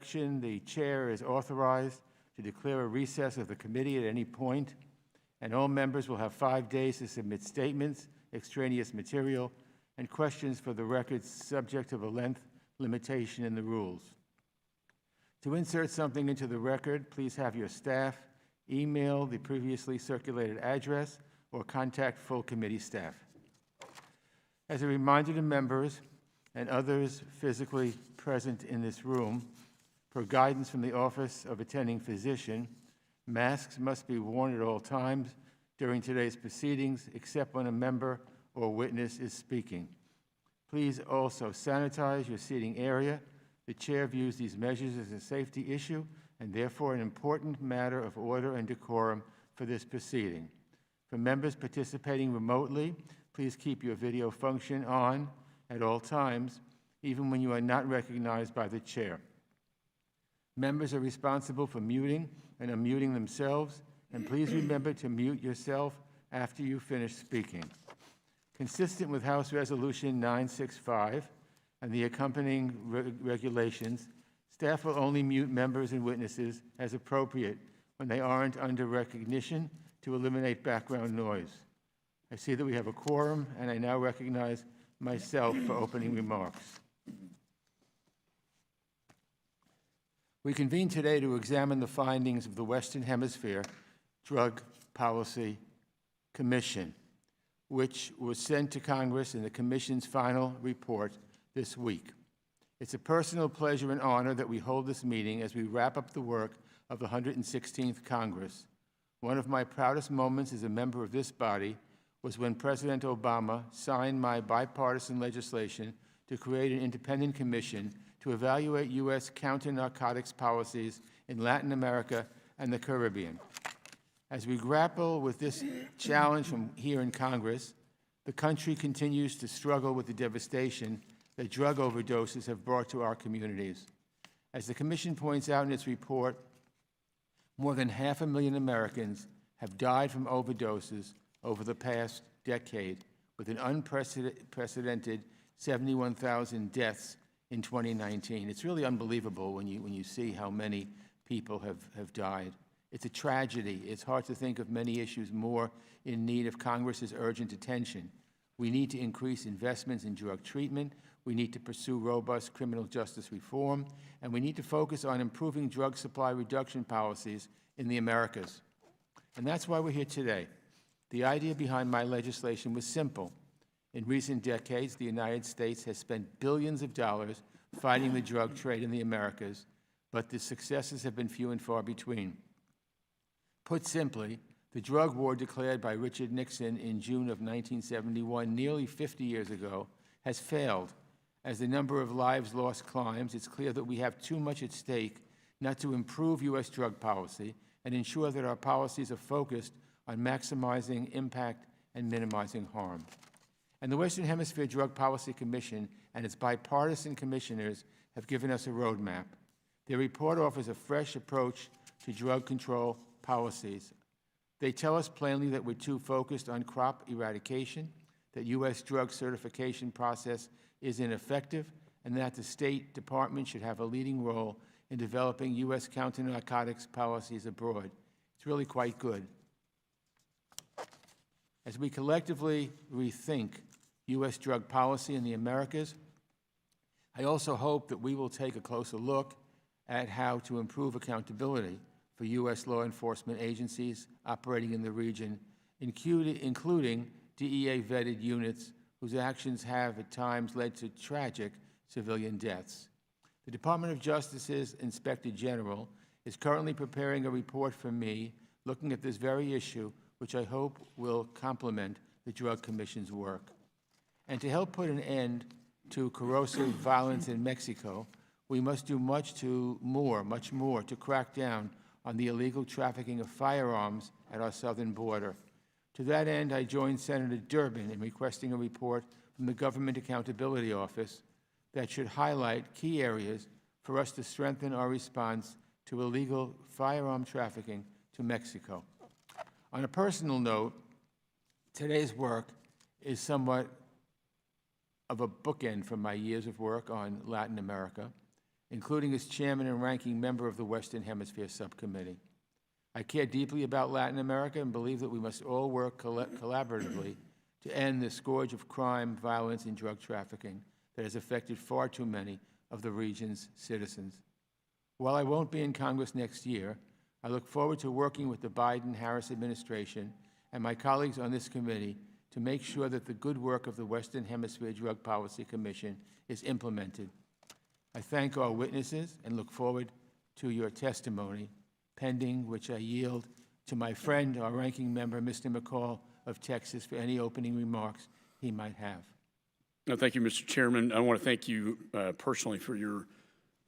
objection, the chair is authorized to declare a recess of the committee at any point, and all members will have 5 days to submit statements, extraneous material, and questions for the record subject to the length limitation in the rules. To insert something into the record, please have your staff email the previously circulated address or contact full committee staff. As a reminder to members and others physically present in this room, per guidance from the Office of Attending Physician, masks must be worn at all times during today's proceedings, except when a member or witness is speaking. Please also sanitize your seating area. The chair views these measures as a safety issue and therefore an important matter of order and decorum for this proceeding. For members participating remotely, please keep your video function on at all times, even when you are not recognized by the chair. Members are responsible for muting and unmuting themselves, and please remember to mute yourself after you finish speaking. Consistent with House Resolution 965 and the accompanying regulations, staff will only mute members and witnesses as appropriate when they aren't under recognition to eliminate background noise. I see that we have a quorum, and I now recognize myself for opening remarks. We convene today to examine the findings of the Western Hemisphere Drug Policy Commission, which was sent to Congress in the Commission's final report this week. It's a personal pleasure and honor that we hold this meeting as we wrap up the work of the 116th Congress. One of my proudest moments as a member of this body was when President Obama signed my bipartisan legislation to create an independent commission to evaluate U.S. counter-narcotics policies in Latin America and the Caribbean. As we grapple with this challenge from here in Congress, the country continues to struggle with the devastation that drug overdoses have brought to our communities. As the Commission points out in its report, more than 500,000 Americans have died from overdoses over the past decade, with an unprecedented 71,000 deaths in 2019. It's really unbelievable when you see how many people have died. It's a tragedy. It's hard to think of many issues more in need of Congress's urgent attention. We need to increase investments in drug treatment. We need to pursue robust criminal justice reform, and we need to focus on improving drug supply reduction policies in the Americas. And that's why we're here today. The idea behind my legislation was simple. In recent decades, the United States has spent billions of dollars fighting the drug trade in the Americas, but the successes have been few and far between. Put simply, the drug war declared by Richard Nixon in June of 1971, nearly 50 years ago, has failed. As the number of lives lost climbs, it's clear that we have too much at stake not to improve U.S. drug policy and ensure that our policies are focused on maximizing impact and minimizing harm. And the Western Hemisphere Drug Policy Commission and its bipartisan commissioners have given us a roadmap. Their report offers a fresh approach to drug control policies. They tell us plainly that we're too focused on crop eradication, that U.S. drug certification process is ineffective, and that the State Department should have a leading role in developing U.S. counter-narcotics policies abroad. It's really quite good. As we collectively rethink U.S. drug policy in the Americas, I also hope that we will take a closer look at how to improve accountability for U.S. law enforcement agencies operating in the region, including DEA-vetted units whose actions have at times led to tragic civilian deaths. The Department of Justice's Inspector General is currently preparing a report for me looking at this very issue, which I hope will complement the Drug Commission's work. And to help put an end to corrosive violence in Mexico, we must do much more to crack down on the illegal trafficking of firearms at our southern border. To that end, I joined Senator Durbin in requesting a report from the Government Accountability Office that should highlight key areas for us to strengthen our response to illegal firearm trafficking to Mexico. On a personal note, today's work is somewhat of a bookend from my years of work on Latin America. including as chairman and ranking member of the Western Hemisphere Subcommittee. I care deeply about Latin America and believe that we must all work collaboratively to end the scourge of crime, violence, and drug trafficking that has affected far too many of the region's citizens. While I won't be in Congress next year, I look forward to working with the Biden-Harris administration and my colleagues on this committee to make sure that the good work of the Western Hemisphere Drug Policy Commission is implemented. I thank our witnesses and look forward to your testimony, pending which I yield to my friend, our ranking member, Mr. McCall of Texas, for any opening remarks he might have. No, thank you, Mr. Chairman. I want to thank you personally for your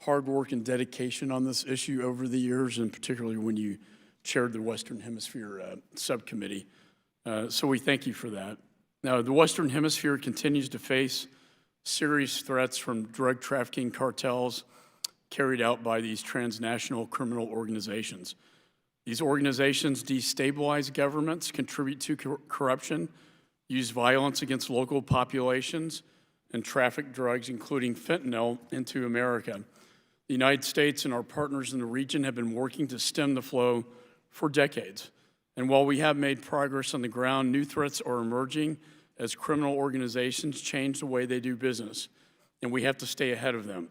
hard work and dedication on this issue over the years, and particularly when you chaired the Western Hemisphere Subcommittee. So we thank you for that. Now, the Western Hemisphere continues to face serious threats from drug trafficking cartels carried out by these transnational criminal organizations. These organizations destabilize governments, contribute to corruption, use violence against local populations, and traffic drugs, including fentanyl, into America. The United States and our partners in the region have been working to stem the flow for decades. And while we have made progress on the ground, new threats are emerging as criminal organizations change the way they do business, and we have to stay ahead of them.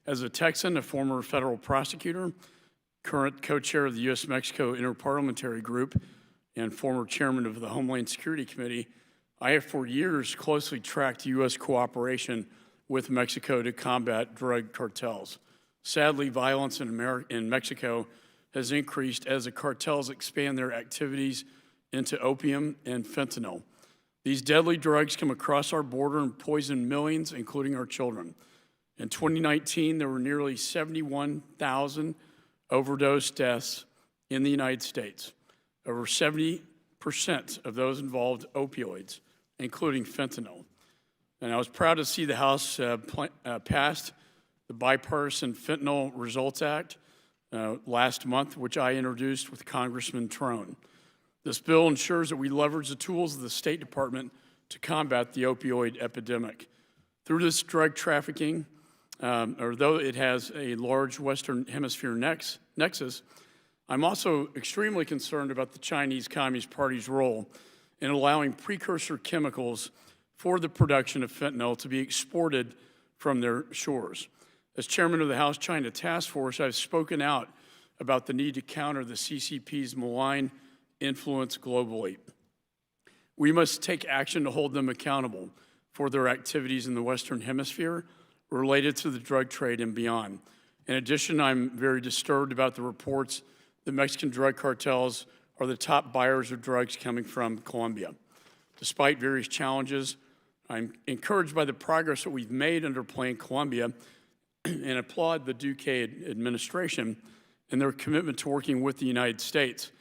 As a Texan, a former federal prosecutor, current co-chair of the U.S.-Mexico Interparliamentary Group, and former chairman of the Homeland Security Committee, I have for years closely tracked U.S. cooperation with Mexico to combat drug cartels. Sadly, violence in Mexico has increased as the cartels expand their activities into opium and fentanyl. These deadly drugs come across our border and poison millions, including our children. In 2019, there were nearly 71,000 overdose deaths in the United States. Over 70% of those involved opioids, including fentanyl. And I was proud to see the House passed the Bipartisan Fentanyl Results Act last month, which I introduced with Congressman Trone. This bill ensures that we leverage the tools of the State Department to combat the opioid epidemic. Through this drug trafficking, though it has a large Western Hemisphere nexus, I'm also extremely concerned about the Chinese Communist Party's role in allowing precursor chemicals for the production of fentanyl to be exported from their shores. As chairman of the House China Task Force, I've spoken out about the need to counter the CCP's malign influence globally. We must take action to hold them accountable for their activities in the Western Hemisphere related to the drug trade and beyond. In addition, I'm very disturbed about the reports that Mexican drug cartels are the top buyers of drugs coming from Colombia. Despite various challenges, I'm encouraged by the progress that we've made under Plan Colombia and applaud the Duque administration and their commitment to working with the United States.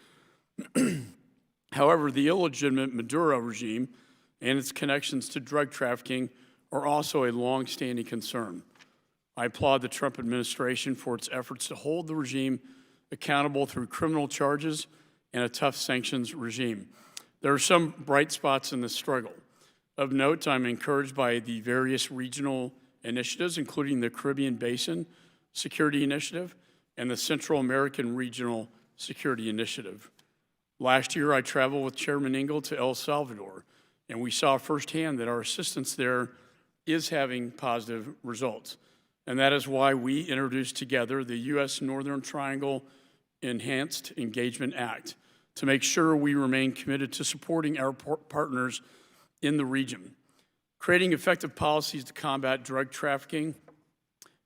However, the illegitimate Maduro regime and its connections to drug trafficking are also a long-standing concern. I applaud the Trump administration for its efforts to hold the regime accountable through criminal charges and a tough sanctions regime. There are some bright spots in this struggle. Of note, I'm encouraged by the various regional initiatives, including the Caribbean Basin Security Initiative and the Central American Regional Security Initiative. Last year, I traveled with Chairman Engel to El Salvador, and we saw firsthand that our assistance there is having positive results. And that is why we introduced together the U.S. Northern Triangle Enhanced Engagement Act to make sure we remain committed to supporting our partners in the region. Creating effective policies to combat drug trafficking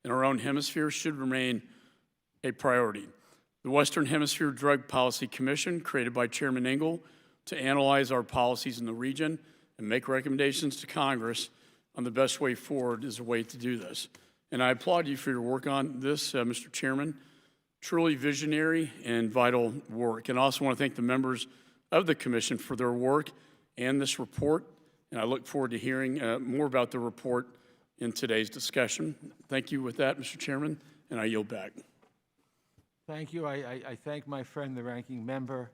in our own hemisphere should remain a priority. The Western Hemisphere Drug Policy Commission, created by Chairman Engel to analyze our policies in the region and make recommendations to Congress on the best way forward, is a way to do this. And I applaud you for your work on this, Mr. Chairman. Truly visionary and vital work. And I also want to thank the members of the Commission for their work and this report. And I look forward to hearing more about the report in today's discussion. Thank you with that, Mr. Chairman, and I yield back. Thank you. I thank my friend, the ranking member.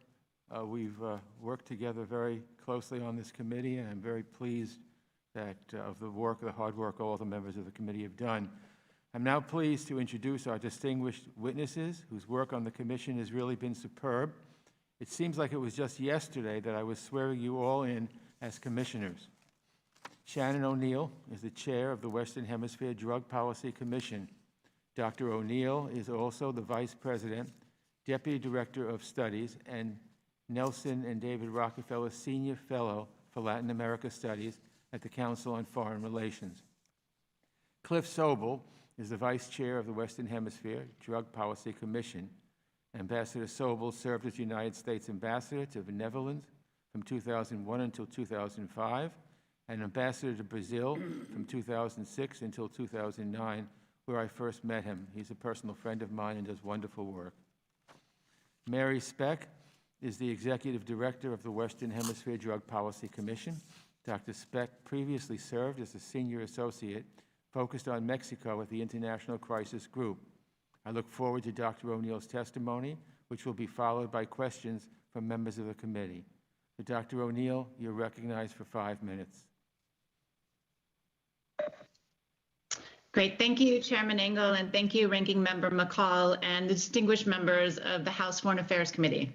We've worked together very closely on this committee, and I'm very pleased that of the hard work all the members of the committee have done. I'm now pleased to introduce our distinguished witnesses whose work on the commission has really been superb. It seems like it was just yesterday that I was swearing you all in as commissioners. Shannon O'neill is the chair of the Western Hemisphere Drug Policy Commission. Dr. O'Neill is also the vice president, deputy director of studies, and Nelson and David Rockefeller Senior Fellow for Latin America Studies at the Council on Foreign Relations. Cliff Sobel is the vice chair of the Western Hemisphere Drug Policy Commission. Ambassador Sobel served as United States Ambassador to the Netherlands from 2001 until 2005, and Ambassador to Brazil from 2006 until 2009, where I first met him. He's a personal friend of mine and does wonderful work. Mary Speck is the Executive Director of the Western Hemisphere Drug Policy Commission. Dr. Speck previously served as a Senior Associate focused on Mexico at the International Crisis Group. I look forward to Dr. O'Neill's testimony, which will be followed by questions from members of the committee. So Dr. O'Neill, you're recognized for 5 minutes. Great. Thank you, Chairman Engel, and thank you, Ranking Member McCall, and the distinguished members of the House Foreign Affairs Committee.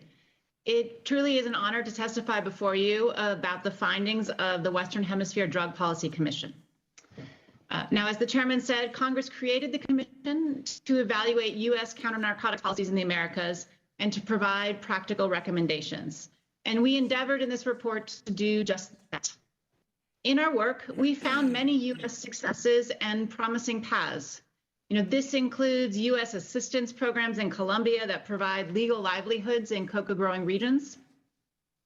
It truly is an honor to testify before you about the findings of the Western Hemisphere Drug Policy Commission. Now, as the chairman said, Congress created the commission to evaluate U.S. counter-narcotic policies in the Americas and to provide practical recommendations. And we endeavored in this report to do just that. In our work, we found many U.S. successes and promising paths. This includes U.S. assistance programs in Colombia that provide legal livelihoods in coca-growing regions.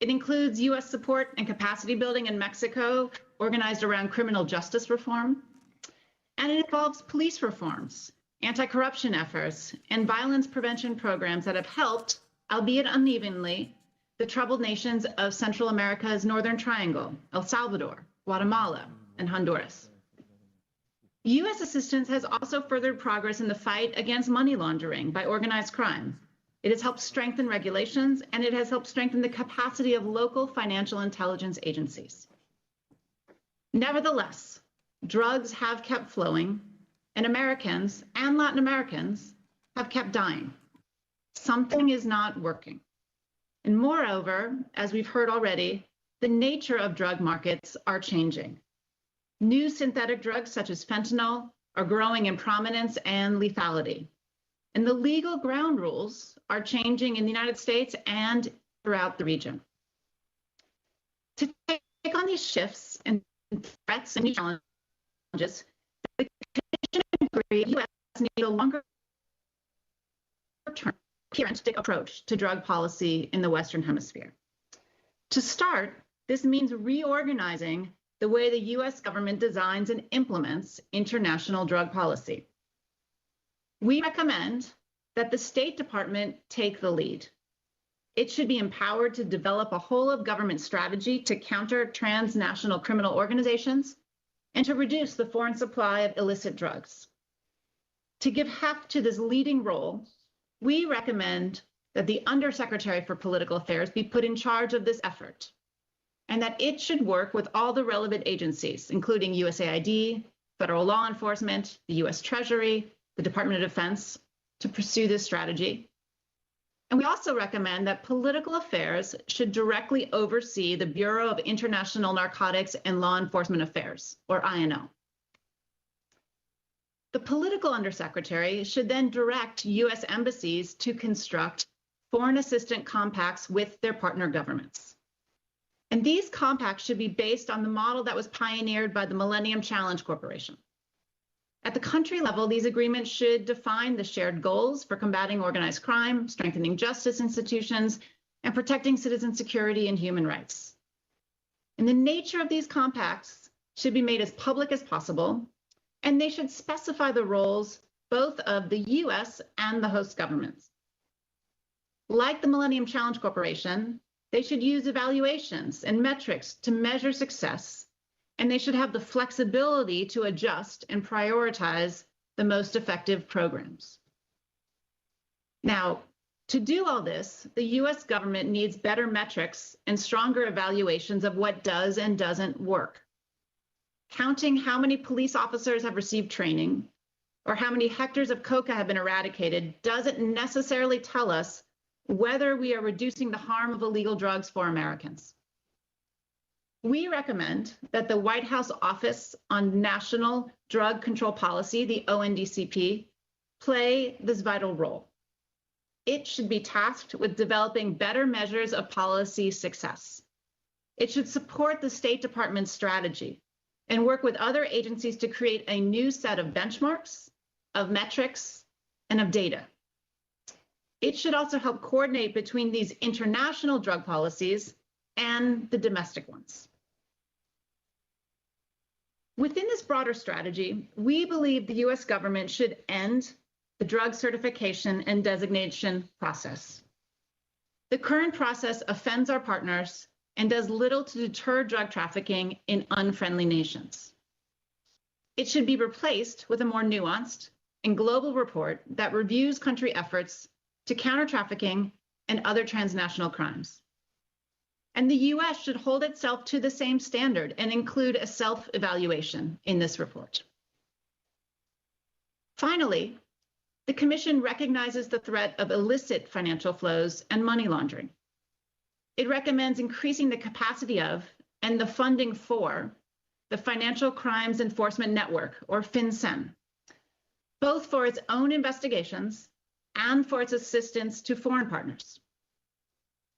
It includes U.S. support and capacity building in Mexico, organized around criminal justice reform. And it involves police reforms, anti-corruption efforts, and violence prevention programs that have helped, albeit unevenly, the troubled nations of Central America's Northern Triangle, El Salvador, Guatemala, and Honduras. U.S. assistance has also furthered progress in the fight against money laundering by organized crime. It has helped strengthen regulations, and it has helped strengthen the capacity of local financial intelligence agencies. Nevertheless, drugs have kept flowing, and Americans and Latin Americans have kept dying. Something is not working. And moreover, as we've heard already, the nature of drug markets are changing. New synthetic drugs such as fentanyl are growing in prominence and lethality. And the legal ground rules are changing in the United States and throughout the region. To take on these shifts and threats and new challenges, the Commission agreed the U.S. need a longer-term, coherent approach to drug policy in the Western Hemisphere. To start, this means reorganizing the way the U.S. government designs and implements international drug policy. We recommend that the State Department take the lead. It should be empowered to develop a whole-of-government strategy to counter transnational criminal organizations and to reduce the foreign supply of illicit drugs. To give heft to this leading role, we recommend that the Undersecretary for Political Affairs be put in charge of this effort, and that it should work with all the relevant agencies, including USAID, federal law enforcement, the U.S. Treasury, the Department of Defense, to pursue this strategy. And we also recommend that political affairs should directly oversee the Bureau of International Narcotics and Law Enforcement Affairs, or INO. The political undersecretary should then direct U.S. embassies to construct foreign assistance compacts with their partner governments. And these compacts should be based on the model that was pioneered by the Millennium Challenge Corporation. At the country level, these agreements should define the shared goals for combating organized crime, strengthening justice institutions, and protecting citizen security and human rights. And the nature of these compacts should be made as public as possible, and they should specify the roles both of the U.S. and the host governments. Like the Millennium Challenge Corporation, they should use evaluations and metrics to measure success, and they should have the flexibility to adjust and prioritize the most effective programs. Now, to do all this, the U.S. government needs better metrics and stronger evaluations of what does and doesn't work. Counting how many police officers have received training, or how many hectares of coca have been eradicated doesn't necessarily tell us whether we are reducing the harm of illegal drugs for Americans. We recommend that the White House Office on National Drug Control Policy, the ONDCP, play this vital role. It should be tasked with developing better measures of policy success. It should support the State Department's strategy and work with other agencies to create a new set of benchmarks, of metrics, and of data. It should also help coordinate between these international drug policies and the domestic ones. Within this broader strategy, we believe the US government should end the drug certification and designation process. The current process offends our partners and does little to deter drug trafficking in unfriendly nations. It should be replaced with a more nuanced and global report that reviews country efforts to counter trafficking and other transnational crimes. And the US should hold itself to the same standard and include a self-evaluation in this report. Finally, the Commission recognizes the threat of illicit financial flows and money laundering. It recommends increasing the capacity of and the funding for the Financial Crimes Enforcement Network, or FinCEN, both for its own investigations and for its assistance to foreign partners.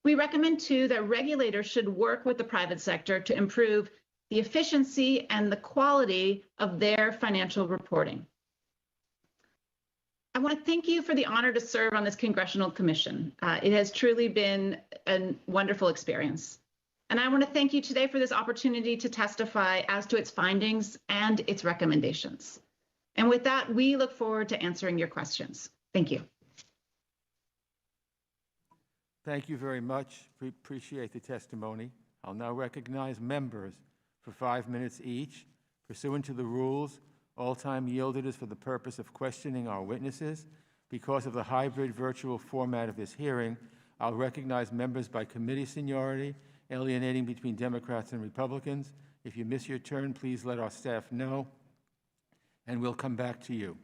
We recommend, too, that regulators should work with the private sector to improve the efficiency and the quality of their financial reporting. I want to thank you for the honor to serve on this congressional commission. It has truly been a wonderful experience. And I want to thank you today for this opportunity to testify as to its findings and its recommendations. And with that, we look forward to answering your questions. Thank you. Thank you very much. We appreciate the testimony. I'll now recognize members for 5 minutes each. Pursuant to the rules, all time yielded is for the purpose of questioning our witnesses. Because of the hybrid virtual format of this hearing, I'll recognize members by committee seniority, alienating between Democrats and Republicans. If you miss your turn, please let our staff know, and we'll come back to you.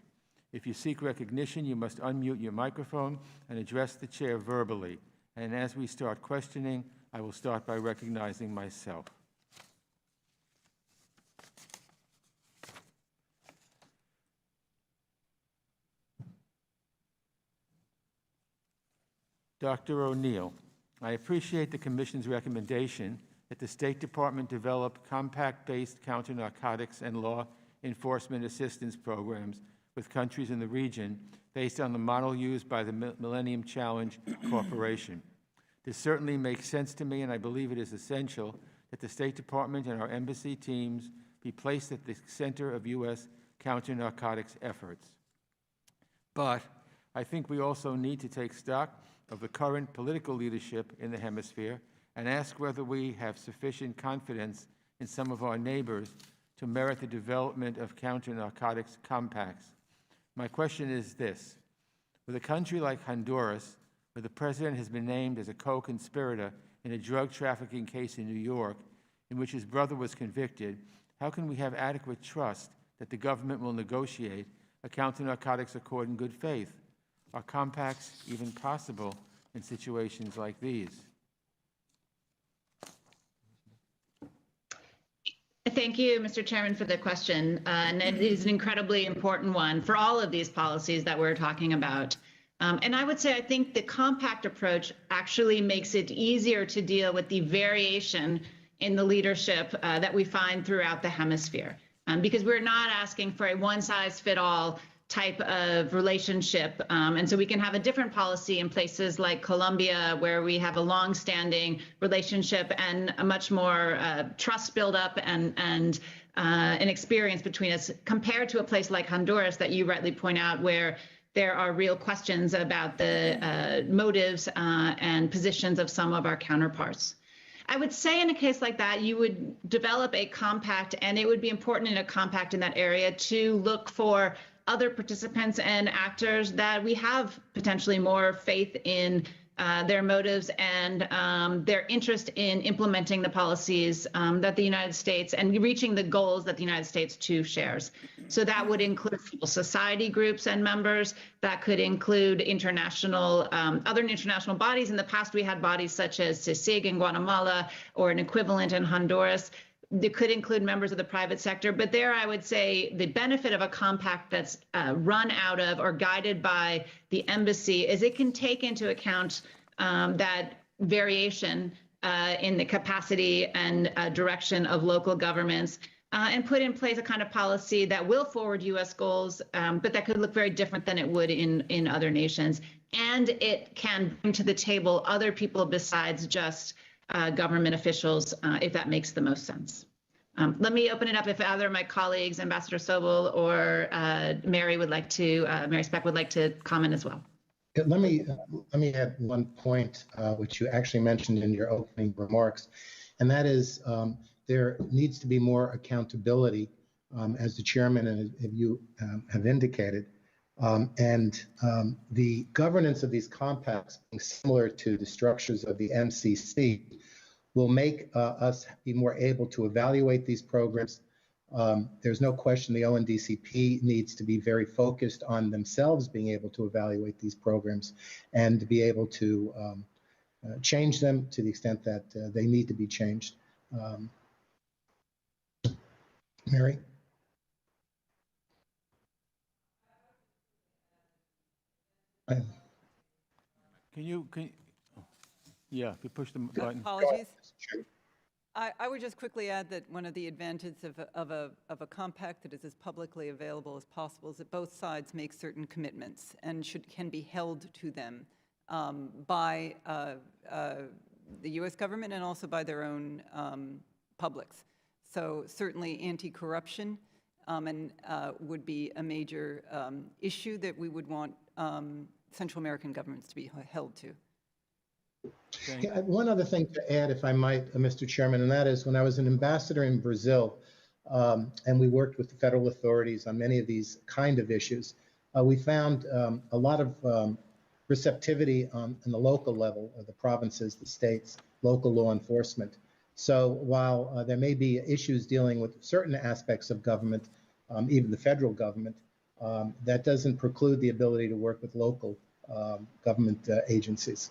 If you seek recognition, you must unmute your microphone and address the chair verbally. And as we start questioning, I will start by recognizing myself. Dr. O'Neill, I appreciate the Commission's recommendation that the State Department develop compact-based counter-narcotics and law enforcement assistance programs with countries in the region based on the model used by the Millennium Challenge Corporation. This certainly makes sense to me, and I believe it is essential that the State Department and our embassy teams be placed at the center of U.S. counter-narcotics efforts. But I think we also need to take stock of the current political leadership in the hemisphere and ask whether we have sufficient confidence in some of our neighbors to merit the development of counter-narcotics compacts. My question is this: with a country like Honduras, where the president has been named as a co-conspirator in a drug trafficking case in New York, in which his brother was convicted, how can we have adequate trust that the government will negotiate a counter-narcotics accord in good faith? Are compacts even possible in situations like these? Thank you, Mr. Chairman, for the question. And it is an incredibly important one for all of these policies that we're talking about. And I would say I think the compact approach actually makes it easier to deal with the variation in the leadership that we find throughout the hemisphere, because we're not asking for a one-size-fits-all type of relationship. And so we can have a different policy in places like Colombia, where we have a long-standing relationship and a much more trust build-up and an experience between us, compared to a place like Honduras that you rightly point out, where there are real questions about the motives and positions of some of our counterparts. I would say in a case like that, you would develop a compact, and it would be important in a compact in that area to look for other participants and actors that we have potentially more faith in their motives and their interest in implementing the policies that the United States and reaching the goals that the United States too shares. So that would include civil society groups and members. That could include international, other international bodies. In the past, we had bodies such as CICIG in Guatemala or an equivalent in Honduras. It could include members of the private sector, but there I would say the benefit of a compact that's run out of or guided by the embassy is it can take into account that variation in the capacity and direction of local governments and put in place a kind of policy that will forward U.S. goals, but that could look very different than it would in other nations. And it can bring to the table other people besides just government officials, if that makes the most sense. Let me open it up if either of my colleagues, Ambassador Sobel or Mary Speck would like to comment as well. Let me add one point, which you actually mentioned in your opening remarks, and that is there needs to be more accountability, as the chairman and you have indicated, and the governance of these compacts, being similar to the structures of the MCC, will make us be more able to evaluate these programs. There's no question the ONDCP needs to be very focused on themselves being able to evaluate these programs and to be able to change them to the extent that they need to be changed. Mary? Yeah, if you push the button. Apologies. I would just quickly add that one of the advantages of a compact that is as publicly available as possible is that both sides make certain commitments and can be held to them by the U.S. government and also by their own publics. So certainly anti-corruption would be a major issue that we would want Central American governments to be held to. Yeah, one other thing to add, if I might, Mr. Chairman, and that is when I was an ambassador in Brazil, and we worked with the federal authorities on many of these kind of issues, we found a lot of receptivity on the local level of the provinces, the states, local law enforcement. So while there may be issues dealing with certain aspects of government, even the federal government, that doesn't preclude the ability to work with local government agencies.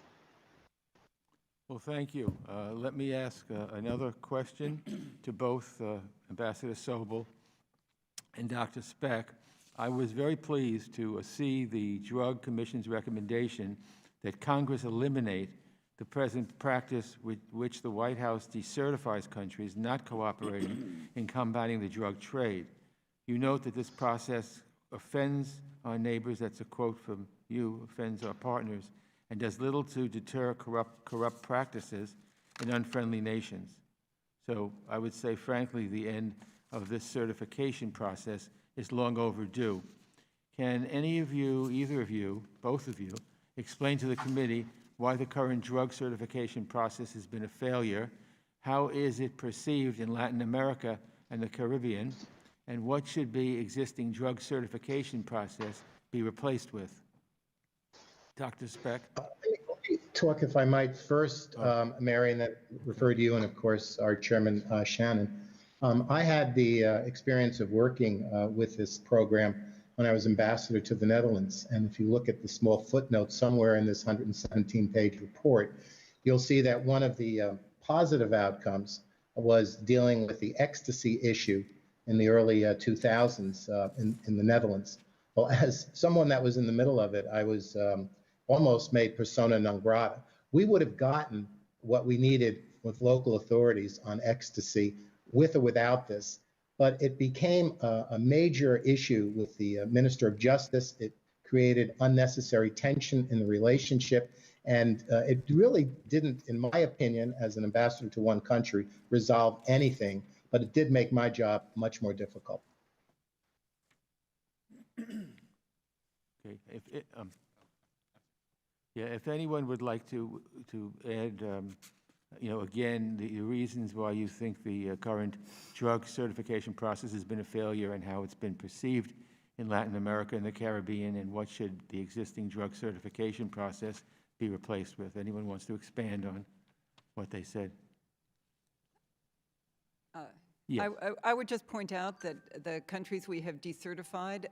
Well, thank you. Let me ask another question to both Ambassador Sobel and Dr. Speck. I was very pleased to see the Drug Commission's recommendation that Congress eliminate the present practice with which the White House decertifies countries not cooperating in combating the drug trade. You note that this process offends our neighbors, that's a quote from you, offends our partners, and does little to deter corrupt practices in unfriendly nations. So I would say, frankly, the end of this certification process is long overdue. Can any of you, either of you, both of you, explain to the committee why the current drug certification process has been a failure? How is it perceived in Latin America and the Caribbean? And what should the existing drug certification process be replaced with? Dr. Speck? Let me talk, if I might, first, Mary, and then refer to you, and of course, our chairman, Shannon. I had the experience of working with this program when I was ambassador to the Netherlands. And if you look at the small footnote somewhere in this 117-page report, you'll see that one of the positive outcomes was dealing with the ecstasy issue in the early 2000s in the Netherlands. Well, as someone that was in the middle of it, I was almost made persona non grata. We would have gotten what we needed with local authorities on ecstasy with or without this, but it became a major issue with the Minister of Justice. It created unnecessary tension in the relationship, and it really didn't, in my opinion, as an ambassador to one country, resolve anything, but it did make my job much more difficult. Okay. If anyone would like to add, again, the reasons why you think the current drug certification process has been a failure and how it's been perceived in Latin America and the Caribbean, and what should the existing drug certification process be replaced with. Anyone wants to expand on what they said? Yes. I would just point out that the countries we have decertified,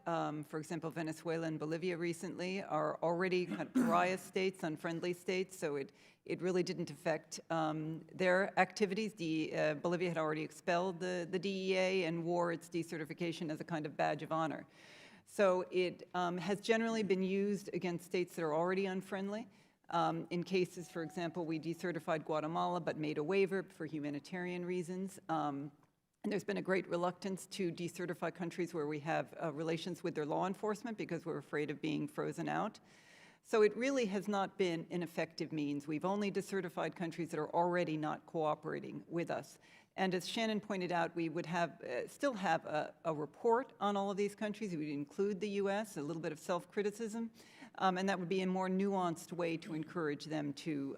for example, Venezuela and Bolivia recently, are already kind of pariah states, unfriendly states, so it really didn't affect their activities. Bolivia had already expelled the DEA and wore its decertification as a kind of badge of honor. So it has generally been used against states that are already unfriendly. In cases, for example, we decertified Guatemala but made a waiver for humanitarian reasons. And there's been a great reluctance to decertify countries where we have relations with their law enforcement because we're afraid of being frozen out. So it really has not been an effective means. We've only decertified countries that are already not cooperating with us. And as Shannon pointed out, we would have still have a report on all of these countries. We would include the U.S., a little bit of self-criticism, and that would be a more nuanced way to encourage them to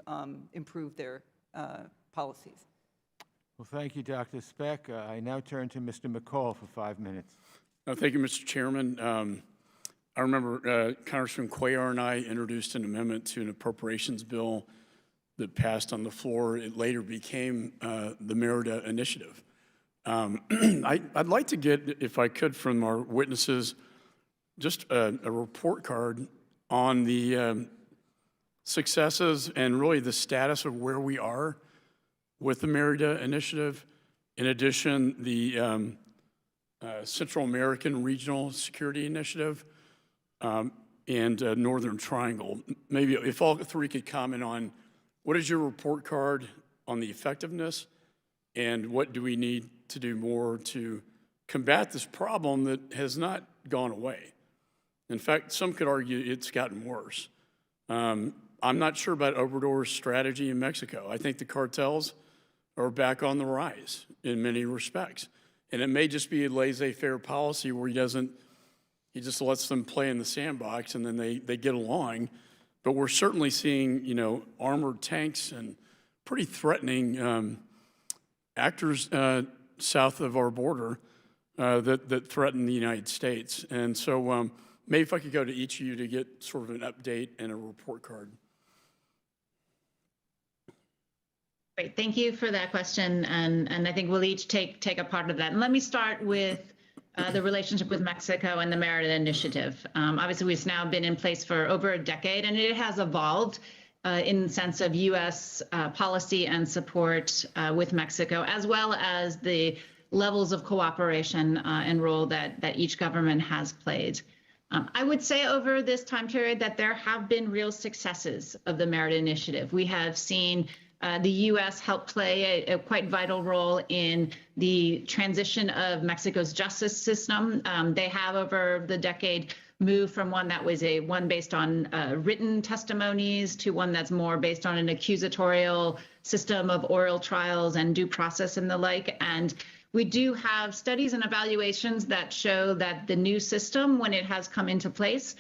improve their policies. Well, thank you, Dr. Speck. I now turn to Mr. McCall for 5 minutes. Thank you, Mr. Chairman. I remember Congressman Cuellar and I introduced an amendment to an appropriations bill that passed on the floor. It later became the Merida Initiative. I'd like to get, if I could, from our witnesses, just a report card on the successes and really the status of where we are with the Merida Initiative. In addition, the Central American Regional Security Initiative and Northern Triangle. Maybe if all three could comment on what is your report card on the effectiveness and what do we need to do more to combat this problem that has not gone away. In fact, some could argue it's gotten worse. I'm not sure about Obrador's strategy in Mexico. I think the cartels are back on the rise in many respects. And it may just be a laissez-faire policy where he just lets them play in the sandbox and then they get along. But we're certainly seeing, armored tanks and pretty threatening actors south of our border that threaten the United States. And so maybe if I could go to each of you to get sort of an update and a report card. Great, thank you for that question, and I think we'll each take a part of that. And let me start with the relationship with Mexico and the Merida Initiative. Obviously, we've now been in place for over a decade, and it has evolved in the sense of U.S. policy and support with Mexico, as well as the levels of cooperation and role that each government has played. I would say over this time period that there have been real successes of the Merida Initiative. We have seen the U.S. help play a quite vital role in the transition of Mexico's justice system. They have, over the decade, moved from one that was one based on written testimonies to one that's more based on an accusatorial system of oral trials and due process and the like. And we do have studies and evaluations that show that the new system, when it has come into place,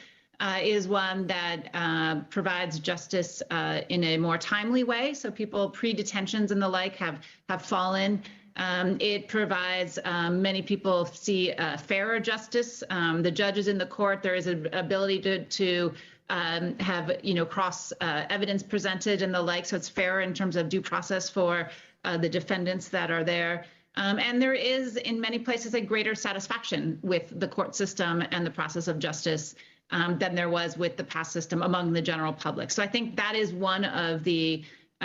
is one that provides justice in a more timely way. So people pre-detentions and the like have fallen. It provides many people see fairer justice. The judges in the court, there is an ability to have cross evidence presented and the like. So it's fairer in terms of due process for the defendants that are there. And there is, in many places, a greater satisfaction with the court system and the process of justice than there was with the past system among the general public. So I think that is one of the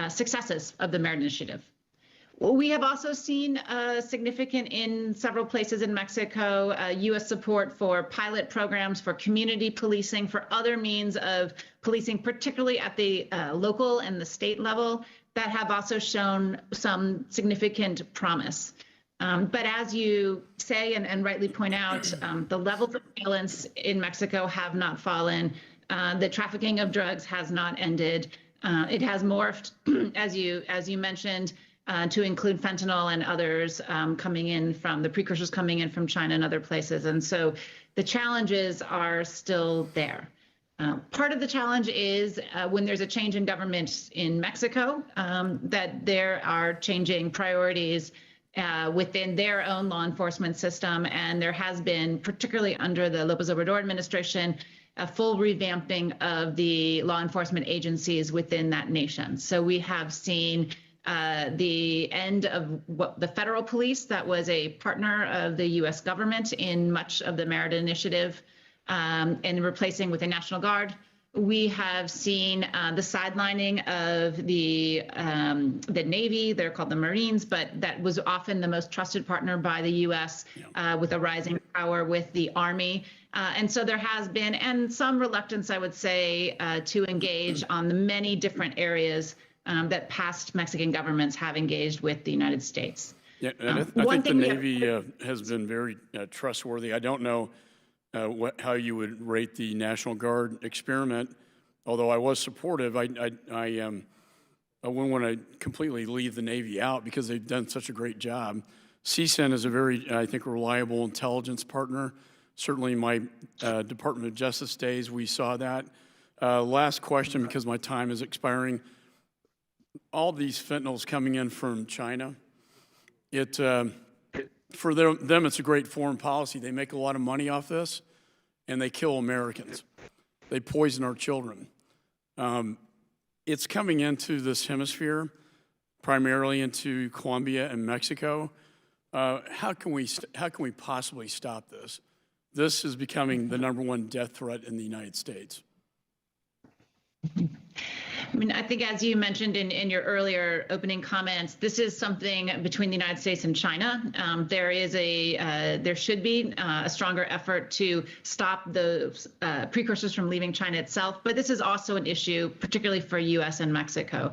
successes of the Merida Initiative. We have also seen significant, in several places in Mexico, U.S. support for pilot programs, for community policing, for other means of policing, particularly at the local and the state level, that have also shown some significant promise. But as you say and rightly point out, the levels of violence in Mexico have not fallen. The trafficking of drugs has not ended. It has morphed, as you mentioned, to include fentanyl and others coming in from the precursors coming in from China and other places. And so the challenges are still there. Part of the challenge is when there's a change in government in Mexico, that there are changing priorities within their own law enforcement system. And there has been, particularly under the López Obrador administration, a full revamping of the law enforcement agencies within that nation. So we have seen the end of the federal police that was a partner of the U.S. government in much of the Merida Initiative, and replacing with a National Guard. We have seen the sidelining of the Navy. They're called the Marines, but that was often the most trusted partner by the U.S. With a rising power with the Army. And so there has been, and some reluctance, I would say, to engage on the many different areas that past Mexican governments have engaged with the United States. Yeah, and I think the Navy has been very trustworthy. I don't know how you would rate the National Guard experiment, although I was supportive. I wouldn't want to completely leave the Navy out because they've done such a great job. CSEN is a very, I think, reliable intelligence partner. Certainly in my Department of Justice days, we saw that. Last question, because my time is expiring. All these fentanyls coming in from China, for them, it's a great foreign policy. They make a lot of money off this, and they kill Americans. They poison our children. It's coming into this hemisphere, primarily into Colombia and Mexico. How can we possibly stop this? This is becoming the #1 death threat in the United States. I mean, I think as you mentioned in your earlier opening comments, this is something between the United States and China. There should be a stronger effort to stop the precursors from leaving China itself, but this is also an issue, particularly for U.S. and Mexico.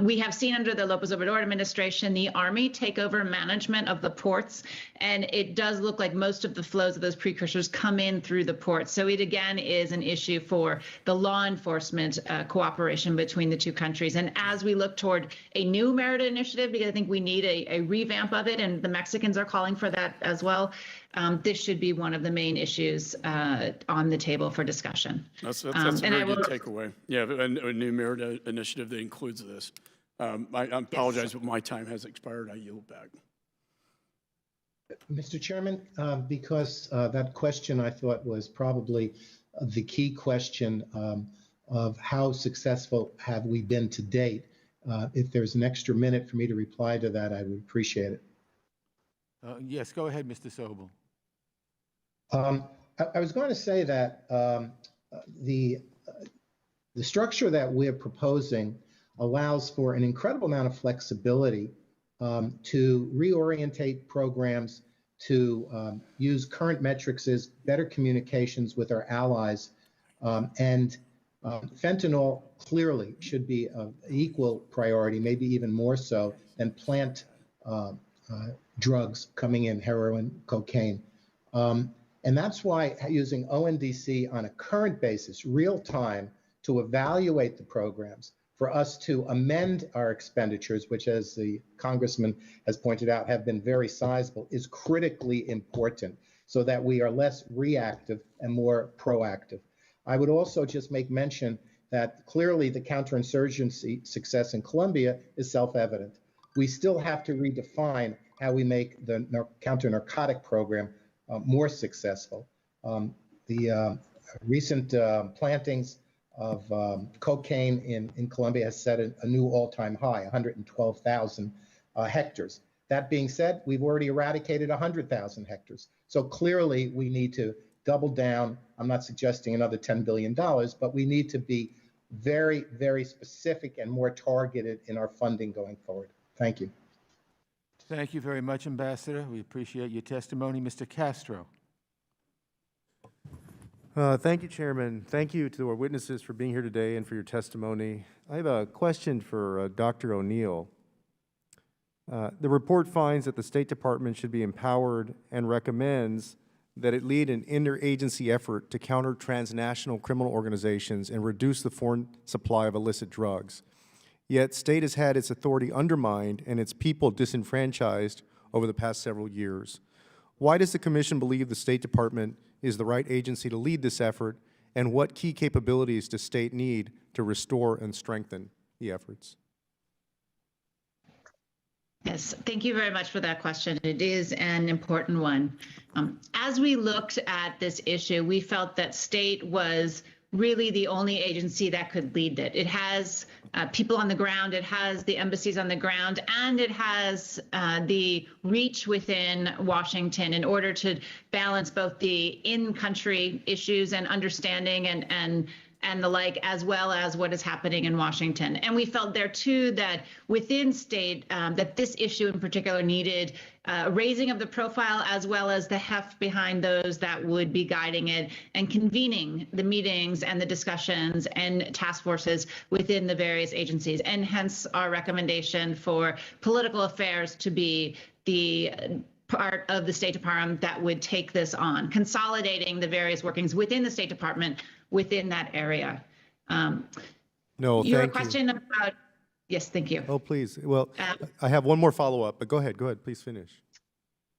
We have seen under the López Obrador administration, the Army take over management of the ports, and it does look like most of the flows of those precursors come in through the ports. So it again is an issue for the law enforcement cooperation between the two countries. And as we look toward a new Merida Initiative, because I think we need a revamp of it, and the Mexicans are calling for that as well, this should be one of the main issues on the table for discussion. That's a very good takeaway. Yeah, a new Merida Initiative that includes this. I apologize, but my time has expired. I yield back. Mr. Chairman, because that question I thought was probably the key question of how successful have we been to date. If there's an extra minute for me to reply to that, I would appreciate it. Yes, go ahead, Mr. Sobel. I was going to say that the structure that we're proposing allows for an incredible amount of flexibility to reorientate programs, to use current metrics as better communications with our allies, and fentanyl clearly should be of equal priority, maybe even more so than plant drugs coming in, heroin, cocaine. And that's why using ONDC on a current basis, real time, to evaluate the programs, for us to amend our expenditures, which, as the Congressman has pointed out, have been very sizable, is critically important so that we are less reactive and more proactive. I would also just make mention that clearly the counterinsurgency success in Colombia is self-evident. We still have to redefine how we make the counter-narcotic program more successful. The recent plantings of cocaine in Colombia has set a new all-time high, 112,000 hectares. That being said, we've already eradicated 100,000 hectares. So clearly we need to double down. I'm not suggesting another $10 billion, but we need to be very, very specific and more targeted in our funding going forward. Thank you. Thank you very much, Ambassador. We appreciate your testimony. Mr. Castro. Thank you, Chairman. Thank you to our witnesses for being here today and for your testimony. I have a question for Dr. O'Neill. The report finds that the State Department should be empowered and recommends that it lead an interagency effort to counter transnational criminal organizations and reduce the foreign supply of illicit drugs. Yet, state has had its authority undermined and its people disenfranchised over the past several years. Why does the Commission believe the State Department is the right agency to lead this effort, and what key capabilities does state need to restore and strengthen the efforts? Yes, thank you very much for that question. It is an important one. As we looked at this issue, we felt that state was really the only agency that could lead it. It has people on the ground, it has the embassies on the ground, and it has the reach within Washington in order to balance both the in-country issues and understanding and the like, as well as what is happening in Washington. And we felt there too that within state, that this issue in particular needed raising of the profile as well as the heft behind those that would be guiding it and convening the meetings and the discussions and task forces within the various agencies. And hence our recommendation for political affairs to be the part of the State Department that would take this on, consolidating the various workings within the State Department within that area. No, Your thank you. question about, yes, thank you. Oh, please. Well, I have one more follow-up, but go ahead, please finish.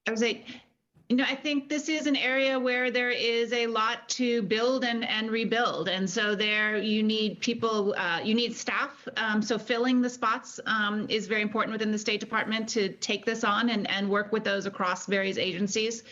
I would say, I think this is an area where there is a lot to build and rebuild. And so there you need people, you need staff. So filling the spots is very important within the State Department to take this on and work with those across various agencies.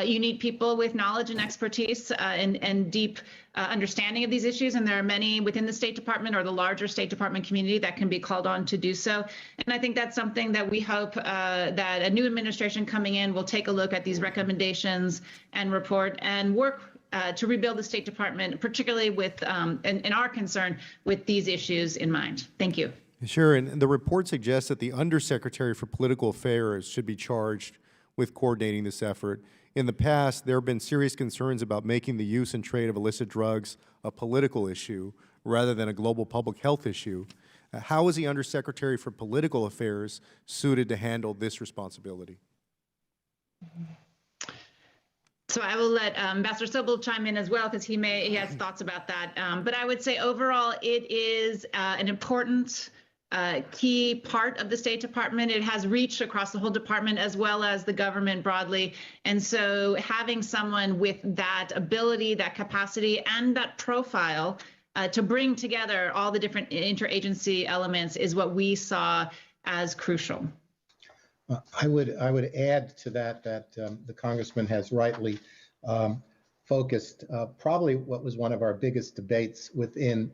You need people with knowledge and expertise and deep understanding of these issues. And there are many within the State Department or the larger State Department community that can be called on to do so. And I think that's something that we hope that a new administration coming in will take a look at these recommendations and report and work to rebuild the State Department, particularly with, in our concern, with these issues in mind. Thank you. Sure, and the report suggests that the Undersecretary for Political Affairs should be charged with coordinating this effort. In the past, there have been serious concerns about making the use and trade of illicit drugs a political issue rather than a global public health issue. How is the Undersecretary for Political Affairs suited to handle this responsibility? So I will let Ambassador Sobel chime in as well because he has thoughts about that. But I would say overall, it is an important key part of the State Department. It has reach across the whole department as well as the government broadly. And so having someone with that ability, that capacity, and that profile to bring together all the different interagency elements is what we saw as crucial. I would add to that the congressman has rightly focused probably what was one of our biggest debates within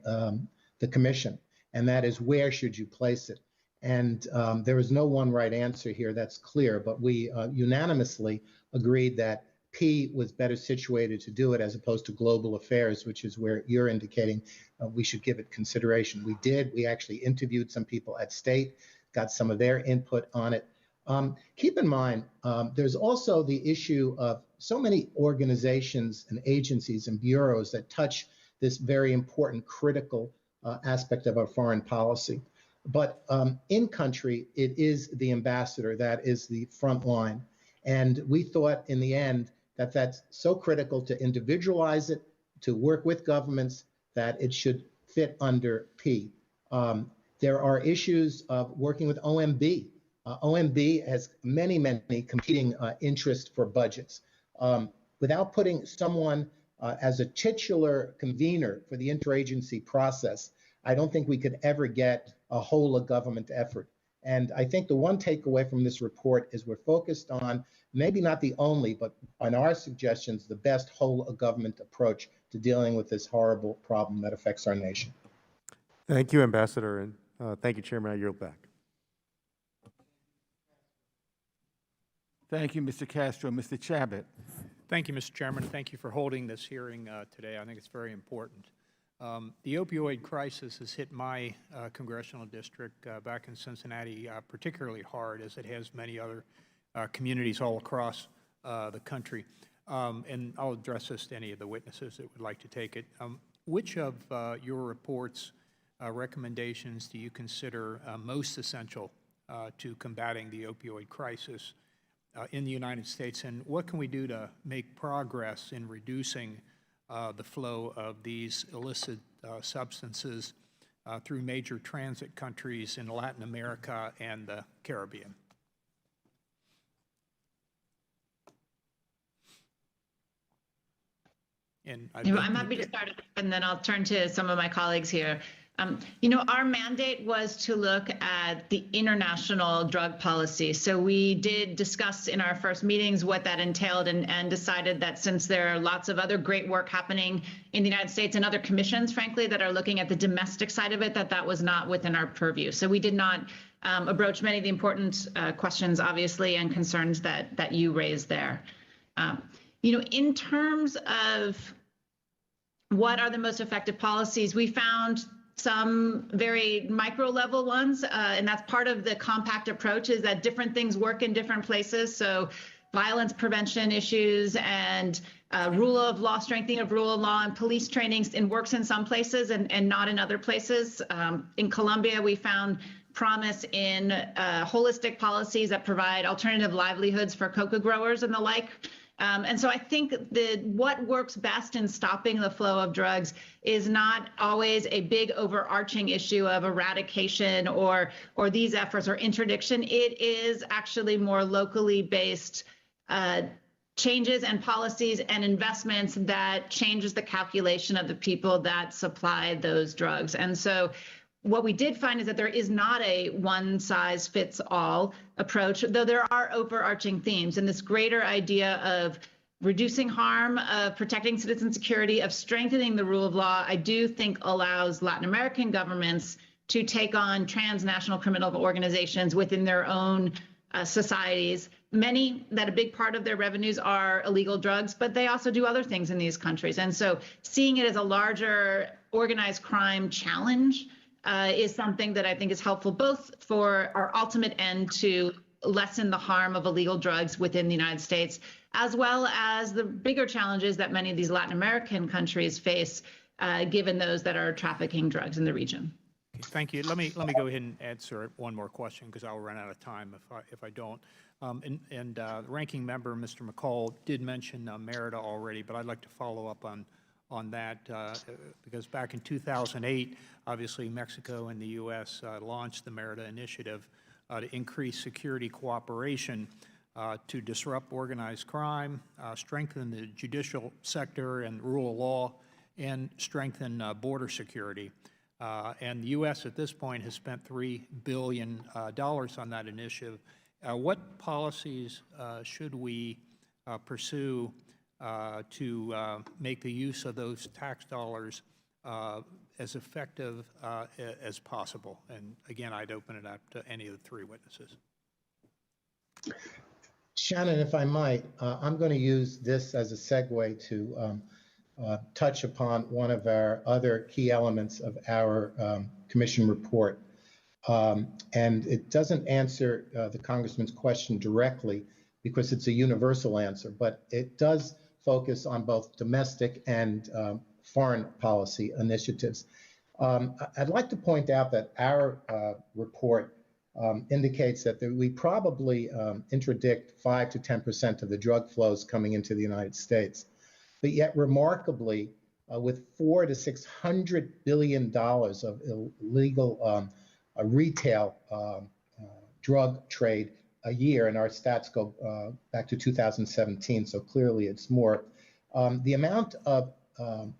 the commission, and that is where should you place it? And there is no one right answer here, that's clear, but we unanimously agreed that P was better situated to do it as opposed to global affairs, which is where you're indicating we should give it consideration. We did. We actually interviewed some people at state, got some of their input on it. Keep in mind, there's also the issue of so many organizations and agencies and bureaus that touch this very important, critical aspect of our foreign policy. But in country, it is the ambassador that is the front line. And we thought in the end that that's so critical to individualize it, to work with governments, that it should fit under P. There are issues of working with OMB. OMB has many, many competing interests for budgets. Without putting someone as a titular convener for the interagency process, I don't think we could ever get a whole of government effort. And I think the one takeaway from this report is we're focused on maybe not the only, but on our suggestions, the best whole of government approach to dealing with this horrible problem that affects our nation. Thank you, Ambassador, and thank you, Chairman. I yield back. Thank you, Mr. Castro. Mr. Chabot. Thank you, Mr. Chairman. Thank you for holding this hearing today. I think it's very important. The opioid crisis has hit my congressional district back in Cincinnati particularly hard, as it has many other communities all across the country. And I'll address this to any of the witnesses that would like to take it. Which of your report's recommendations do you consider most essential to combating the opioid crisis in the United States, and what can we do to make progress in reducing the flow of these illicit substances through major transit countries in Latin America and the Caribbean? I'm happy to start, and then I'll turn to some of my colleagues here. Our mandate was to look at the international drug policy. So we did discuss in our first meetings what that entailed and decided that since there are lots of other great work happening in the United States and other commissions, frankly, that are looking at the domestic side of it, that was not within our purview. So we did not broach many of the important questions, obviously, and concerns that you raised there. In terms of what are the most effective policies, we found some very micro level ones, and that's part of the compact approach, is that different things work in different places. So violence prevention issues and rule of law, strengthening of rule of law, and police trainings, and works in some places and not in other places. In Colombia, we found promise in holistic policies that provide alternative livelihoods for coca growers and the like. And so I think that what works best in stopping the flow of drugs is not always a big overarching issue of eradication or these efforts or interdiction. It is actually more locally based changes and policies and investments that changes the calculation of the people that supply those drugs. And so what we did find is that there is not a one-size-fits-all approach, though there are overarching themes. And this greater idea of reducing harm, of protecting citizen security, of strengthening the rule of law, I do think allows Latin American governments to take on transnational criminal organizations within their own societies. Many that a big part of their revenues are illegal drugs, but they also do other things in these countries. And so seeing it as a larger organized crime challenge is something that I think is helpful both for our ultimate end to lessen the harm of illegal drugs within the United States, as well as the bigger challenges that many of these Latin American countries face, given those that are trafficking drugs in the region. Thank you. Let me go ahead and answer one more question because I'll run out of time if I don't. The ranking member, Mr. McCall, did mention Merida already, but I'd like to follow up on that because back in 2008, obviously Mexico and the U.S. Launched the Merida Initiative to increase security cooperation to disrupt organized crime, strengthen the judicial sector and rule of law, and strengthen border security. And the U.S. at this point has spent $3 billion on that initiative. What policies should we pursue to make the use of those tax dollars as effective as possible? And again, I'd open it up to any of the three witnesses. Shannon, if I might, I'm going to use this as a segue to touch upon one of our other key elements of our commission report. And it doesn't answer the Congressman's question directly because it's a universal answer, but it does focus on both domestic and foreign policy initiatives. I'd like to point out that our report indicates that we probably interdict 5 to 10% of the drug flows coming into the United States. But yet, remarkably, with $400 to $600 billion of illegal retail drug trade a year, and our stats go back to 2017, so clearly it's more. The amount of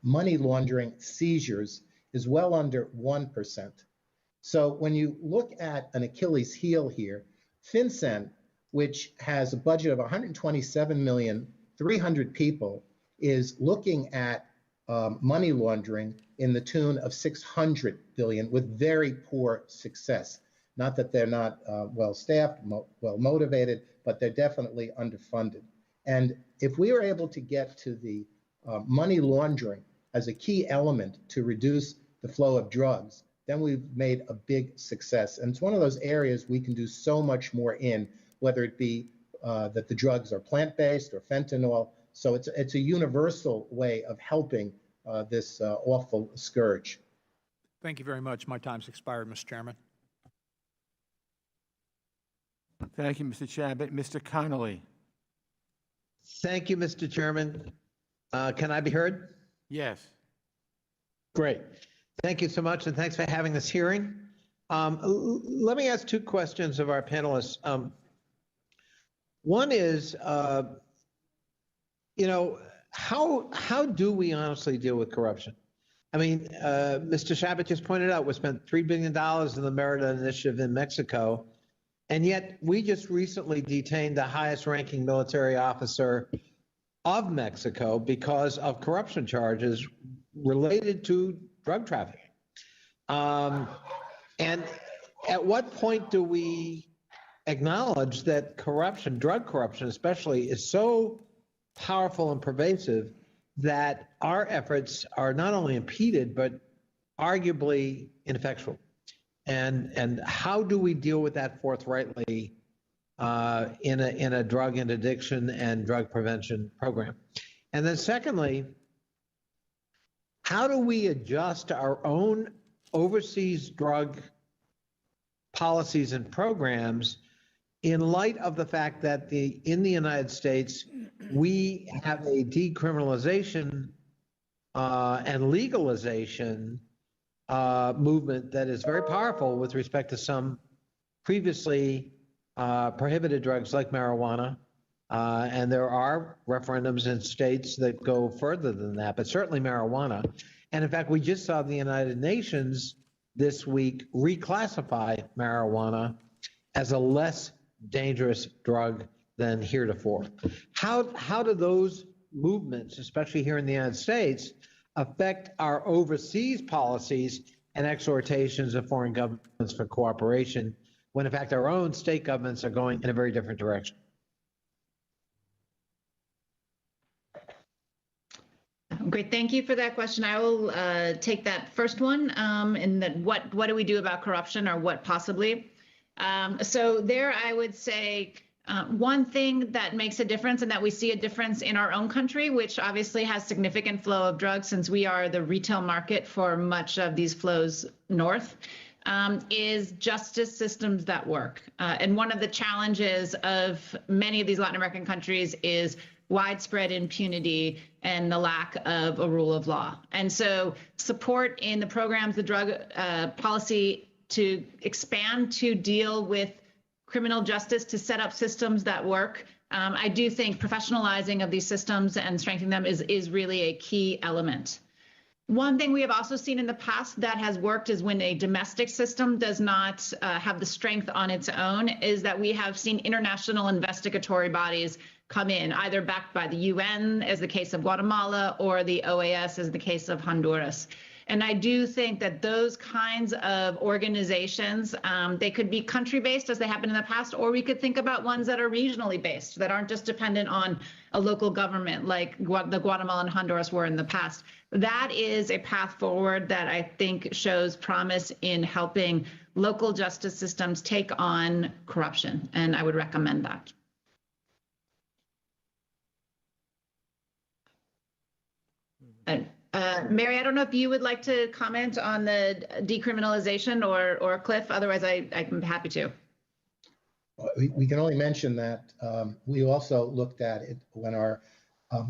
money laundering seizures is well under 1%. So when you look at an Achilles heel here, FinCEN, which has a budget of 127,300,000 people, is looking at money laundering in the tune of 600 billion with very poor success. Not that they're not well-staffed, well-motivated, but they're definitely underfunded. And if we are able to get to the money laundering as a key element to reduce the flow of drugs, then we've made a big success. And it's one of those areas we can do so much more in, whether it be that the drugs are plant-based or fentanyl. So it's a universal way of helping this awful scourge. Thank you very much. My time's expired, Mr. Chairman. Thank you, Mr. Chabot. Mr. Connolly. Thank you, Mr. Chairman. Can I be heard? Yes. Great. Thank you so much, and thanks for having this hearing. Let me ask two questions of our panelists. One is, how do we honestly deal with corruption? I mean, Mr. Shabbat just pointed out, we spent $3 billion in the Merida Initiative in Mexico, and yet we just recently detained the highest ranking military officer of Mexico because of corruption charges related to drug trafficking. And at what point do we acknowledge that corruption, drug corruption especially, is so powerful and pervasive that our efforts are not only impeded, but arguably ineffectual? And how do we deal with that forthrightly in a drug interdiction and drug prevention program? And then secondly, how do we adjust our own overseas drug policies and programs in light of the fact that in the United States, we have a decriminalization and legalization movement that is very powerful with respect to some previously prohibited drugs like marijuana. And there are referendums in states that go further than that, but certainly marijuana. And in fact, we just saw the United Nations this week reclassify marijuana as a less dangerous drug than heretofore. How do those movements, especially here in the United States, affect our overseas policies and exhortations of foreign governments for cooperation when in fact our own state governments are going in a very different direction? Great, thank you for that question. I will take that first one, and that what do we do about corruption, or what possibly? So there I would say one thing that makes a difference, and that we see a difference in our own country, which obviously has significant flow of drugs since we are the retail market for much of these flows north, is justice systems that work. And one of the challenges of many of these Latin American countries is widespread impunity and the lack of a rule of law. And so support in the programs, the drug policy to expand to deal with criminal justice, to set up systems that work. I do think professionalizing of these systems and strengthening them is really a key element. One thing we have also seen in the past that has worked is when a domestic system does not have the strength on its own, is that we have seen international investigatory bodies come in, either backed by the UN, as the case of Guatemala, or the OAS, as the case of Honduras. And I do think that those kinds of organizations, they could be country-based, as they have been in the past, or we could think about ones that are regionally based, that aren't just dependent on a local government like the Guatemala and Honduras were in the past. That is a path forward that I think shows promise in helping local justice systems take on corruption, and I would recommend that. Mary, I don't know if you would like to comment on the decriminalization, or Cliff, otherwise I'm happy to. We can only mention that we also looked at it when our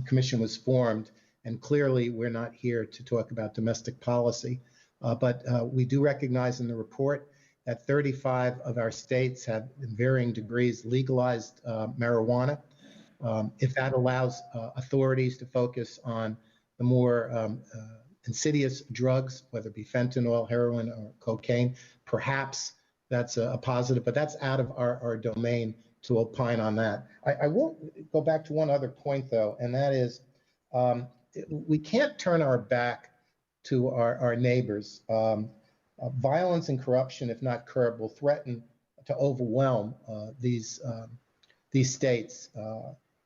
commission was formed, and clearly we're not here to talk about domestic policy, but we do recognize in the report that 35 of our states have in varying degrees legalized marijuana. If that allows authorities to focus on the more insidious drugs, whether it be fentanyl, heroin, or cocaine, perhaps that's a positive, but that's out of our domain to opine on that. I will go back to one other point, though, and that is we can't turn our back to our neighbors. Violence and corruption, if not curbed, will threaten to overwhelm these states.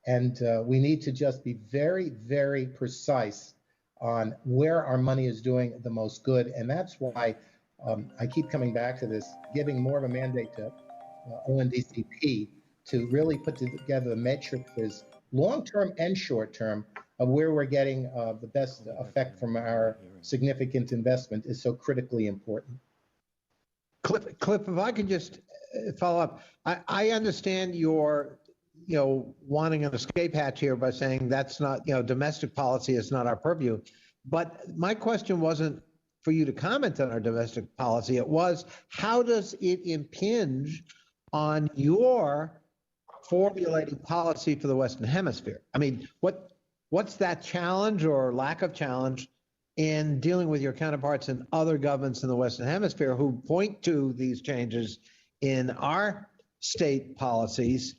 And we need to just be very, very precise on where our money is doing the most good. And that's why I keep coming back to this, giving more of a mandate to ONDCP to really put together the matrices, long-term and short-term, of where we're getting the best effect from our significant investment is so critically important. Cliff, if I could just follow up. I understand your wanting an escape hatch here by saying that's not, domestic policy is not our purview. But my question wasn't for you to comment on our domestic policy. It was, how does it impinge on your formulating policy for the Western Hemisphere? I mean, what's that challenge or lack of challenge in dealing with your counterparts in other governments in the Western Hemisphere who point to these changes in our state policies,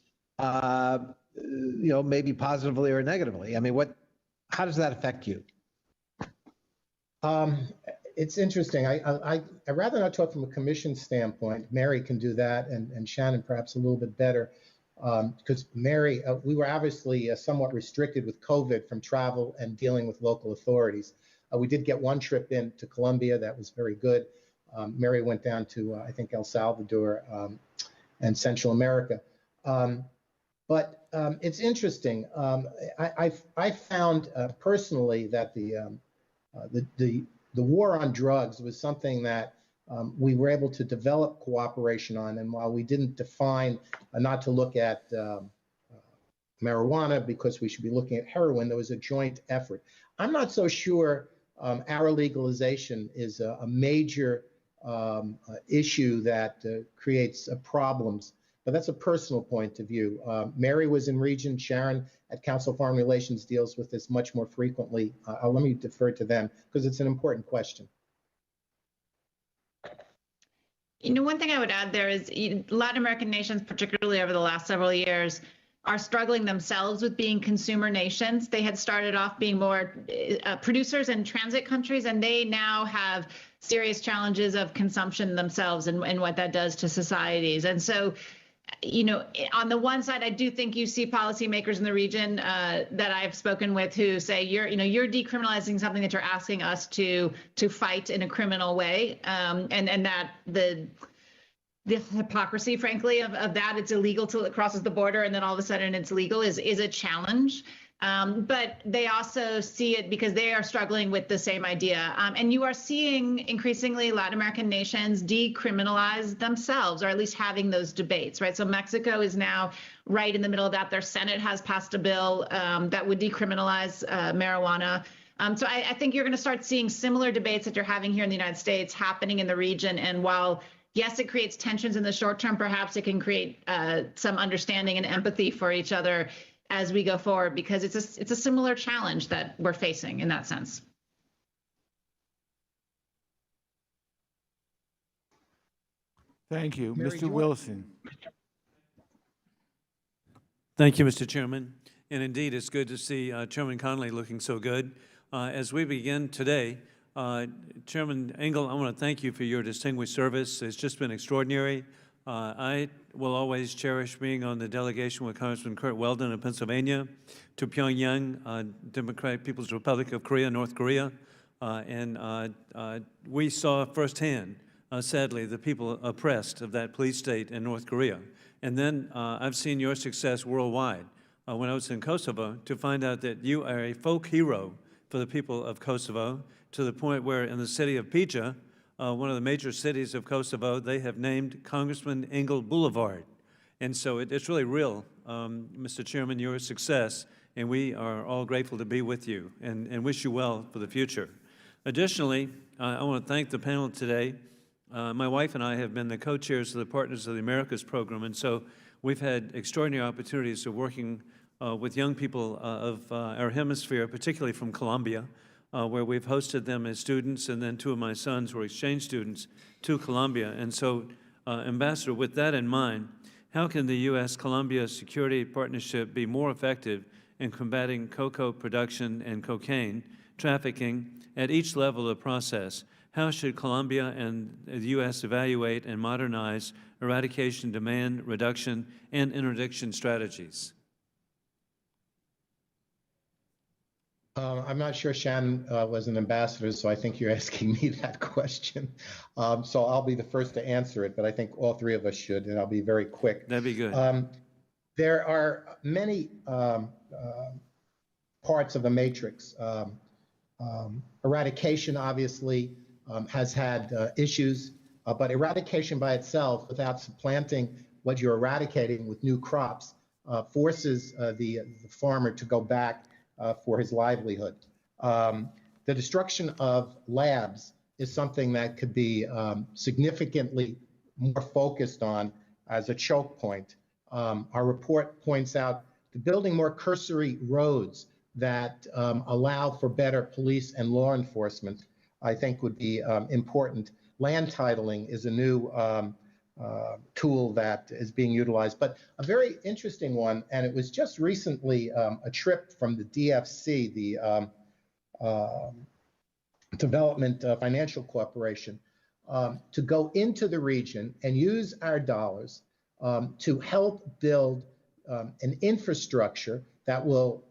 maybe positively or negatively? I mean, how does that affect you? It's interesting. I'd rather not talk from a commission standpoint. Mary can do that, and Shannon perhaps a little bit better, because Mary, we were obviously somewhat restricted with COVID from travel and dealing with local authorities. We did get one trip in to Colombia. That was very good. Mary went down to, I think, El Salvador and Central America. But it's interesting. I found personally that the war on drugs was something that we were able to develop cooperation on. And while we didn't define not to look at marijuana because we should be looking at heroin, there was a joint effort. I'm not so sure our legalization is a major issue that creates problems. But that's a personal point of view. Mary was in region. Sharon at Council of Foreign Relations deals with this much more frequently. Let me defer to them because it's an important question. One thing I would add there is Latin American nations, particularly over the last several years, are struggling themselves with being consumer nations. They had started off being more producers and transit countries, and they now have serious challenges of consumption themselves and what that does to societies. And so, on the one side, I do think you see policymakers in the region that I've spoken with who say you're decriminalizing something that you're asking us to fight in a criminal way, and that the hypocrisy, frankly, of that it's illegal till it crosses the border, and then all of a sudden it's legal is a challenge. But they also see it because they are struggling with the same idea. And you are seeing increasingly Latin American nations decriminalize themselves, or at least having those debates, right? So Mexico is now right in the middle of that. Their Senate has passed a bill that would decriminalize marijuana. So I think you're going to start seeing similar debates that you're having here in the United States happening in the region. And while, yes, it creates tensions in the short term, perhaps it can create some understanding and empathy for each other as we go forward, because it's a similar challenge that we're facing in that sense. Thank you. Mary, Mr. Wilson. Thank you, Mr. Chairman. And indeed, it's good to see Chairman Connolly looking so good. As we begin today, Chairman Engel, I want to thank you for your distinguished service. It's just been extraordinary. I will always cherish being on the delegation with Congressman Kurt Weldon of Pennsylvania to Pyongyang, Democratic People's Republic of Korea, North Korea. And we saw firsthand, sadly, the people oppressed of that police state in North Korea. And then I've seen your success worldwide when I was in Kosovo to find out that you are a folk hero for the people of Kosovo, to the point where in the city of Pija, one of the major cities of Kosovo, they have named Congressman Engel Boulevard. And so it's really real, Mr. Chairman, your success, and we are all grateful to be with you and wish you well for the future. Additionally, I want to thank the panel today. My wife and I have been the co-chairs of the Partners of the Americas program, and so we've had extraordinary opportunities of working with young people of our hemisphere, particularly from Colombia, where we've hosted them as students, and then two of my sons were exchange students to Colombia. And so, Ambassador, with that in mind, how can the U.S.-Colombia Security Partnership be more effective in combating cocoa production and cocaine trafficking at each level of the process? How should Colombia and the U.S. evaluate and modernize eradication, demand reduction, and interdiction strategies? I'm not sure Shannon was an ambassador, so I think you're asking me that question. So I'll be the first to answer it, but I think all three of us should, and I'll be very quick. That'd be good. There are many parts of the matrix. Eradication, obviously, has had issues, but eradication by itself, without supplanting what you're eradicating with new crops, forces the farmer to go back for his livelihood. The destruction of labs is something that could be significantly more focused on as a choke point. Our report points out to building more cursory roads that allow for better police and law enforcement, I think would be important. Land titling is a new tool that is being utilized, but a very interesting one, and it was just recently a trip from the DFC, the Development Financial Corporation, to go into the region and use our dollars to help build an infrastructure that will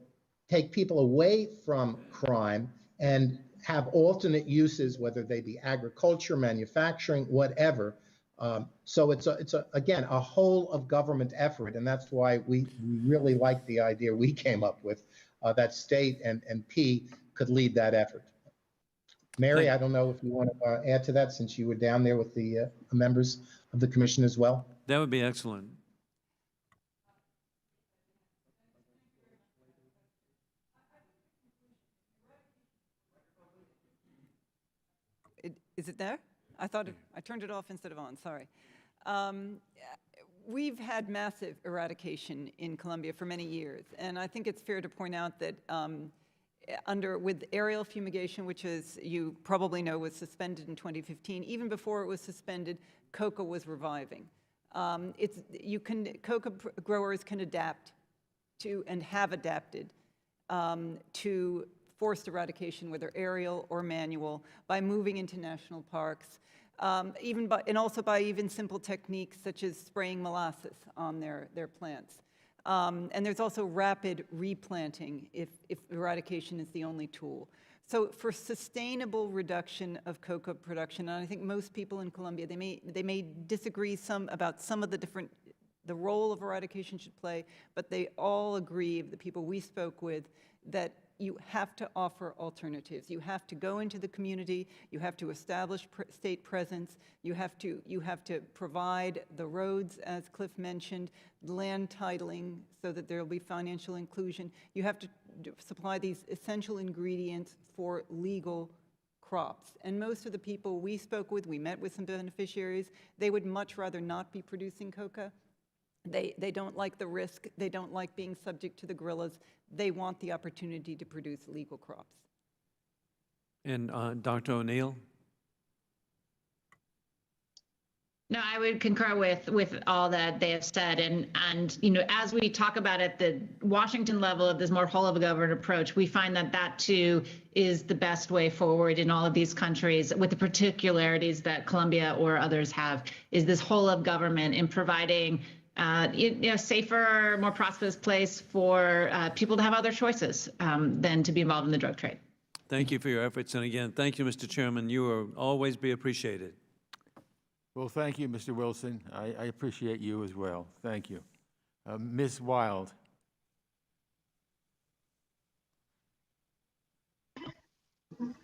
take people away from crime and have alternate uses, whether they be agriculture, manufacturing, whatever. So it's again, a whole of government effort, and that's why we really like the idea we came up with, that state and P could lead that effort. Mary, I don't know if you want to add to that, since you were down there with the members of the commission as well. That would be excellent. Is it there? I thought I turned it off instead of on, sorry. We've had massive eradication in Colombia for many years, and I think it's fair to point out that with aerial fumigation, which, as you probably know, was suspended in 2015, even before it was suspended, coca was reviving. Coca growers can adapt to, and have adapted to, forced eradication, whether aerial or manual, by moving into national parks, and also by even simple techniques such as spraying molasses on their plants. And there's also rapid replanting if eradication is the only tool. So for sustainable reduction of coca production, and I think most people in Colombia, they may disagree about some of the role of eradication should play, but they all agree, the people we spoke with, that you have to offer alternatives. You have to go into the community. You have to establish state presence. You have to provide the roads, as Cliff mentioned, land titling, so that there will be financial inclusion. You have to supply these essential ingredients for legal crops. And most of the people we spoke with, we met with some beneficiaries, they would much rather not be producing coca. They don't like the risk. They don't like being subject to the guerrillas. They want the opportunity to produce legal crops. And Dr. O'Neill? No, I would concur with all that they have said. And you know, as we talk about at the Washington level of this more whole of government approach, we find that too is the best way forward in all of these countries, with the particularities that Colombia or others have, is this whole of government in providing safer, more prosperous place for people to have other choices than to be involved in the drug trade. Thank you for your efforts. And again, thank you, Mr. Chairman. You will always be appreciated. Well, thank you, Mr. Wilson. I appreciate you as well. Thank you. Ms. Wild.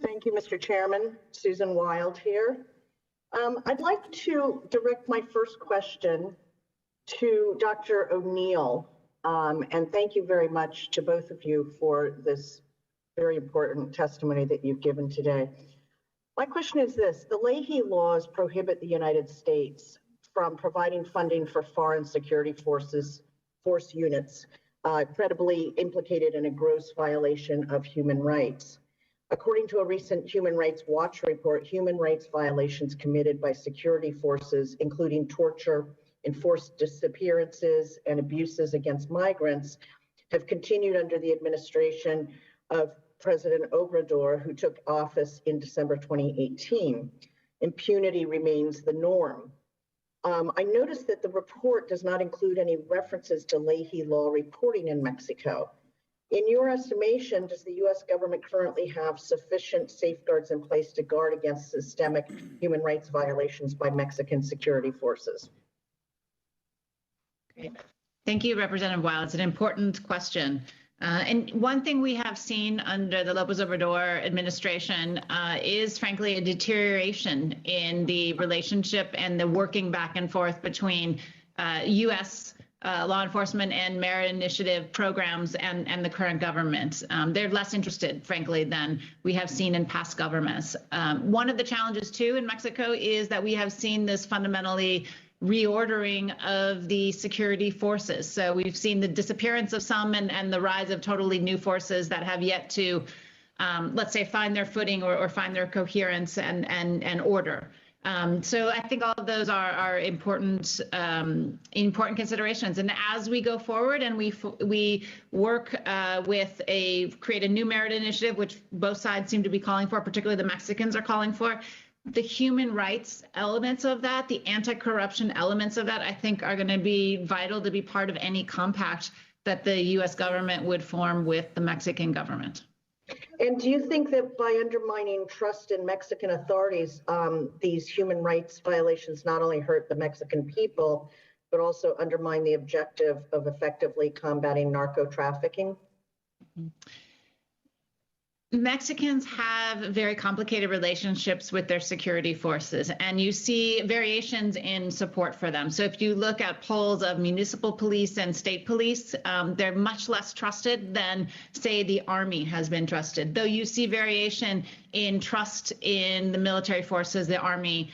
Thank you, Mr. Chairman. Susan Wild here. I'd like to direct my first question to Dr. O'Neill, and thank you very much to both of you for this very important testimony that you've given today. My question is this: the Leahy laws prohibit the United States from providing funding for foreign security force units credibly implicated in a gross violation of human rights. According to a recent Human Rights Watch report, human rights violations committed by security forces, including torture, enforced disappearances, and abuses against migrants, have continued under the administration of President Obrador, who took office in December 2018. Impunity remains the norm. I noticed that the report does not include any references to Leahy law reporting in Mexico. In your estimation, does the U.S. government currently have sufficient safeguards in place to guard against systemic human rights violations by Mexican security forces? Great. Thank you, Representative Wild. It's an important question. And one thing we have seen under the López Obrador administration is, frankly, a deterioration in the relationship and the working back and forth between U.S. Law enforcement and Merida Initiative programs and the current government. They're less interested, frankly, than we have seen in past governments. One of the challenges, too, in Mexico is that we have seen this fundamentally reordering of the security forces. So we've seen the disappearance of some and the rise of totally new forces that have yet to, let's say, find their footing or find their coherence and order. So I think all of those are important important considerations. And as we go forward and we work create a new Merida Initiative, which both sides seem to be calling for, particularly the Mexicans are calling for, the human rights elements of that, the anti-corruption elements of that, I think are going to be vital to be part of any compact that the U.S. government would form with the Mexican government. And do you think that by undermining trust in Mexican authorities, these human rights violations not only hurt the Mexican people, but also undermine the objective of effectively combating narco trafficking? Mexicans have very complicated relationships with their security forces, and you see variations in support for them. So if you look at polls of municipal police and state police, they're much less trusted than, say, the Army has been trusted, though you see variation in trust in the military forces, the Army,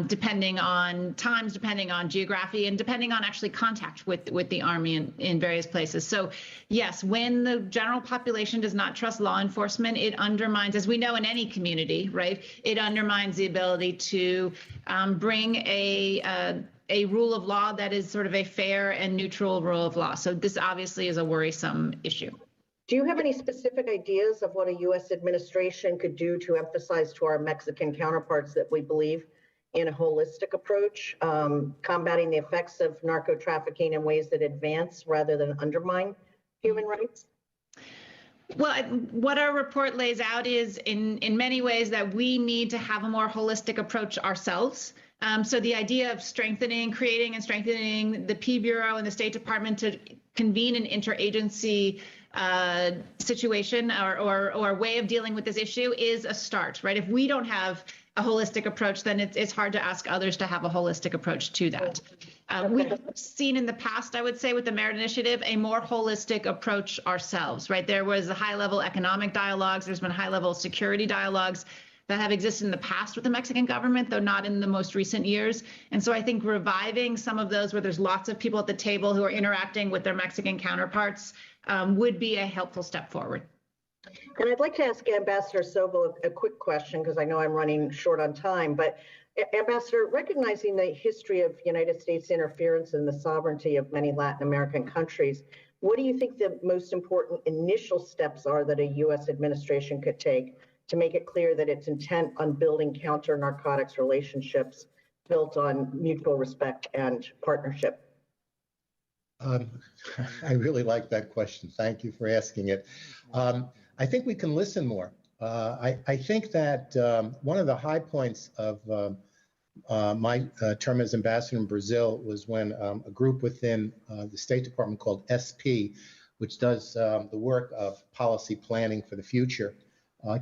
depending on times, depending on geography, and depending on actually contact with the Army in various places. So yes, when the general population does not trust law enforcement, it undermines, as we know in any community, right? It undermines the ability to bring a rule of law that is sort of a fair and neutral rule of law. So this obviously is a worrisome issue. Do you have any specific ideas of what a U.S. administration could do to emphasize to our Mexican counterparts that we believe in a holistic approach, combating the effects of narco trafficking in ways that advance rather than undermine human rights? Well, what our report lays out is in many ways that we need to have a more holistic approach ourselves. So the idea of creating and strengthening the P Bureau and the State Department to convene an interagency situation or way of dealing with this issue is a start, right? If we don't have a holistic approach, then it's hard to ask others to have a holistic approach to that. We've seen in the past, I would say, with the Merida Initiative, a more holistic approach ourselves, right? There was high-level economic dialogues. There's been high-level security dialogues that have existed in the past with the Mexican government, though not in the most recent years. And so I think reviving some of those where there's lots of people at the table who are interacting with their Mexican counterparts would be a helpful step forward. And I'd like to ask Ambassador Sobel a quick question, because I know I'm running short on time. But Ambassador, recognizing the history of United States interference in the sovereignty of many Latin American countries, what do you think the most important initial steps are that a U.S. administration could take to make it clear that it's intent on building counter-narcotics relationships built on mutual respect and partnership? I really like that question. Thank you for asking it. I think we can listen more. I think that one of the high points of my term as ambassador in Brazil was when a group within the State Department called SP, which does the work of policy planning for the future,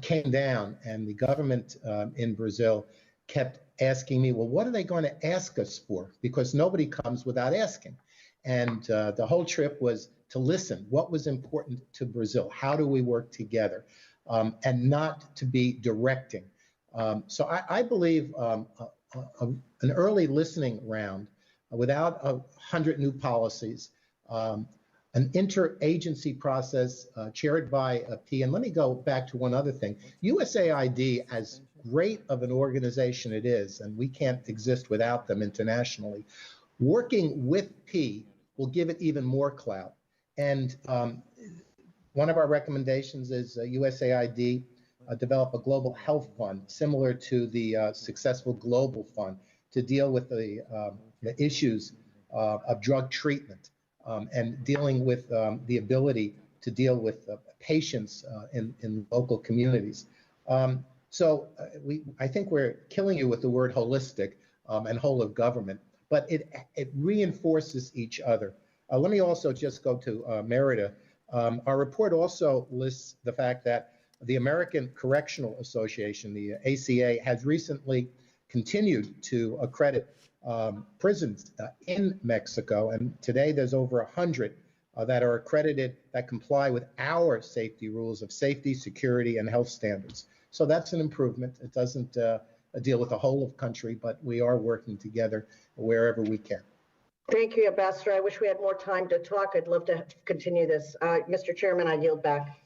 came down, and the government in Brazil kept asking me, well, what are they going to ask us for? Because nobody comes without asking. And the whole trip was to listen. What was important to Brazil? How do we work together? And not to be directing. So I believe an early listening round without 100 new policies, an interagency process chaired by a P. And let me go back to one other thing. USAID, as great of an organization it is, and we can't exist without them internationally, working with P will give it even more clout. And one of our recommendations is USAID develop a global health fund similar to the successful global fund to deal with the issues of drug treatment and dealing with the ability to deal with patients in local communities. I think we're killing you with the word holistic and whole of government, but it reinforces each other. Let me also just go to Merida. Our report also lists the fact that the American Correctional Association, the ACA, has recently continued to accredit prisons in Mexico, and today there's over 100 that are accredited that comply with our safety rules of safety, security, and health standards. So that's an improvement. It doesn't deal with the whole of country, but we are working together wherever we can. Thank you, Ambassador. I wish we had more time to talk. I'd love to continue this. Mr. Chairman, I yield back.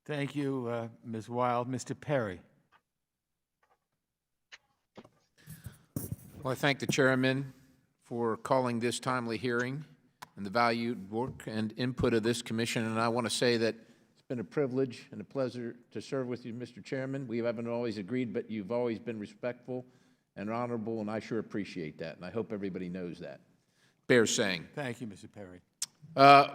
Thank you, Ms. Wild. Mr. Perry. Well, I thank the chairman for calling this timely hearing and the valued work and input of this commission. And I want to say that it's been a privilege and a pleasure to serve with you, Mr. Chairman. We haven't always agreed, but you've always been respectful and honorable, and I sure appreciate that. And I hope everybody knows that. Bears saying. Thank you, Mr. Perry.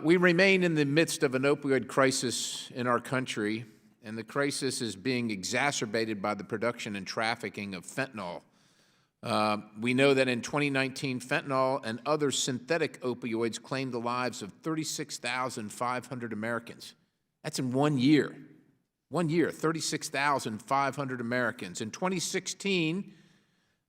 We remain in the midst of an opioid crisis in our country, and the crisis is being exacerbated by the production and trafficking of fentanyl. We know that in 2019, fentanyl and other synthetic opioids claimed the lives of 36,500 Americans. That's in 1 year. 1 year, 36,500 Americans. In 2016,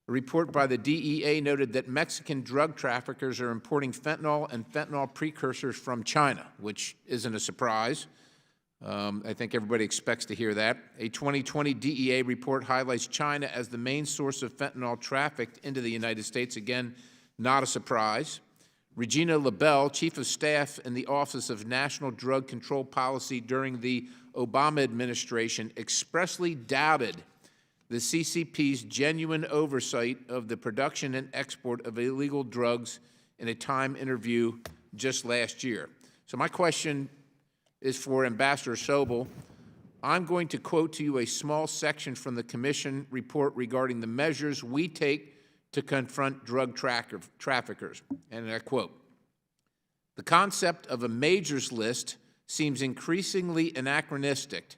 a report by the DEA noted that Mexican drug traffickers are importing fentanyl and fentanyl precursors from China, which isn't a surprise. I think everybody expects to hear that. A 2020 DEA report highlights China as the main source of fentanyl trafficked into the United States. Again, not a surprise. Regina LaBelle, Chief of Staff in the Office of National Drug Control Policy during the Obama administration, expressly doubted the CCP's genuine oversight of the production and export of illegal drugs in a Time interview just last year. So my question is for Ambassador Sobel. I'm going to quote to you a small section from the Commission report regarding the measures we take to confront drug traffickers. And I quote, "The concept of a majors list seems increasingly anachronistic.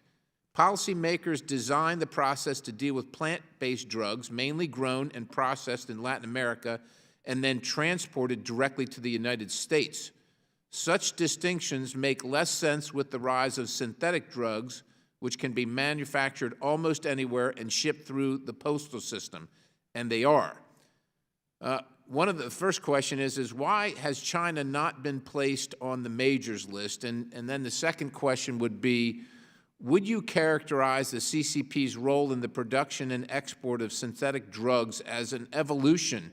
Policymakers designed the process to deal with plant-based drugs, mainly grown and processed in Latin America, and then transported directly to the United States. Such distinctions make less sense with the rise of synthetic drugs, which can be manufactured almost anywhere and shipped through the postal system," and they are. One of the first question is why has China not been placed on the majors list? And then the second question would be, would you characterize the CCP's role in the production and export of synthetic drugs as an evolution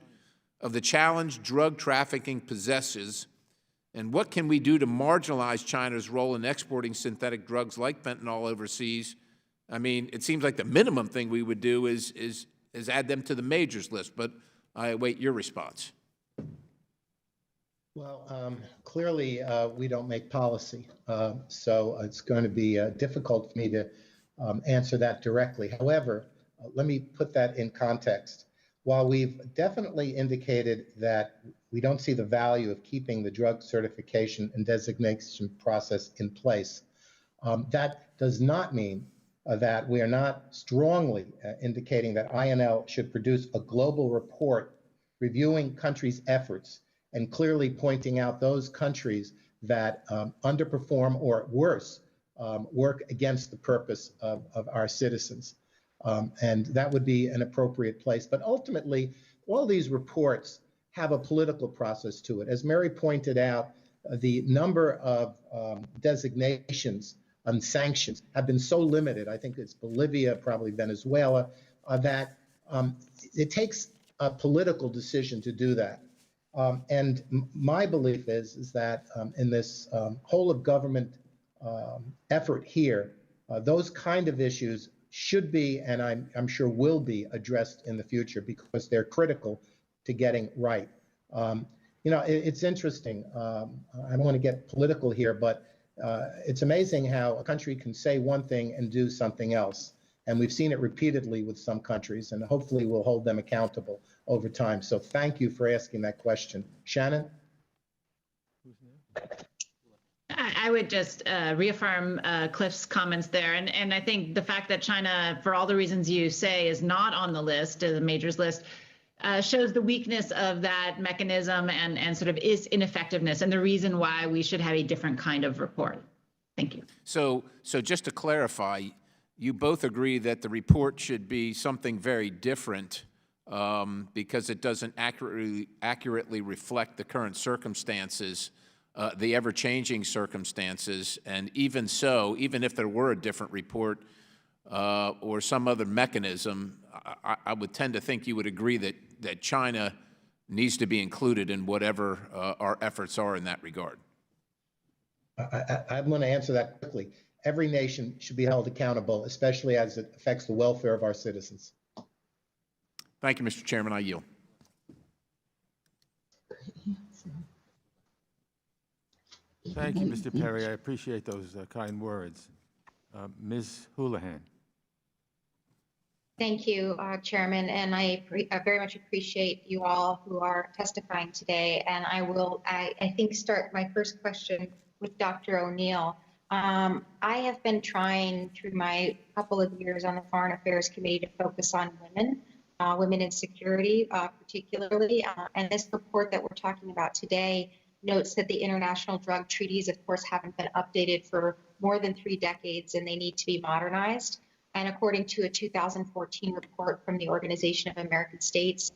of the challenge drug trafficking possesses? And what can we do to marginalize China's role in exporting synthetic drugs like fentanyl overseas? I mean, it seems like the minimum thing we would do is add them to the majors list, but I await your response. Well, clearly, we don't make policy, so it's going to be difficult for me to answer that directly. However, let me put that in context. While we've definitely indicated that we don't see the value of keeping the drug certification and designation process in place, that does not mean that we are not strongly indicating that INL should produce a global report reviewing countries' efforts and clearly pointing out those countries that underperform or worse, work against the purpose of our citizens. And that would be an appropriate place. But ultimately, all these reports have a political process to it. As Mary pointed out, the number of designations and sanctions have been so limited, I think it's Bolivia, probably Venezuela, that it takes a political decision to do that. And my belief is that in this whole of government effort here, those kind of issues should be, and I'm sure will be, addressed in the future because they're critical to getting right. You know, it's interesting. I don't want to get political here, but it's amazing how a country can say one thing and do something else. And we've seen it repeatedly with some countries, and hopefully we'll hold them accountable over time. So thank you for asking that question. Shannon? I would just reaffirm Cliff's comments there. And I think the fact that China, for all the reasons you say, is not on the list, the majors list, shows the weakness of that mechanism and sort of its ineffectiveness and the reason why we should have a different kind of report. Thank you. So just to clarify, you both agree that the report should be something very different because it doesn't accurately reflect the current circumstances, the ever-changing circumstances, and even so, even if there were a different report or some other mechanism, I would tend to think you would agree that China needs to be included in whatever our efforts are in that regard. I'm going to answer that quickly. Every nation should be held accountable, especially as it affects the welfare of our citizens. Thank you, Mr. Chairman. I yield. Thank you, Mr. Perry. I appreciate those kind words. Ms. Houlihan. Thank you, Chairman, and I very much appreciate you all who are testifying today. And I will, I think, start my first question with Dr. O'Neill. I have been trying through my couple of years on the Foreign Affairs Committee to focus on women, women in security particularly. And this report that we're talking about today notes that the international drug treaties, of course, haven't been updated for more than 3 decades, and they need to be modernized. And according to a 2014 report from the Organization of American States,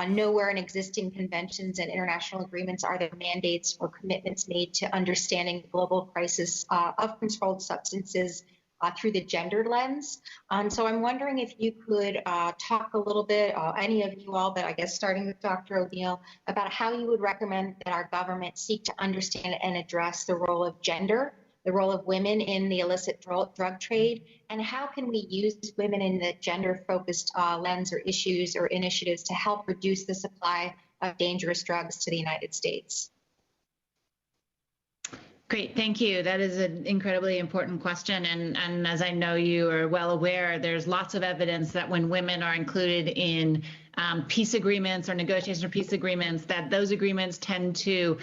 nowhere in existing conventions and international agreements are there mandates or commitments made to understanding the global crisis of controlled substances through the gendered lens. So I'm wondering if you could talk a little bit, any of you all, but I guess starting with Dr. O'Neill, about how you would recommend that our government seek to understand and address the role of gender, the role of women in the illicit drug trade, and how can we use women in the gender-focused lens or issues or initiatives to help reduce the supply of dangerous drugs to the United States? Great, thank you. That is an incredibly important question. And as I know you are well aware, there's lots of evidence that when women are included in peace agreements or negotiation of peace agreements, that those agreements tend to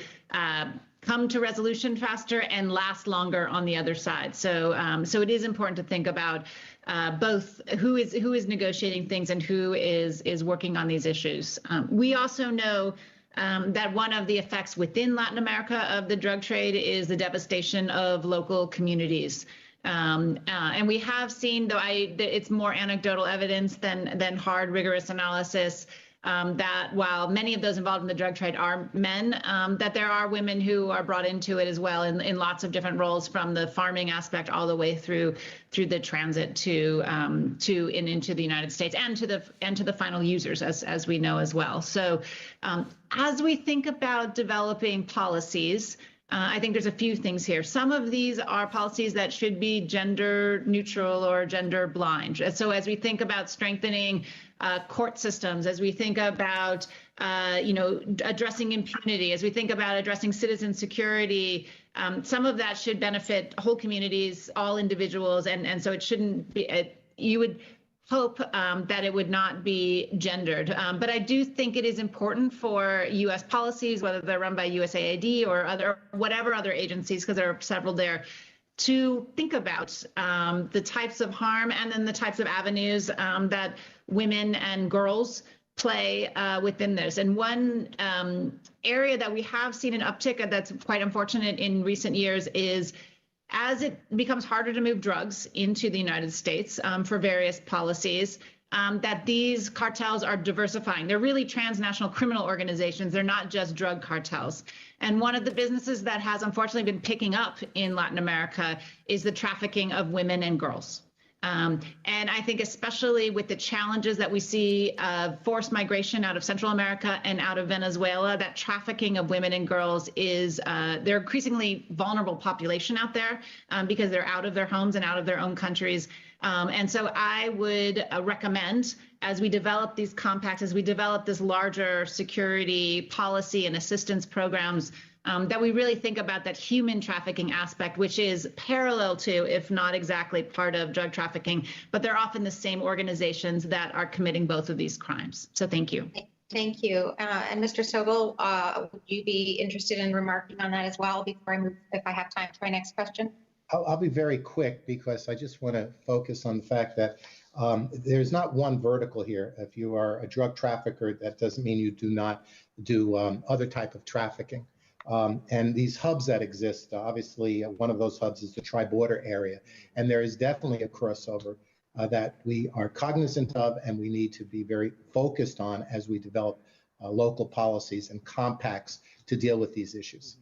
come to resolution faster and last longer on the other side. So, so it is important to think about both who is negotiating things and who is working on these issues. We also know that one of the effects within Latin America of the drug trade is the devastation of local communities. And we have seen, though it's more anecdotal evidence than hard, rigorous analysis, that while many of those involved in the drug trade are men, that there are women who are brought into it as well in lots of different roles, from the farming aspect all the way through the transit to and into the United States and to the final users, as we know as well. So as we think about developing policies, I think there's a few things here. Some of these are policies that should be gender neutral or gender blind. So as we think about strengthening court systems, as we think about addressing impunity, as we think about addressing citizen security, some of that should benefit whole communities, all individuals, and so it shouldn't be. You would hope that it would not be gendered. But I do think it is important for U.S. policies, whether they're run by USAID or whatever other agencies, because there are several there, to think about the types of harm and then the types of avenues that women and girls play within this. And one area that we have seen an uptick that's quite unfortunate in recent years is as it becomes harder to move drugs into the United States for various policies, that these cartels are diversifying. They're really transnational criminal organizations. They're not just drug cartels. And one of the businesses that has unfortunately been picking up in Latin America is the trafficking of women and girls. And I think especially with the challenges that we see of forced migration out of Central America and out of Venezuela, that trafficking of women and girls is, they're increasingly vulnerable population out there because they're out of their homes and out of their own countries. And so I would recommend, as we develop these compacts, as we develop this larger security policy and assistance programs, that we really think about that human trafficking aspect, which is parallel to, if not exactly part of drug trafficking, but they're often the same organizations that are committing both of these crimes. So thank you. Thank you. And Mr. Sobel, would you be interested in remarking on that as well before I move, if I have time, to my next question? I'll be very quick because I just want to focus on the fact that there's not one vertical here. If you are a drug trafficker, that doesn't mean you do not do other type of trafficking. And these hubs that exist, obviously one of those hubs is the tri-border area. And there is definitely a crossover that we are cognizant of and we need to be very focused on as we develop local policies and compacts to deal with these issues.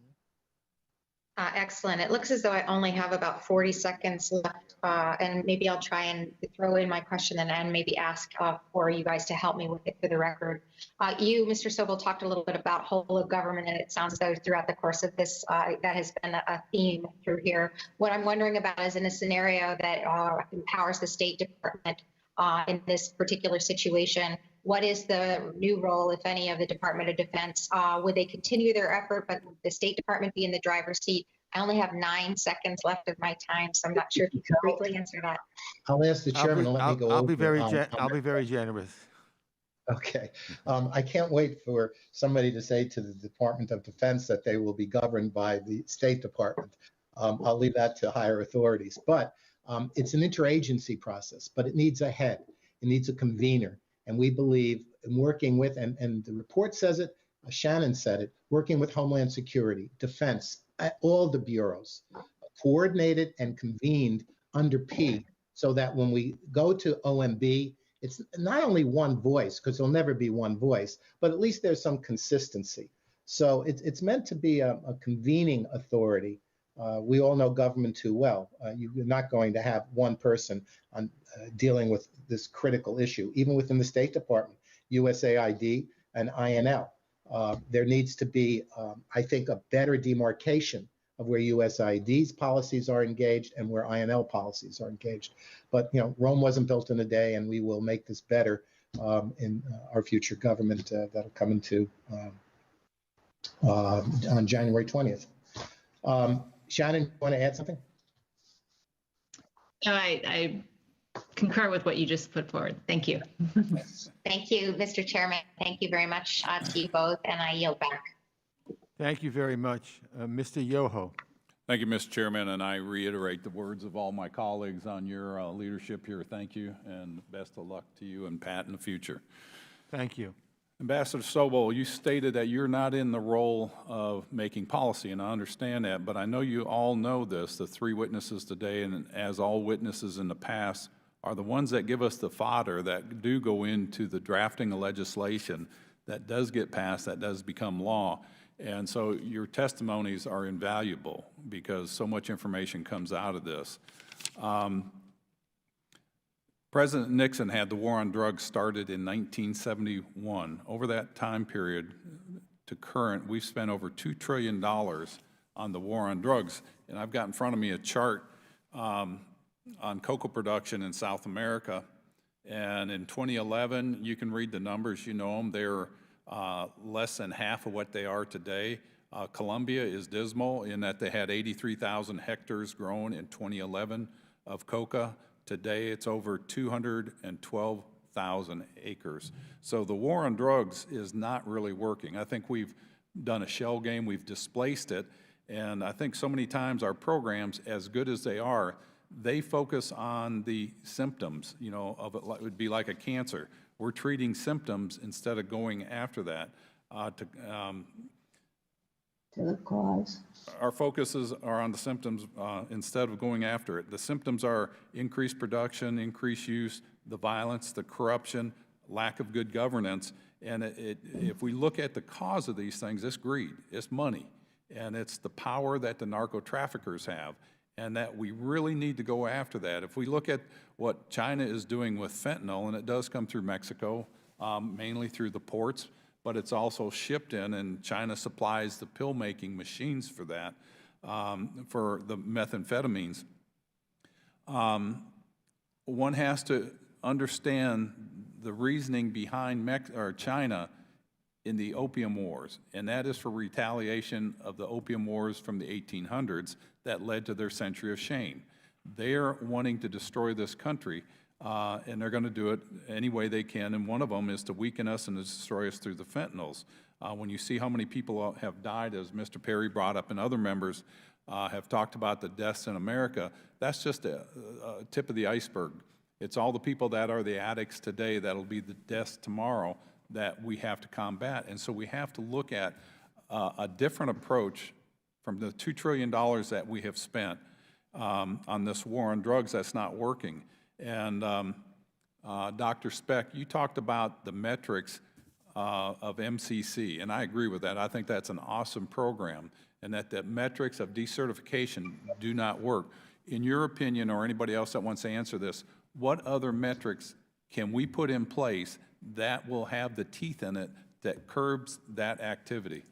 Excellent. It looks as though I only have about 40 seconds left, and maybe I'll try and throw in my question and maybe ask for you guys to help me with it for the record. You, Mr. Sobel, talked a little bit about whole of government, and it sounds as though throughout the course of this, that has been a theme through here. What I'm wondering about is in a scenario that empowers the State Department in this particular situation, what is the new role, if any, of the Department of Defense? Would they continue their effort, but would the State Department be in the driver's seat? I only have 9 seconds left of my time, so I'm not sure if you could briefly answer that. I'll ask the chairman to let me go over. I'll be very generous. Okay. I can't wait for somebody to say to the Department of Defense that they will be governed by the State Department. I'll leave that to higher authorities. But it's an interagency process, but it needs a head. It needs a convener. And we believe in working with, and the report says it, Shannon said it, working with Homeland Security, Defense, all the bureaus, coordinated and convened under P, so that when we go to OMB, it's not only one voice, because there'll never be one voice, but at least there's some consistency. So it's meant to be a convening authority. We all know government too well. You're not going to have one person on dealing with this critical issue, even within the State Department, USAID and INL. There needs to be, I think, a better demarcation of where USAID's policies are engaged and where INL policies are engaged. But, you know, Rome wasn't built in a day, and we will make this better in our future government that'll come into on January 20th. Shannon, you want to add something? No, I concur with what you just put forward. Thank you. Thank you, Mr. Chairman. Thank you very much to you both, and I yield back. Thank you very much. Mr. Yoho. Thank you, Mr. Chairman, and I reiterate the words of all my colleagues on your leadership here. Thank you, and best of luck to you and Pat in the future. Thank you. Ambassador Sobel, you stated that you're not in the role of making policy, and I understand that, but I know you all know this. The 3 witnesses today, and as all witnesses in the past, are the ones that give us the fodder that do go into the drafting of legislation that does get passed, that does become law. And so your testimonies are invaluable because so much information comes out of this. President Nixon had the war on drugs started in 1971. Over that time period to current, we've spent over $2 trillion on the war on drugs. And I've got in front of me a chart on cocoa production in South America. And in 2011, you can read the numbers, you know them. They're less than half of what they are today. Colombia is dismal in that they had 83,000 hectares grown in 2011 of coca. Today, it's over 212,000 acres. So the war on drugs is not really working. I think we've done a shell game, we've displaced it, and I think so many times our programs, as good as they are, they focus on the symptoms, you know, of it. It would be like a cancer. We're treating symptoms instead of going after that. To the cause. Our focuses are on the symptoms instead of going after it. The symptoms are increased production, increased use, the violence, the corruption, lack of good governance. And if we look at the cause of these things, it's greed, it's money, and it's the power that the narco traffickers have, and that we really need to go after that. If we look at what China is doing with fentanyl, and it does come through Mexico, mainly through the ports, but it's also shipped in, and China supplies the pill-making machines for that, for the methamphetamines. One has to understand the reasoning behind China in the opium wars, and that is for retaliation of the opium wars from the 1800s that led to their century of shame. They're wanting to destroy this country, and they're going to do it any way they can, and one of them is to weaken us and to destroy us through the fentanyls. When you see how many people have died, as Mr. Perry brought up and other members have talked about the deaths in America, that's just a tip of the iceberg. It's all the people that are the addicts today that'll be the deaths tomorrow that we have to combat. And so we have to look at a different approach from the $2 trillion that we have spent on this war on drugs that's not working. And Dr. Speck, you talked about the metrics of MCC, and I agree with that. I think that's an awesome program, and that the metrics of decertification do not work. In your opinion, or anybody else that wants to answer this, what other metrics can we put in place that will have the teeth in it that curbs that activity?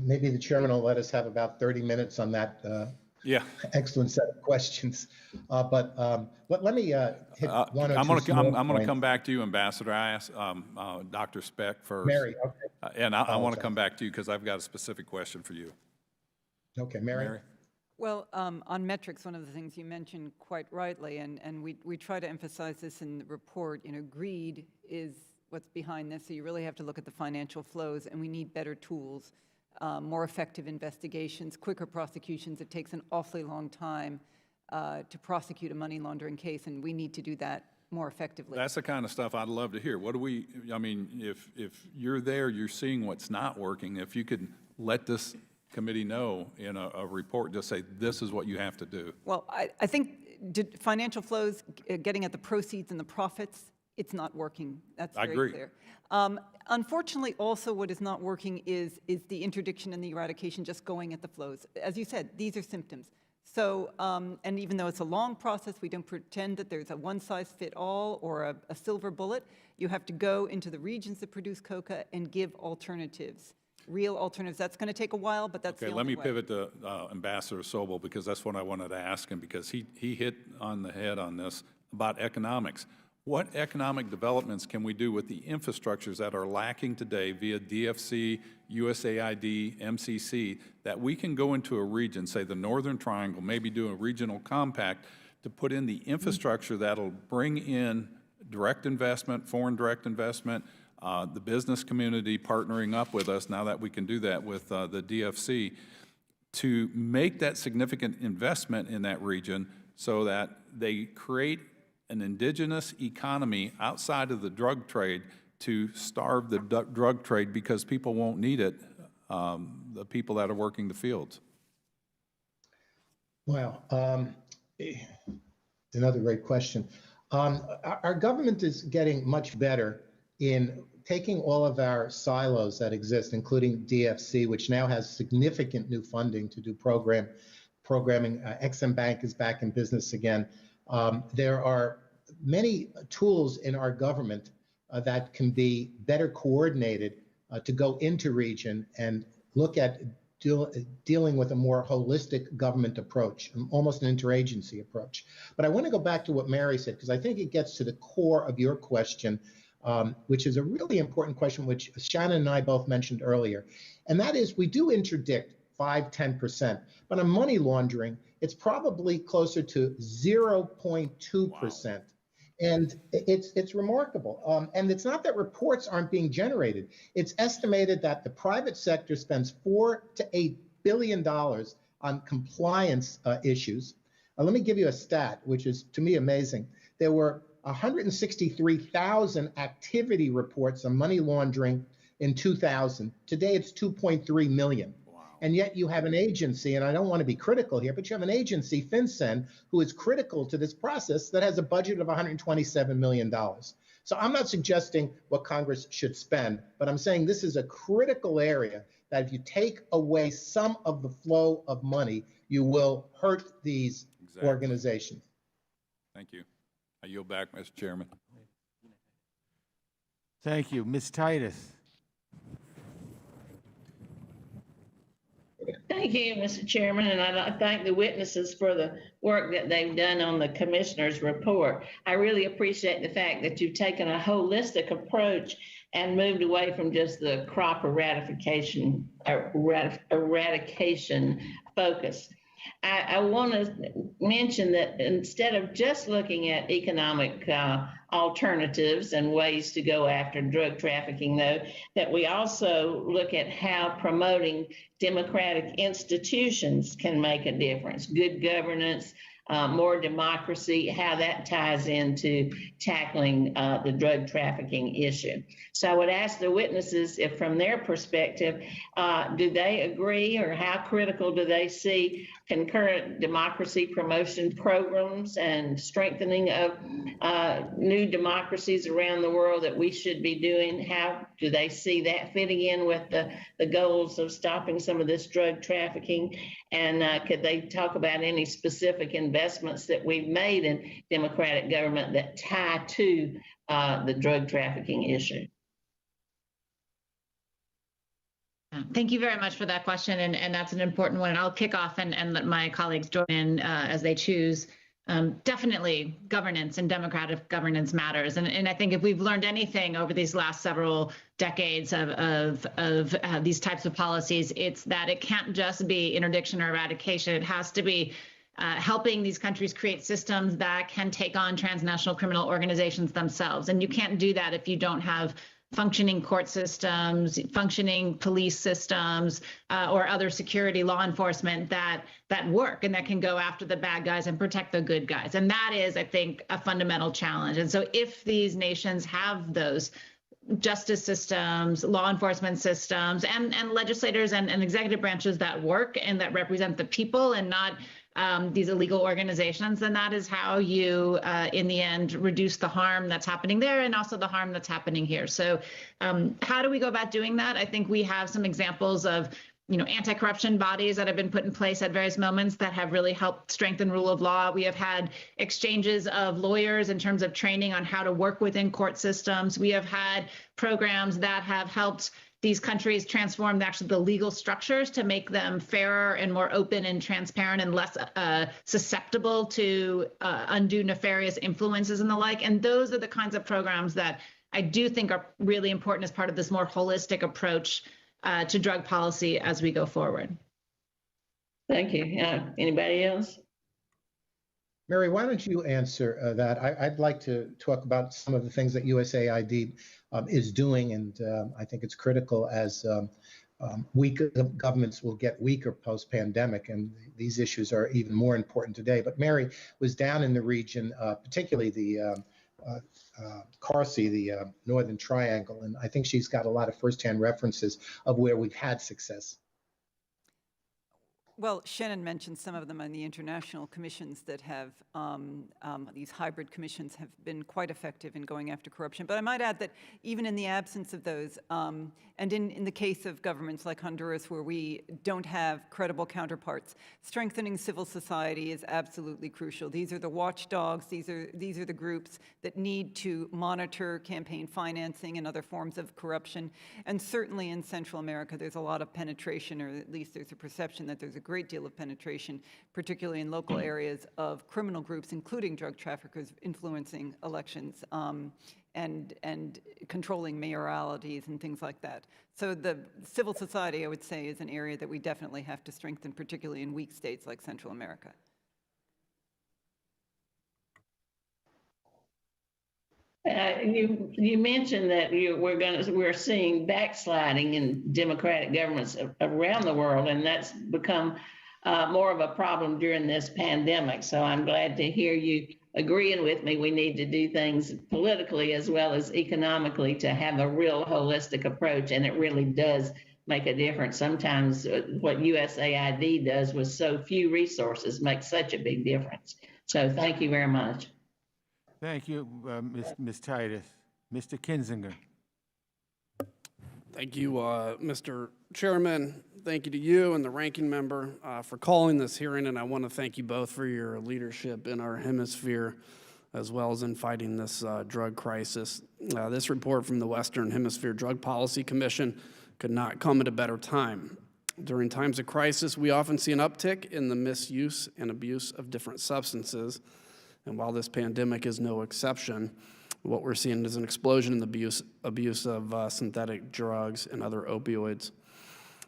Maybe the chairman will let us have about 30 minutes on that Yeah. excellent set of questions. But let me hit one or two I'm going to points. come back to you, Ambassador. I asked Dr. Speck first. Mary, okay. And I want to come back to you because I've got a specific question for you. Okay, Mary? Well, on metrics, one of the things you mentioned quite rightly, and we try to emphasize this in the report, greed is what's behind this. So you really have to look at the financial flows, and we need better tools, more effective investigations, quicker prosecutions. It takes an awfully long time to prosecute a money laundering case, and we need to do that more effectively. That's the kind of stuff I'd love to hear. I mean, if you're there, you're seeing what's not working, if you could let this committee know in a report, just say, this is what you have to do. Well, I think financial flows, getting at the proceeds and the profits, it's not working. That's very clear. Unfortunately, also what is not working is the interdiction and the eradication just going at the flows. As you said, these are symptoms. So, and even though it's a long process, we don't pretend that there's a one-size-fit-all or a silver bullet. You have to go into the regions that produce coca and give alternatives. Real alternatives. That's going to take a while, but that's the only way. Let me pivot to Ambassador Sobel, because that's what I wanted to ask him, because he hit on the head on this about economics. What economic developments can we do with the infrastructures that are lacking today via DFC, USAID, MCC, that we can go into a region, say the Northern Triangle, maybe do a regional compact to put in the infrastructure that'll bring in direct investment, foreign direct investment, the business community partnering up with us, now that we can do that with the DFC, to make that significant investment in that region so that they create an indigenous economy outside of the drug trade to starve the drug trade, because people won't need it, the people that are working the fields. Well, another great question. Our government is getting much better in taking all of our silos that exist, including DFC, which now has significant new funding to do programming. Exim Bank is back in business again. There are many tools in our government that can be better coordinated to go into region and look at dealing with a more holistic government approach, almost an interagency approach. But I want to go back to what Mary said, because I think it gets to the core of your question, which is a really important question, which Shannon and I both mentioned earlier. And that is, we do interdict 5–10%, but on money laundering, it's probably closer to 0.2%. Wow. And it's remarkable. And it's not that reports aren't being generated. It's estimated that the private sector spends $4 to $8 billion on compliance issues. Let me give you a stat, which is, to me, amazing. There were 163,000 activity reports on money laundering in 2000. Today, it's 2.3 million. And yet you have an agency, and I don't want to be critical here, but you have an agency, FinCEN, who is critical to this process, that has a budget of $127 million. So I'm not suggesting what Congress should spend, but I'm saying this is a critical area that if you take away some of the flow of money, you will hurt these organizations. Thank you. I yield back, Mr. Chairman. Thank you. Ms. Titus. Thank you, Mr. Chairman, and I thank the witnesses for the work that they've done on the commissioner's report. I really appreciate the fact that you've taken a holistic approach and moved away from just the crop eradication focus. I want to mention that instead of just looking at economic alternatives and ways to go after drug trafficking, though, that we also look at how promoting democratic institutions can make a difference. Good governance, more democracy, how that ties into tackling the drug trafficking issue. So I would ask the witnesses if from their perspective, do they agree, or how critical do they see concurrent democracy promotion programs and strengthening of new democracies around the world that we should be doing? How do they see that fitting in with the goals of stopping some of this drug trafficking? And could they talk about any specific investments that we've made in democratic government that tie to the drug trafficking issue? Thank you very much for that question, and that's an important one. And I'll kick off and let my colleagues join in as they choose. Definitely governance and democratic governance matters. And I think if we've learned anything over these last several decades of these types of policies, it's that it can't just be interdiction or eradication. It has to be helping these countries create systems that can take on transnational criminal organizations themselves. And you can't do that if you don't have functioning court systems, functioning police systems, or other security law enforcement that work and that can go after the bad guys and protect the good guys. And that is, I think, a fundamental challenge. And so if these nations have those justice systems, law enforcement systems, and legislators and executive branches that work and that represent the people and not these illegal organizations, then that is how you, in the end, reduce the harm that's happening there and also the harm that's happening here. So how do we go about doing that? I think we have some examples of anti-corruption bodies that have been put in place at various moments that have really helped strengthen rule of law. We have had exchanges of lawyers in terms of training on how to work within court systems. We have had programs that have helped these countries transform actually the legal structures to make them fairer and more open and transparent and less susceptible to undue nefarious influences and the like. And those are the kinds of programs that I do think are really important as part of this more holistic approach to drug policy as we go forward. Thank you. Anybody else? Mary, why don't you answer that? I'd like to talk about some of the things that USAID is doing, and I think it's critical as weaker governments will get weaker post-pandemic, and these issues are even more important today. But Mary was down in the region, particularly the CARSI, the Northern Triangle, and I think she's got a lot of firsthand references of where we've had success. Well, Shannon mentioned some of them on the international commissions that have, these hybrid commissions have been quite effective in going after corruption. But I might add that even in the absence of those, and in the case of governments like Honduras, where we don't have credible counterparts, strengthening civil society is absolutely crucial. These are the watchdogs. These are the groups that need to monitor campaign financing and other forms of corruption. And certainly in Central America, there's a lot of penetration, or at least there's a perception that there's a great deal of penetration, particularly in local areas of criminal groups, including drug traffickers, influencing elections and controlling mayoralities and things like that. So the civil society, I would say, is an area that we definitely have to strengthen, particularly in weak states like Central America. You mentioned that we're seeing backsliding in democratic governments around the world, and that's become more of a problem during this pandemic. So I'm glad to hear you agreeing with me. We need to do things politically as well as economically to have a real holistic approach, and it really does make a difference. Sometimes what USAID does with so few resources makes such a big difference. So thank you very much. Thank you, Ms. Titus. Mr. Kinzinger. Thank you, Mr. Chairman. Thank you to you and the ranking member for calling this hearing, and I want to thank you both for your leadership in our hemisphere as well as in fighting this drug crisis. This report from the Western Hemisphere Drug Policy Commission could not come at a better time. During times of crisis, we often see an uptick in the misuse and abuse of different substances. And while this pandemic is no exception, what we're seeing is an explosion in the abuse of synthetic drugs and other opioids.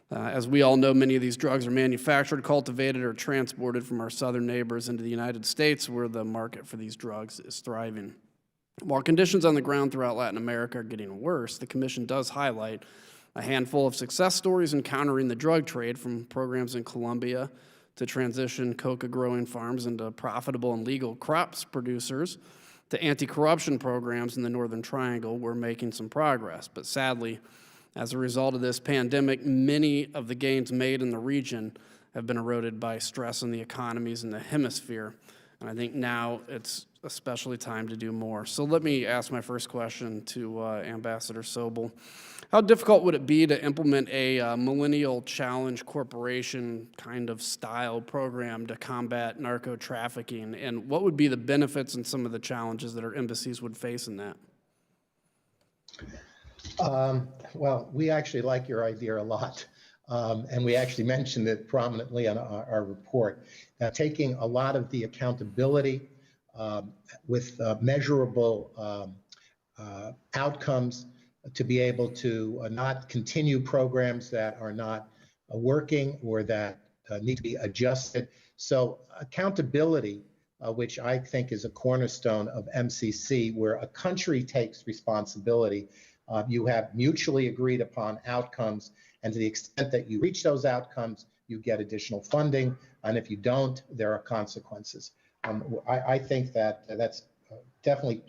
As we all know, many of these drugs are manufactured, cultivated, or transported from our southern neighbors into the United States, where the market for these drugs is thriving. While conditions on the ground throughout Latin America are getting worse, the Commission does highlight a handful of success stories in countering the drug trade, from programs in Colombia to transition coca growing farms into profitable and legal crops producers, to anti-corruption programs in the Northern Triangle, we're making some progress. But sadly, as a result of this pandemic, many of the gains made in the region have been eroded by stress in the economies in the hemisphere. And I think now it's especially time to do more. So let me ask my first question to Ambassador Sobel. How difficult would it be to implement a Millennial Challenge Corporation kind of style program to combat narco trafficking? And what would be the benefits and some of the challenges that our embassies would face in that? Well, we actually like your idea a lot. And we actually mentioned it prominently on our report. Taking a lot of the accountability with measurable outcomes to be able to not continue programs that are not working or that need to be adjusted. So accountability, which I think is a cornerstone of MCC, where a country takes responsibility. You have mutually agreed upon outcomes, and to the extent that you reach those outcomes, you get additional funding, and if you don't, there are consequences. I think that that's definitely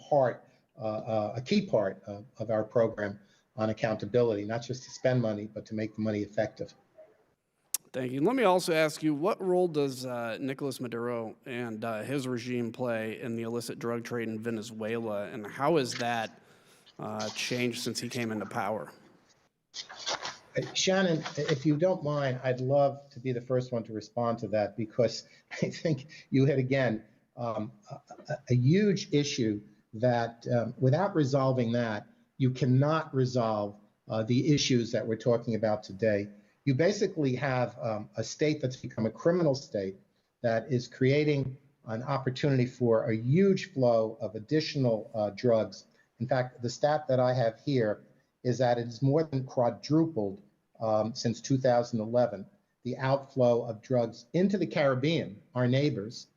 a key part of our program on accountability, not just to spend money, but to make the money effective. Thank you. Let me also ask you, what role does Nicolas Maduro and his regime play in the illicit drug trade in Venezuela, and how has that changed since he came into power? Shannon, if you don't mind, I'd love to be the first one to respond to that, because I think you hit again a huge issue that without resolving that, you cannot resolve the issues that we're talking about today. You basically have a state that's become a criminal state that is creating an opportunity for a huge flow of additional drugs. In fact, the stat that I have here is that it is more than quadrupled since 2011, the outflow of drugs into the Caribbean, our neighbors,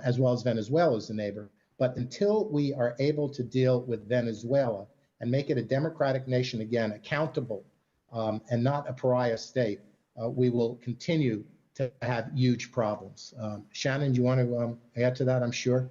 as well as Venezuela as a neighbor. But until we are able to deal with Venezuela and make it a democratic nation again, accountable and not a pariah state, we will continue to have huge problems. Shannon, do you want to add to that, I'm sure?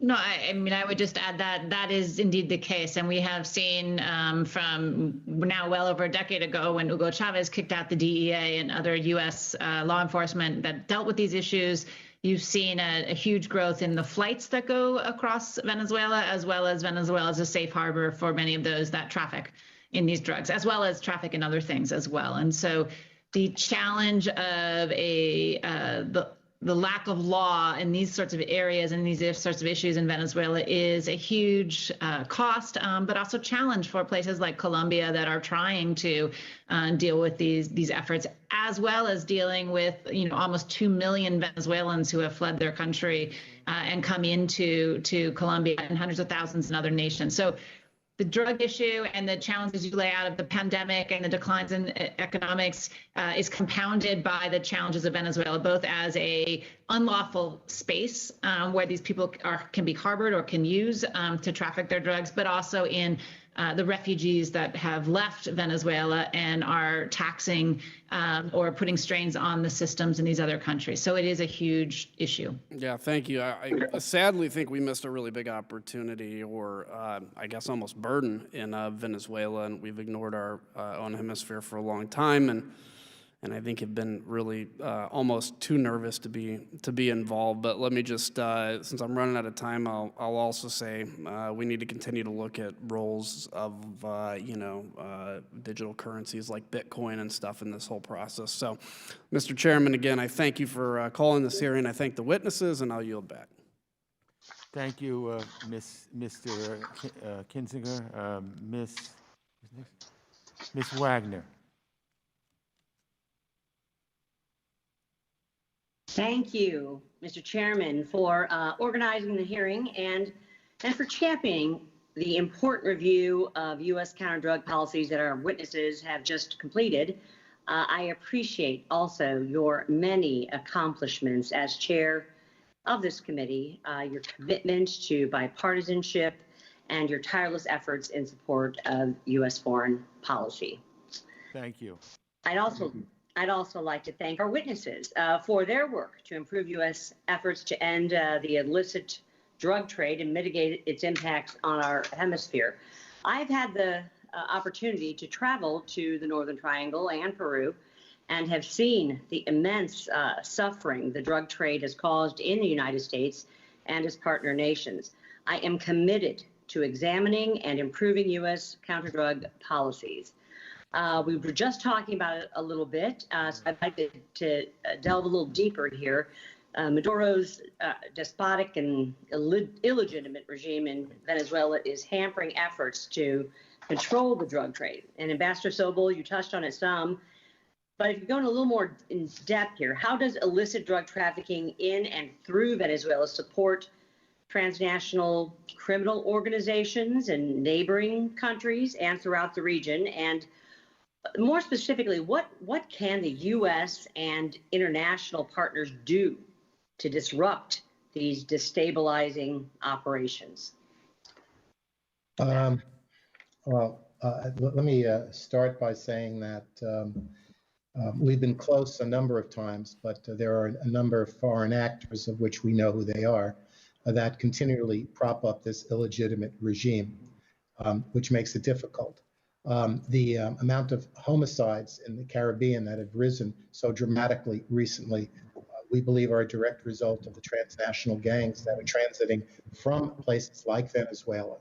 No, I mean, I would just add that that is indeed the case. And we have seen from now well over a decade ago, when Hugo Chavez kicked out the DEA and other U.S. Law enforcement that dealt with these issues, you've seen a huge growth in the flights that go across Venezuela, as well as Venezuela as a safe harbor for many of those that traffic in these drugs, as well as traffic in other things as well. And so the challenge of the lack of law in these sorts of areas and these sorts of issues in Venezuela is a huge cost, but also challenge for places like Colombia that are trying to deal with these efforts, as well as dealing with almost 2 million Venezuelans who have fled their country and come into Colombia, and hundreds of thousands in other nations. So the drug issue and the challenges you lay out of the pandemic and the declines in economics is compounded by the challenges of Venezuela, both as a unlawful space where these people can be harbored or can use to traffic their drugs, but also in the refugees that have left Venezuela and are taxing or putting strains on the systems in these other countries. So it is a huge issue. Yeah, thank you. I sadly think we missed a really big opportunity, or I guess almost burden, in Venezuela, and we've ignored our own hemisphere for a long time, and I think have been really almost too nervous to be involved. But let me just, since I'm running out of time, I'll also say we need to continue to look at roles of digital currencies like Bitcoin and stuff in this whole process. So, Mr. Chairman, again, I thank you for calling this hearing. I thank the witnesses, and I'll yield back. Thank you, Mr. Kinzinger. Ms. Wagner. Thank you, Mr. Chairman, for organizing the hearing and for championing the important review of U.S. counter-drug policies that our witnesses have just completed. I appreciate also your many accomplishments as chair of this committee, your commitment to bipartisanship, and your tireless efforts in support of U.S. foreign policy. Thank you. I'd also I'd also like to thank our witnesses for their work to improve U.S. efforts to end the illicit drug trade and mitigate its impacts on our hemisphere. I've had the opportunity to travel to the Northern Triangle and Peru and have seen the immense suffering the drug trade has caused in the United States and its partner nations. I am committed to examining and improving U.S. counter-drug policies. We were just talking about it a little bit, so I'd like to delve a little deeper here. Maduro's despotic and illegitimate regime in Venezuela is hampering efforts to control the drug trade. And Ambassador Sobel, you touched on it some, but if you go in a little more in depth here, how does illicit drug trafficking in and through Venezuela support transnational criminal organizations in neighboring countries and throughout the region? And more specifically, what can the U.S. and international partners do to disrupt these destabilizing operations? Let me start by saying that we've been close a number of times, but there are a number of foreign actors, of which we know who they are, that continually prop up this illegitimate regime, which makes it difficult. The amount of homicides in the Caribbean that have risen so dramatically recently, we believe are a direct result of the transnational gangs that are transiting from places like Venezuela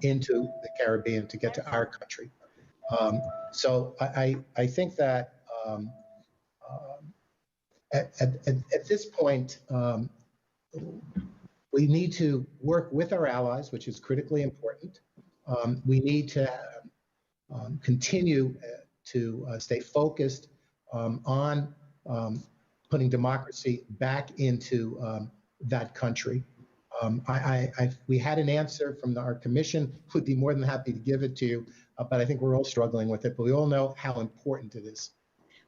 into the Caribbean to get to our country. So I think that at this point, we need to work with our allies, which is critically important. We need to continue to stay focused on putting democracy back into that country. We had an answer from our commission. Would be more than happy to give it to you, but I think we're all struggling with it. But we all know how important it is.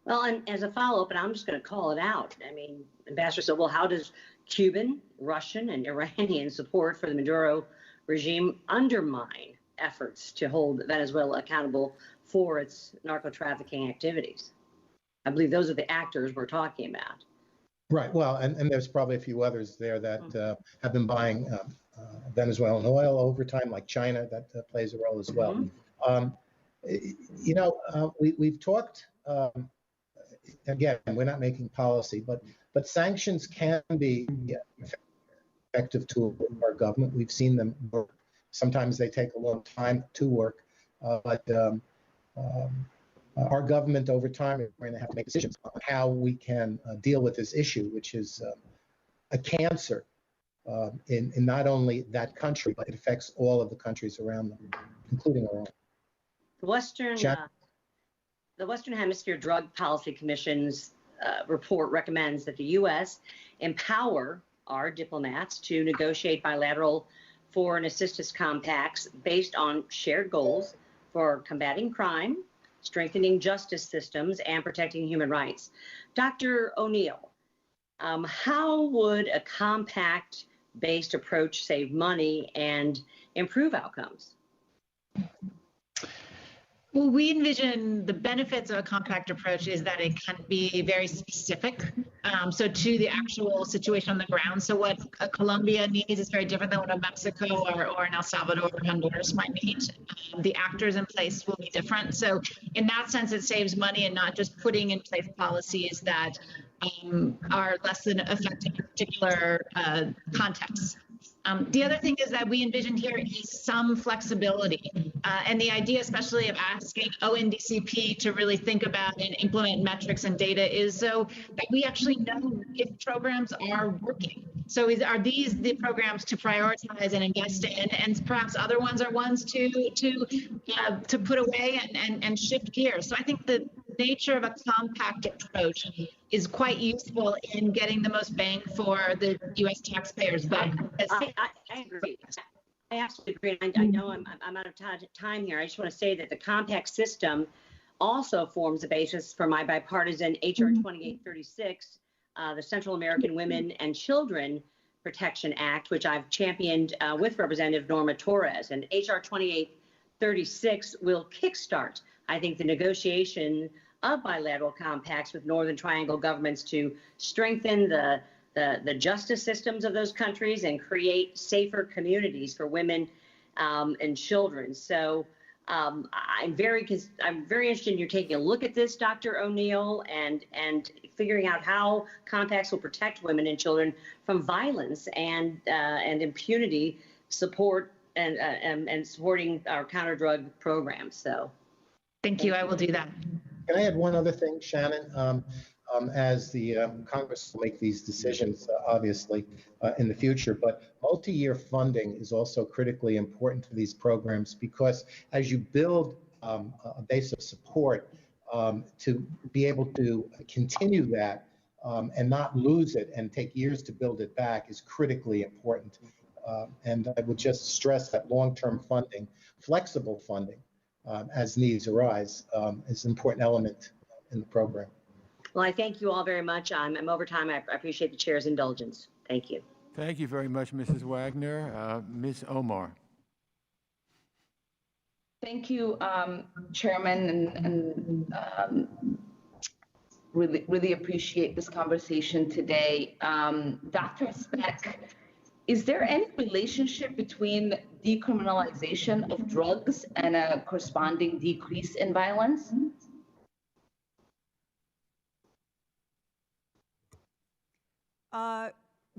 Well, and as a follow-up, and I'm just going to call it out. I mean, Ambassador Sobel, how does Cuban, Russian, and Iranian support for the Maduro regime undermine efforts to hold Venezuela accountable for its narco-trafficking activities? I believe those are the actors we're talking about. Right. Well, and there's probably a few others there that have been buying Venezuelan oil over time, like China, that plays a role as well. We've talked, again, we're not making policy, but sanctions can be an effective tool for our government. We've seen them work. Sometimes they take a long time to work, but our government over time is going to have to make decisions on how we can deal with this issue, which is a cancer in not only that country, but it affects all of the countries around them, including our own. The Western Hemisphere Drug Policy Commission's report recommends that the U.S. empower our diplomats to negotiate bilateral foreign assistance compacts based on shared goals for combating crime, strengthening justice systems, and protecting human rights. Dr. O'Neill, how would a compact-based approach save money and improve outcomes? Well, we envision the benefits of a compact approach is that it can be very specific, so to the actual situation on the ground. So what Colombia needs is very different than what a Mexico or an El Salvador or Honduras might need. The actors in place will be different. So in that sense, it saves money and not just putting in place policies that are less than effective in particular contexts. The other thing is that we envision here is some flexibility. And the idea, especially of asking ONDCP to really think about and implement metrics and data is so that we actually know if programs are working. So are these the programs to prioritize and invest in, and perhaps other ones are ones to put away and shift gears. So I think the nature of a compact approach is quite useful in getting the most bang for the U.S. taxpayers' buck. I agree. I absolutely agree. I know I'm out of time here. I just want to say that the compact system also forms the basis for my bipartisan HR 2836, the Central American Women and Children Protection Act, which I've championed with Representative Norma Torres. And HR 2836 will kickstart, I think, the negotiation of bilateral compacts with Northern Triangle governments to strengthen the justice systems of those countries and create safer communities for women and children. So I'm very interested in you taking a look at this, Dr. O'Neill, and figuring out how compacts will protect women and children from violence and impunity, support and supporting our counter-drug programs. So, thank you. I will do that. Can I add one other thing, Shannon? As the Congress will make these decisions, obviously, in the future, but multi-year funding is also critically important to these programs, because as you build a base of support to be able to continue that and not lose it and take years to build it back is critically important. And I would just stress that long-term funding, flexible funding, as needs arise, is an important element in the program. well, I thank you all very much. I'm over time. I appreciate the chair's indulgence. Thank you. Thank you very much, Mrs. Wagner. Ms. Omar. Thank you, Chairman, and really appreciate this conversation today. Dr. Speck, is there any relationship between decriminalization of drugs and a corresponding decrease in violence?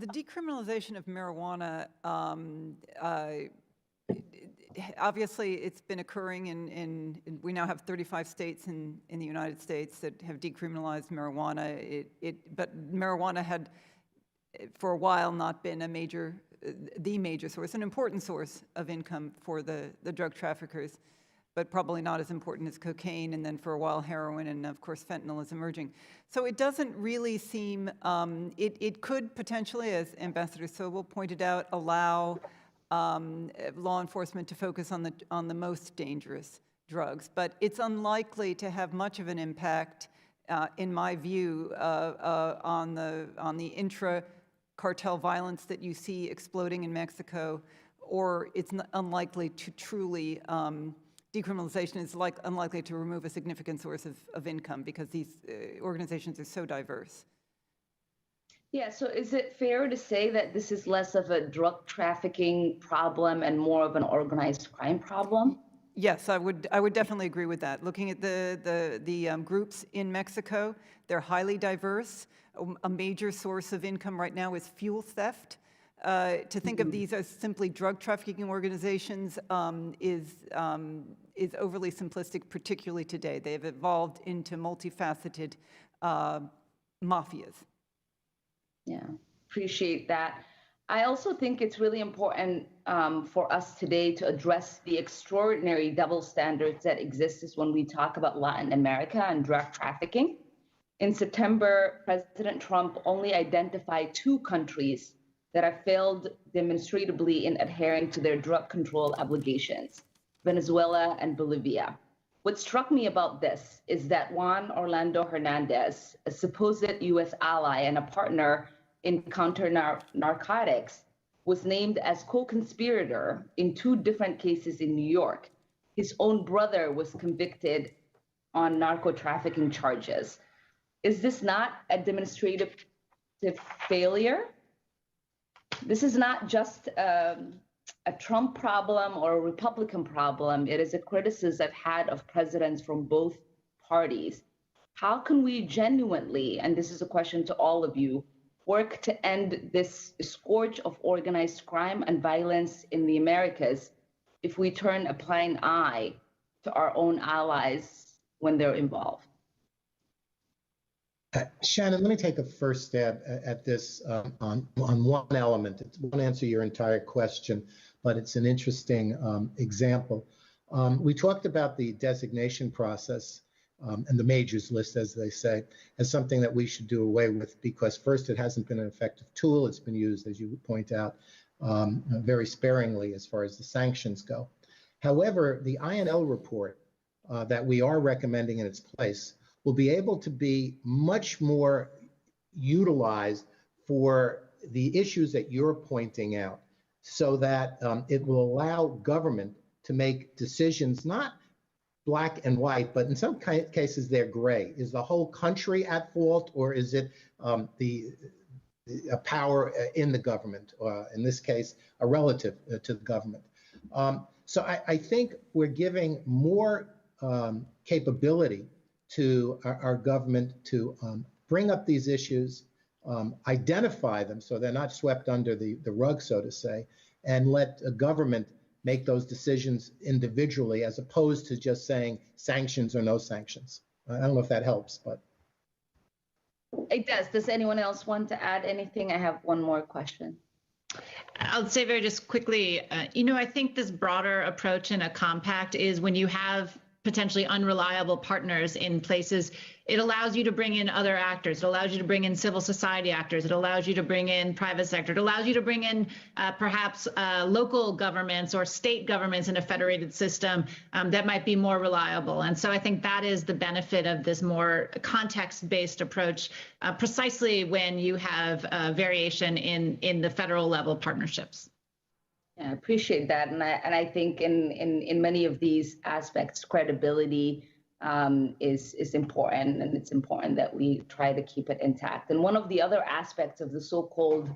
The decriminalization of marijuana, obviously it's been occurring in we now have 35 states in the United States that have decriminalized marijuana. But marijuana had for a while not been the major source, an important source of income for the drug traffickers, but probably not as important as cocaine, and then for a while heroin, and of course fentanyl is emerging. So it doesn't really seem, it could potentially, as Ambassador Sobel pointed out, allow law enforcement to focus on the most dangerous drugs, but it's unlikely to have much of an impact, in my view, on the intra-cartel violence that you see exploding in Mexico, or it's unlikely to truly, decriminalization is unlikely to remove a significant source of income, because these organizations are so diverse. Yeah, so is it fair to say that this is less of a drug trafficking problem and more of an organized crime problem? Yes, I would definitely agree with that. Looking at the groups in Mexico, they're highly diverse. A major source of income right now is fuel theft. To think of these as simply drug trafficking organizations is overly simplistic, particularly today. They have evolved into multifaceted mafias. Yeah, appreciate that. I also think it's really important for us today to address the extraordinary double standards that exist when we talk about Latin America and drug trafficking. In September, President Trump only identified 2 countries that have failed demonstrably in adhering to their drug control obligations, Venezuela and Bolivia. What struck me about this is that Juan Orlando Hernandez, a supposed U.S. ally and a partner in counter-narcotics, was named as co-conspirator in 2 different cases in New York. His own brother was convicted on narco-trafficking charges. Is this not a demonstrative failure? This is not just a Trump problem or a Republican problem. It is a criticism I've had of presidents from both parties. How can we genuinely, and this is a question to all of you, work to end this scourge of organized crime and violence in the Americas if we turn a blind eye to our own allies when they're involved? Shannon, let me take a first stab at this on one element. It won't answer your entire question, but it's an interesting example. We talked about the designation process and the majors list, as they say, as something that we should do away with, because first, it hasn't been an effective tool. It's been used, as you point out, very sparingly as far as the sanctions go. However, the INL report that we are recommending in its place will be able to be much more utilized for the issues that you're pointing out, so that it will allow government to make decisions not black and white, but in some cases they're gray. Is the whole country at fault, or is it a power in the government, in this case, a relative to the government? So I think we're giving more capability to our government to bring up these issues, identify them so they're not swept under the rug, so to say, and let a government make those decisions individually as opposed to just saying sanctions or no sanctions. I don't know if that helps, but. It does. Does anyone else want to add anything? I have one more question. I'll say very just quickly, I think this broader approach in a compact is when you have potentially unreliable partners in places, it allows you to bring in other actors. It allows you to bring in civil society actors. It allows you to bring in private sector. It allows you to bring in perhaps local governments or state governments in a federated system that might be more reliable. And so I think that is the benefit of this more context-based approach, precisely when you have variation in the federal level partnerships. Yeah, I appreciate that, and I think in many of these aspects, credibility is important, and it's important that we try to keep it intact. And one of the other aspects of the so-called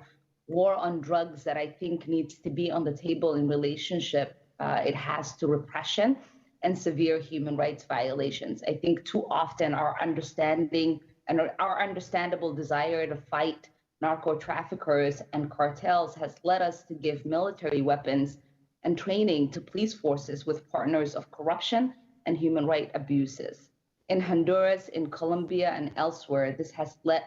war on drugs that I think needs to be on the table in relationship, it has to repression and severe human rights violations. I think too often our understanding and our understandable desire to fight narco traffickers and cartels has led us to give military weapons and training to police forces with partners of corruption and human rights abuses. In Honduras, in Colombia, and elsewhere, this has led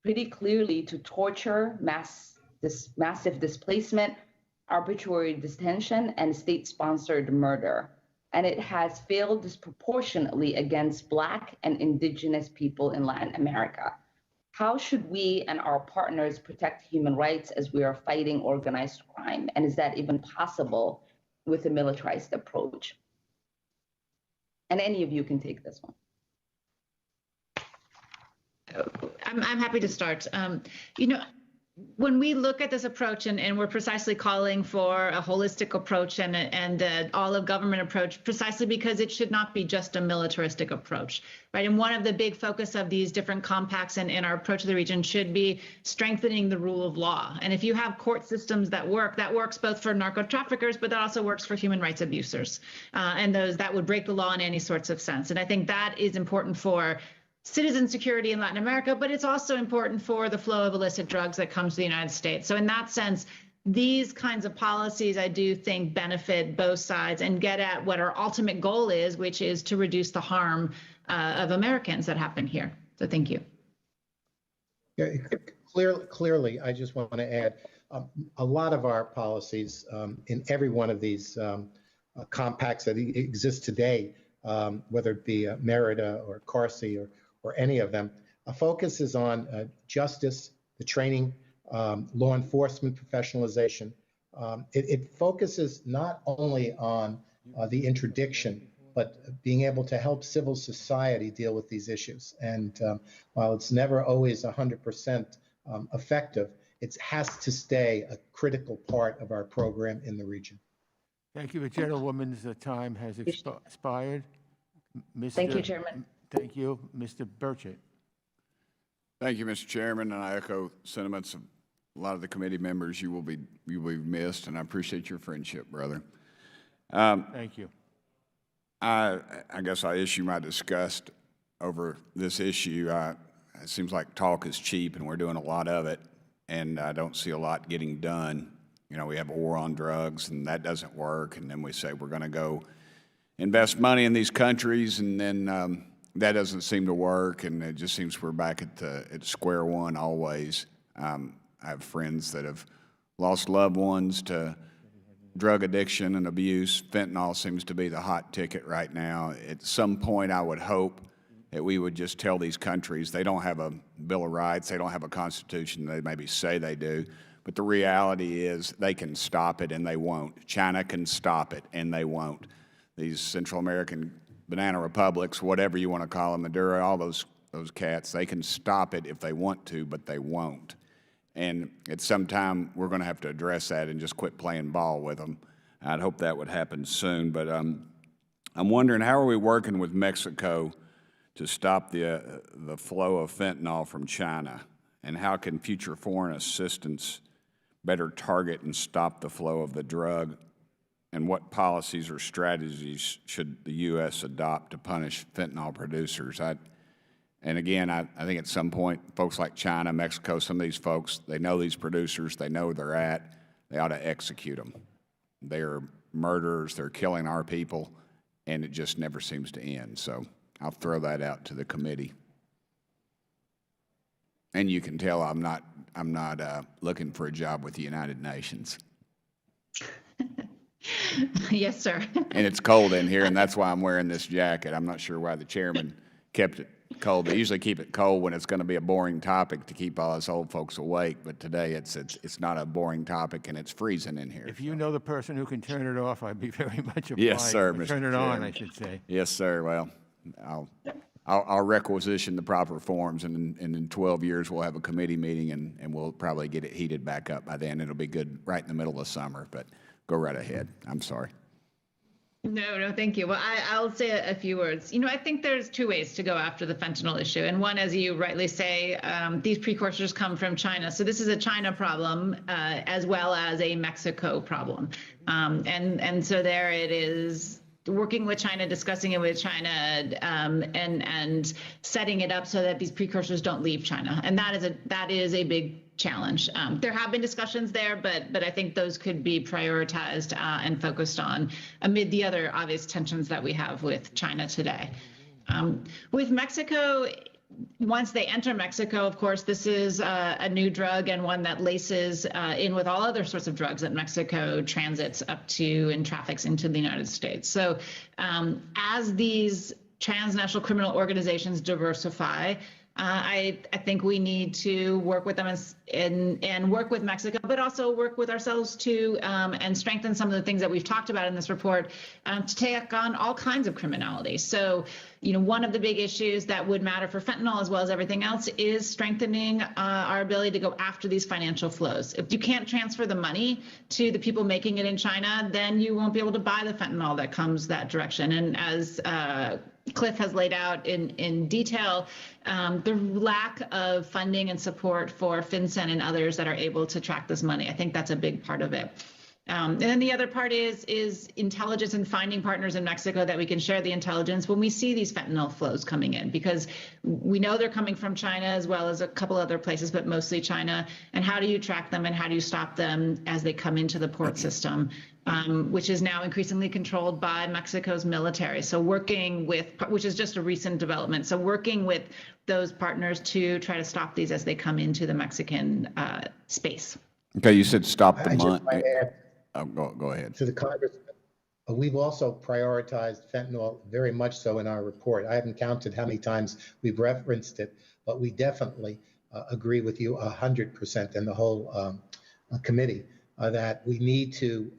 pretty clearly to torture, massive displacement, arbitrary detention, and state-sponsored murder. And it has failed disproportionately against Black and Indigenous people in Latin America. How should we and our partners protect human rights as we are fighting organized crime? And is that even possible with a militarized approach? And any of you can take this one. I'm happy to start. When we look at this approach, and we're precisely calling for a holistic approach and an all-of-government approach, precisely because it should not be just a militaristic approach, right? And one of the big focus of these different compacts and in our approach to the region should be strengthening the rule of law. And if you have court systems that works both for narco traffickers, but that also works for human rights abusers, and those that would break the law in any sorts of sense. And I think that is important for citizen security in Latin America, but it's also important for the flow of illicit drugs that comes to the United States. So in that sense, these kinds of policies, I do think, benefit both sides and get at what our ultimate goal is, which is to reduce the harm of Americans that happen here. So thank you. Yeah, clearly, I just want to add, a lot of our policies in every one of these compacts that exist today, whether it be Merida or Corsi or any of them, focuses on justice, the training, law enforcement professionalization. It focuses not only on the interdiction, but being able to help civil society deal with these issues. And while it's never always 100% effective, it has to stay a critical part of our program in the region. Thank you. The gentlewoman's time has expired. Thank you, Chairman. Thank you. Mr. Burchett. Thank you, Mr. Chairman, and I echo sentiments of a lot of the committee members. You will be missed, and I appreciate your friendship, brother. Thank you. I guess I issue my disgust over this issue. It seems like talk is cheap, and we're doing a lot of it, and I don't see a lot getting done. We have a war on drugs, and that doesn't work, and then we say we're going to go invest money in these countries, and then that doesn't seem to work, and it just seems we're back at square one always. I have friends that have lost loved ones to drug addiction and abuse. Fentanyl seems to be the hot ticket right now. At some point, I would hope that we would just tell these countries they don't have a Bill of Rights, they don't have a Constitution, they maybe say they do, but the reality is they can stop it and they won't. China can stop it and they won't. These Central American banana republics, whatever you want to call them, Maduro, all those cats, they can stop it if they want to, but they won't. And at some time, we're going to have to address that and just quit playing ball with them. I'd hope that would happen soon. But I'm wondering, how are we working with Mexico to stop the flow of fentanyl from China? And how can future foreign assistance better target and stop the flow of the drug? And what policies or strategies should the U.S. adopt to punish fentanyl producers? And again, I think at some point, folks like China, Mexico, some of these folks, they know these producers, they know where they're at, they ought to execute them. They're murderers, they're killing our people, and it just never seems to end. So I'll throw that out to the committee. And you can tell I'm not looking for a job with the United Nations. Yes, sir. And it's cold in here, and that's why I'm wearing this jacket. I'm not sure why the chairman kept it cold. They usually keep it cold when it's going to be a boring topic to keep all us old folks awake, but today it's not a boring topic, and it's freezing in here. If you know the person who can turn it off, I'd be very much obliged. Yes, sir, Or Mr. turn it on, Chairman. I should say. Yes, sir. Well, I'll requisition the proper forms, and in 12 years we'll have a committee meeting, and we'll probably get it heated back up by then. It'll be good right in the middle of summer, but go right ahead. I'm sorry. No, thank you. Well, I'll say a few words. You know, I think there's two ways to go after the fentanyl issue. And one, as you rightly say, these precursors come from China. So this is a China problem as well as a Mexico problem. And so there it is, working with China, discussing it with China, and setting it up so that these precursors don't leave China. And that is a big challenge. There have been discussions there, but I think those could be prioritized and focused on amid the other obvious tensions that we have with China today. With Mexico, once they enter Mexico, of course, this is a new drug and one that laces in with all other sorts of drugs that Mexico transits up to and traffics into the United States. So as these transnational criminal organizations diversify, I think we need to work with them and work with Mexico, but also work with ourselves too, and strengthen some of the things that we've talked about in this report to take on all kinds of criminality. So, you know, one of the big issues that would matter for fentanyl as well as everything else is strengthening our ability to go after these financial flows. If you can't transfer the money to the people making it in China, then you won't be able to buy the fentanyl that comes that direction. And as Cliff has laid out in detail, the lack of funding and support for FinCEN and others that are able to track this money. I think that's a big part of it. And then the other part is intelligence and finding partners in Mexico that we can share the intelligence when we see these fentanyl flows coming in, because we know they're coming from China as well as a couple other places, but mostly China. And how do you track them and how do you stop them as they come into the port system, which is now increasingly controlled by Mexico's military. So working with, which is just a recent development. So working with those partners to try to stop these as they come into the Mexican space. Okay, you said stop the I just money. might add Go ahead. to the Congressman. We've also prioritized fentanyl very much so in our report. I haven't counted how many times we've referenced it, but we definitely agree with you 100% and the whole committee that we need to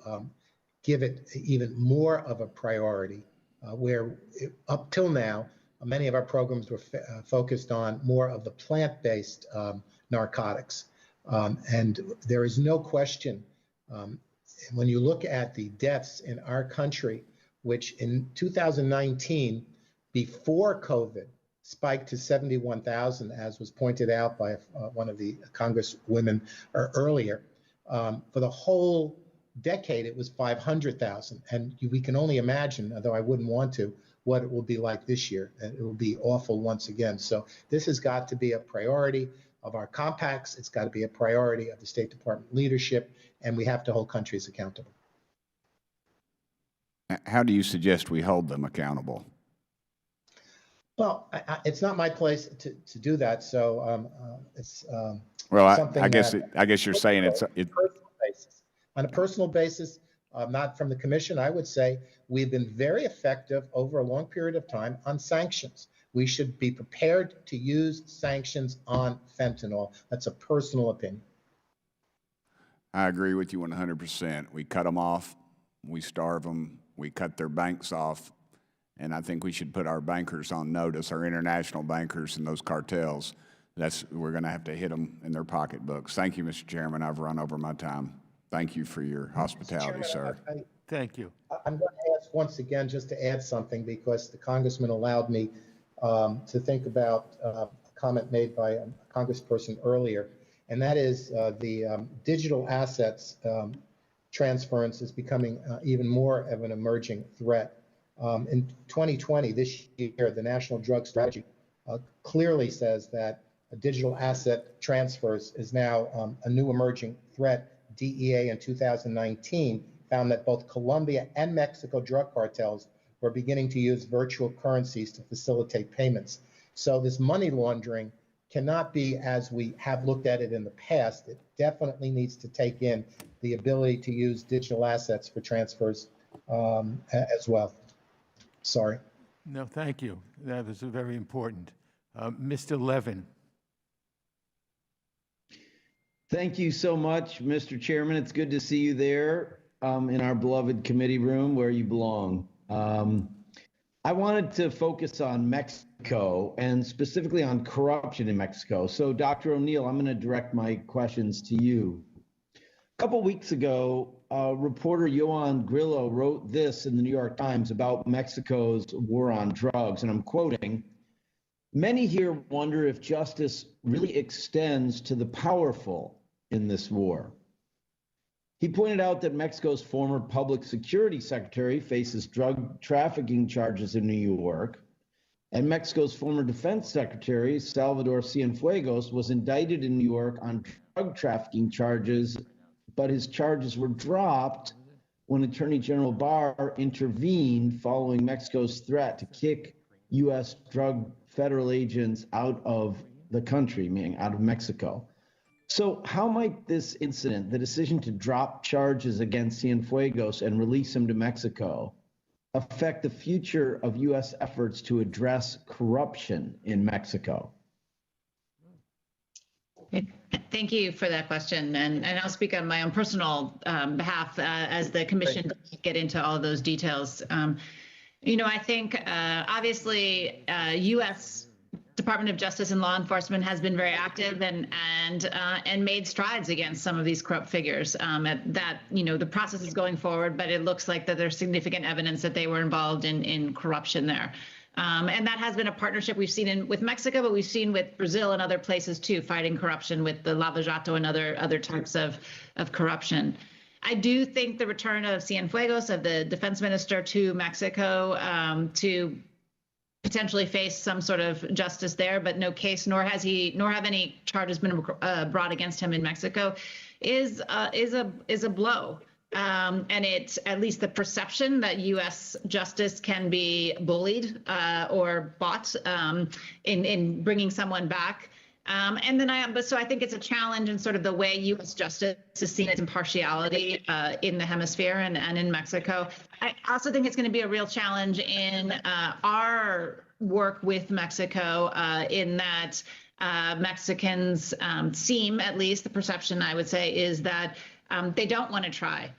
give it even more of a priority where up till now, many of our programs were focused on more of the plant-based narcotics. And there is no question when you look at the deaths in our country, which in 2019, before COVID, spiked to 71,000, as was pointed out by one of the congresswomen earlier. For the whole decade, it was 500,000. And we can only imagine, although I wouldn't want to, what it will be like this year. And it will be awful once again. So this has got to be a priority of our compacts. It's got to be a priority of the State Department leadership, and we have to hold countries accountable. How do you suggest we hold them accountable? Well, it's not my place to do that. So it's well, I guess you're saying it's on a personal basis, not from the commission. I would say we've been very effective over a long period of time on sanctions. We should be prepared to use sanctions on fentanyl. That's a personal opinion. I agree with you 100%. We cut them off, we starve them, we cut their banks off, and I think we should put our bankers on notice, our international bankers and those cartels. We're going to have to hit them in their pocketbooks. Thank you, Mr. Chairman. I've run over my time. Thank you for your hospitality, sir. Thank you. I'm going to pause once again just to add something because the congressman allowed me to think about a comment made by a congressperson earlier, and that is the digital assets transference is becoming even more of an emerging threat. In 2020, this year, the National Drug Strategy clearly says that digital asset transfers is now a new emerging threat. DEA in 2019 found that both Colombia and Mexico drug cartels were beginning to use virtual currencies to facilitate payments. So this money laundering cannot be as we have looked at it in the past. It definitely needs to take in the ability to use digital assets for transfers as well. Sorry. No, thank you. That was very important. Mr. Levin. Thank you so much, Mr. Chairman. It's good to see you there in our beloved committee room where you belong. I wanted to focus on Mexico and specifically on corruption in Mexico. So, Dr. O'Neill, I'm going to direct my questions to you. A couple weeks ago, reporter Johan Grillo wrote this in the New York Times about Mexico's war on drugs, and I'm quoting, "Many here wonder if justice really extends to the powerful in this war." He pointed out that Mexico's former public security secretary faces drug trafficking charges in New York, and Mexico's former defense secretary, Salvador Cienfuegos, was indicted in New York on drug trafficking charges, but his charges were dropped when Attorney General Barr intervened following Mexico's threat to kick U.S. drug federal agents out of the country, meaning out of Mexico. So how might this incident, the decision to drop charges against Cienfuegos and release him to Mexico, affect the future of U.S. efforts to address corruption in Mexico? Thank you for that question. And I'll speak on my own personal behalf as the commission doesn't get into all of those details. You know, I think obviously U.S. Department of Justice and law enforcement has been very active and made strides against some of these corrupt figures. That, you know, the process is going forward, but it looks like that there's significant evidence that they were involved in corruption there. And that has been a partnership we've seen with Mexico, but we've seen with Brazil and other places too, fighting corruption with the Lava Jato and other types of corruption. I do think the return of Cienfuegos, of the defense minister, to Mexico to potentially face some sort of justice there, but no case, nor have any charges been brought against him in Mexico, is a blow. And it's at least the perception that U.S. justice can be bullied or bought in bringing someone back. And then so I think it's a challenge in sort of the way U.S. justice is seen as impartiality in the hemisphere and in Mexico. I also think it's going to be a real challenge in our work with Mexico in that Mexicans seem, at least the perception I would say, is that they don't want to try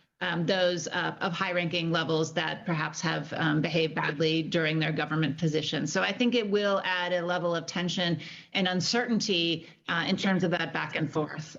those of high-ranking levels that perhaps have behaved badly during their government positions. So I think it will add a level of tension and uncertainty in terms of that back and forth.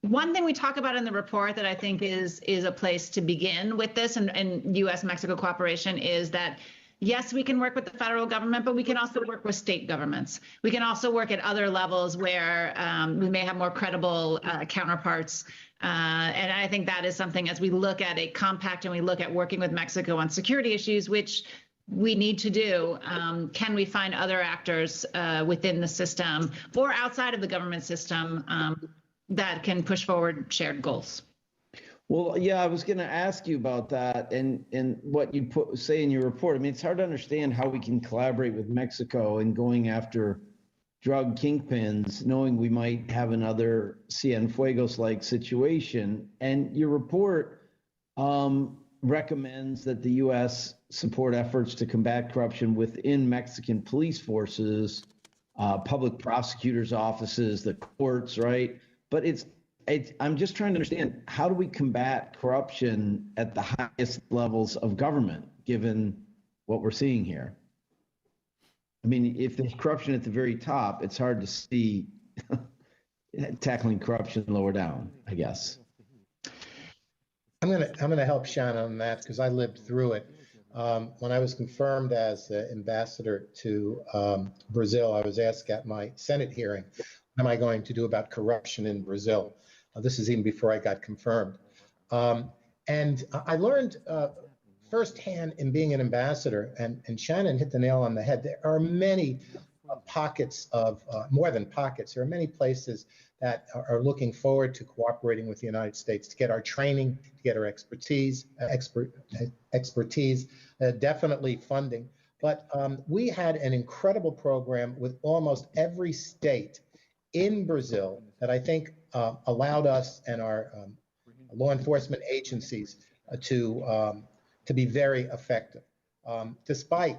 One thing we talk about in the report that I think is a place to begin with this and U.S.-Mexico cooperation is that, yes, we can work with the federal government, but we can also work with state governments. We can also work at other levels where we may have more credible counterparts. And I think that is something, as we look at a compact and we look at working with Mexico on security issues, which we need to do, can we find other actors within the system or outside of the government system that can push forward shared goals? Well, yeah, I was going to ask you about that and what you say in your report. I mean, it's hard to understand how we can collaborate with Mexico in going after drug kingpins, knowing we might have another Cienfuegos-like situation. And your report recommends that the U.S. support efforts to combat corruption within Mexican police forces, public prosecutors' offices, the courts, right? But I'm just trying to understand, how do we combat corruption at the highest levels of government, given what we're seeing here? I mean, if there's corruption at the very top, it's hard to see tackling corruption lower down, I guess. I'm gonna help Shannon on that because I lived through it. When I was confirmed as ambassador to Brazil, I was asked at my Senate hearing, what am I going to do about corruption in Brazil? This is even before I got confirmed. And I learned firsthand in being an ambassador, and Shannon hit the nail on the head, there are many pockets of, more than pockets, there are many places that are looking forward to cooperating with the United States to get our training, to get our expertise, definitely funding. But we had an incredible program with almost every state in Brazil that I think allowed us and our law enforcement agencies to be very effective, despite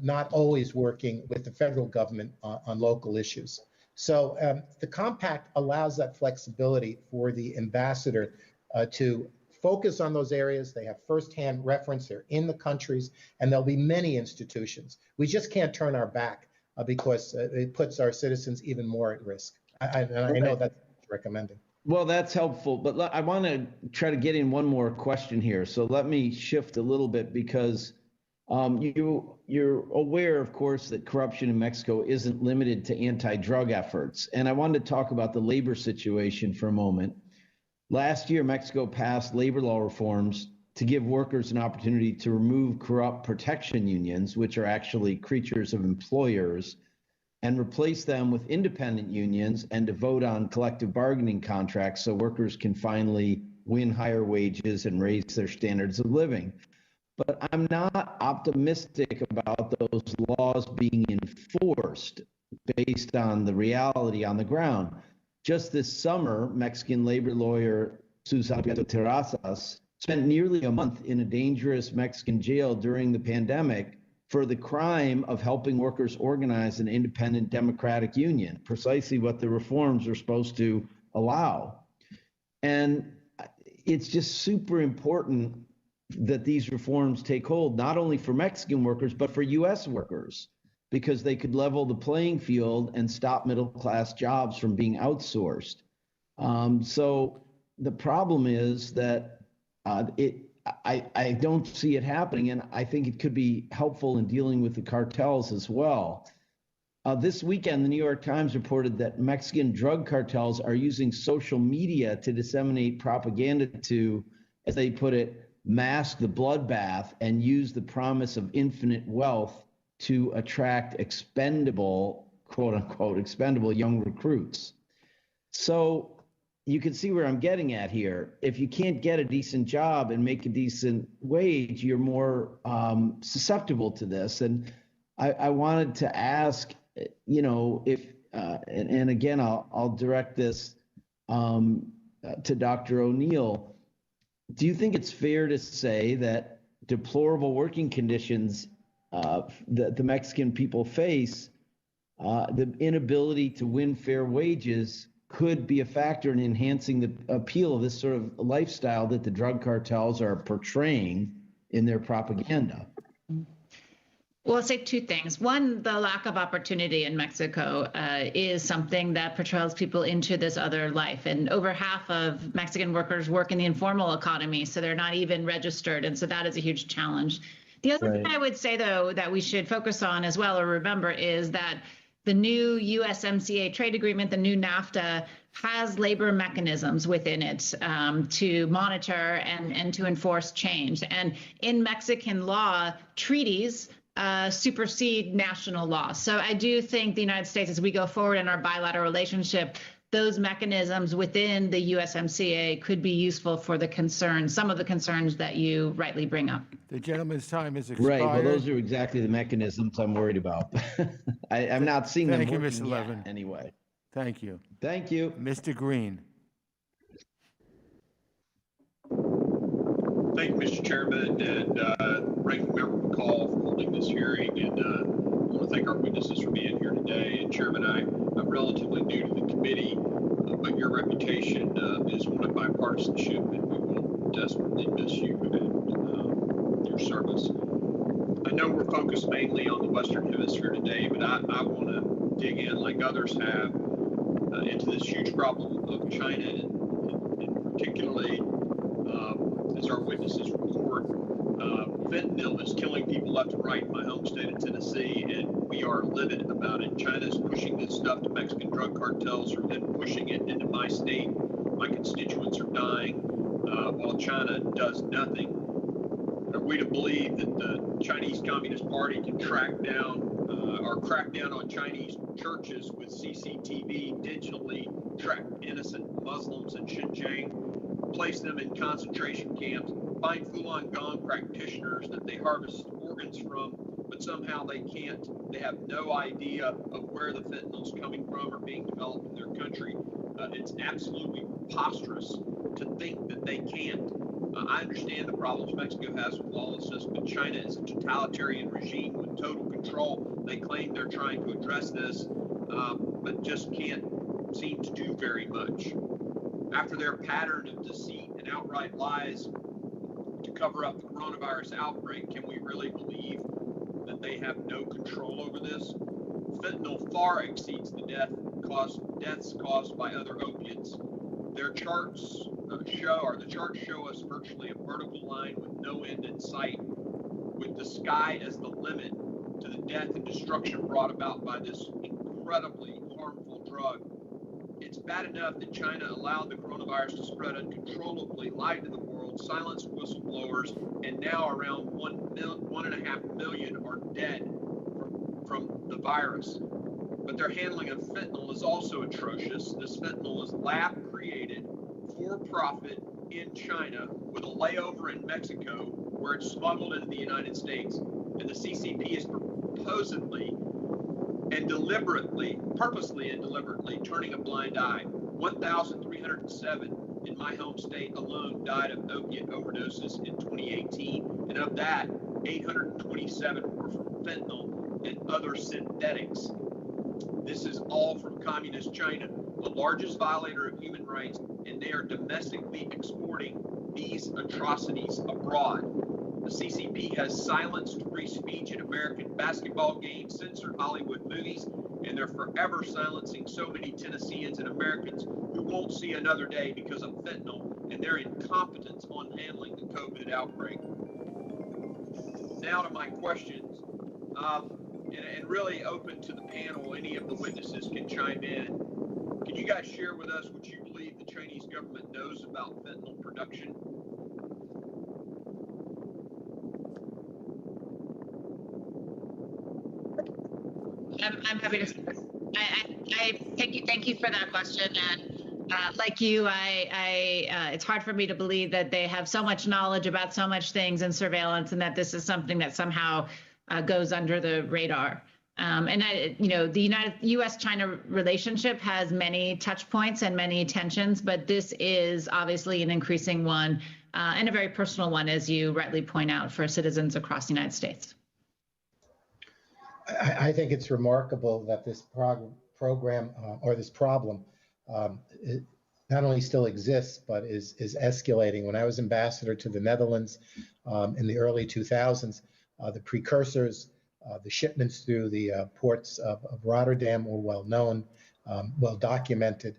not always working with the federal government on local issues. So the compact allows that flexibility for the ambassador to focus on those areas. They have firsthand reference. They're in the countries, and there'll be many institutions. We just can't turn our back because it puts our citizens even more at risk. I know that's recommending. Well, that's helpful, but I want to try to get in one more question here. So let me shift a little bit because you're aware, of course, that corruption in Mexico isn't limited to anti-drug efforts. And I wanted to talk about the labor situation for a moment. Last year, Mexico passed labor law reforms to give workers an opportunity to remove corrupt protection unions, which are actually creatures of employers, and replace them with independent unions and to vote on collective bargaining contracts so workers can finally win higher wages and raise their standards of living. But I'm not optimistic about those laws being enforced based on the reality on the ground. Just this summer, Mexican labor lawyer Susana Terrazas spent nearly a month in a dangerous Mexican jail during the pandemic for the crime of helping workers organize an independent democratic union, precisely what the reforms are supposed to allow. And it's just super important that these reforms take hold, not only for Mexican workers, but for U.S. workers, because they could level the playing field and stop middle-class jobs from being outsourced. So the problem is that I don't see it happening, and I think it could be helpful in dealing with the cartels as well. This weekend, the New York Times reported that Mexican drug cartels are using social media to disseminate propaganda to, as they put it, mask the bloodbath and use the promise of infinite wealth to attract expendable, quote unquote, expendable young recruits. So you can see where I'm getting at here. If you can't get a decent job and make a decent wage, you're more susceptible to this. And I wanted to ask, you know, if, and again, I'll direct this to Dr. O'Neill. Do you think it's fair to say that deplorable working conditions that the Mexican people face, the inability to win fair wages, could be a factor in enhancing the appeal of this sort of lifestyle that the drug cartels are portraying in their propaganda? Well, I'll say two things. One, the lack of opportunity in Mexico is something that portrays people into this other life. And over half of Mexican workers work in the informal economy, so they're not even registered. And so that is a huge challenge. The other thing I would say, though, that we should focus on as well or remember is that the new USMCA trade agreement, the new NAFTA, has labor mechanisms within it to monitor and to enforce change. And in Mexican law, treaties supersede national law. So I do think the United States, as we go forward in our bilateral relationship, those mechanisms within the USMCA could be useful for the concerns, some of the concerns that you rightly bring up. The gentleman's time is expired. Right. Well, those are exactly the mechanisms I'm worried about. I'm not seeing them Thank you, working Mr. yet, Levin. anyway. Thank you. Thank you. Mr. Green. Thank you, Mr. Chairman, and Ranking Member McCall for holding this hearing. And I want to thank our witnesses for being here today. And Chairman, I'm relatively new to the committee, but your reputation is one of bipartisanship, and we will desperately miss you and your service. I know we're focused mainly on the Western Hemisphere today, but I want to dig in, like others have, into this huge problem of China, and particularly as our witnesses report, Fentanyl is killing people left and right in my home state of Tennessee, and we are livid about it. China's pushing this stuff to Mexican drug cartels, or then pushing it into my state. My constituents are dying while China does nothing. Are we to believe that the Chinese Communist Party can track down or crack down on Chinese churches with CCTV, digitally track innocent Muslims in Xinjiang, place them in concentration camps, find Falun Gong practitioners that they harvest organs from, but somehow they can't, they have no idea of where the fentanyl's coming from or being developed in their country? It's absolutely preposterous to think that they can't. I understand the problems Mexico has with lawlessness, but China is a totalitarian regime with total control. They claim they're trying to address this, but just can't seem to do very much. After their pattern of deceit and outright lies to cover up the coronavirus outbreak, can we really believe that they have no control over this? Fentanyl far exceeds the deaths caused by other opiates. Their charts show us virtually a vertical line with no end in sight, with the sky as the limit to the death and destruction brought about by this incredibly harmful drug. It's bad enough that China allowed the coronavirus to spread uncontrollably, lied to the world, silenced whistleblowers, and now around 1.5 million are dead from the virus. But their handling of fentanyl is also atrocious. This fentanyl is lab created, for profit in China, with a layover in Mexico, where it's smuggled into the United States. And the CCP is purposely and deliberately turning a blind eye. 1,307 in my home state alone died of opiate overdoses in 2018, and of that, 827 were from fentanyl and other synthetics. This is all from communist China, the largest violator of human rights, and they are domestically exporting these atrocities abroad. The CCP has silenced free speech in American basketball games, censored Hollywood movies, and they're forever silencing so many Tennesseans and Americans who won't see another day because of fentanyl and their incompetence on handling the COVID outbreak. Now to my questions, and really open to the panel. Any of the witnesses can chime in. Can you guys share with us what you believe the Chinese government knows about fentanyl production? I'm happy to. I thank you for that question. And like you, it's hard for me to believe that they have so much knowledge about so much things and surveillance, and that this is something that somehow goes under the radar. The U.S.-China relationship has many touch points and many tensions, but this is obviously an increasing one and a very personal one, as you rightly point out, for citizens across the United States. I think it's remarkable that this program or this problem not only still exists, but is escalating. When I was ambassador to the Netherlands in the early 2000s, the precursors, the shipments through the ports of Rotterdam were well known, well documented.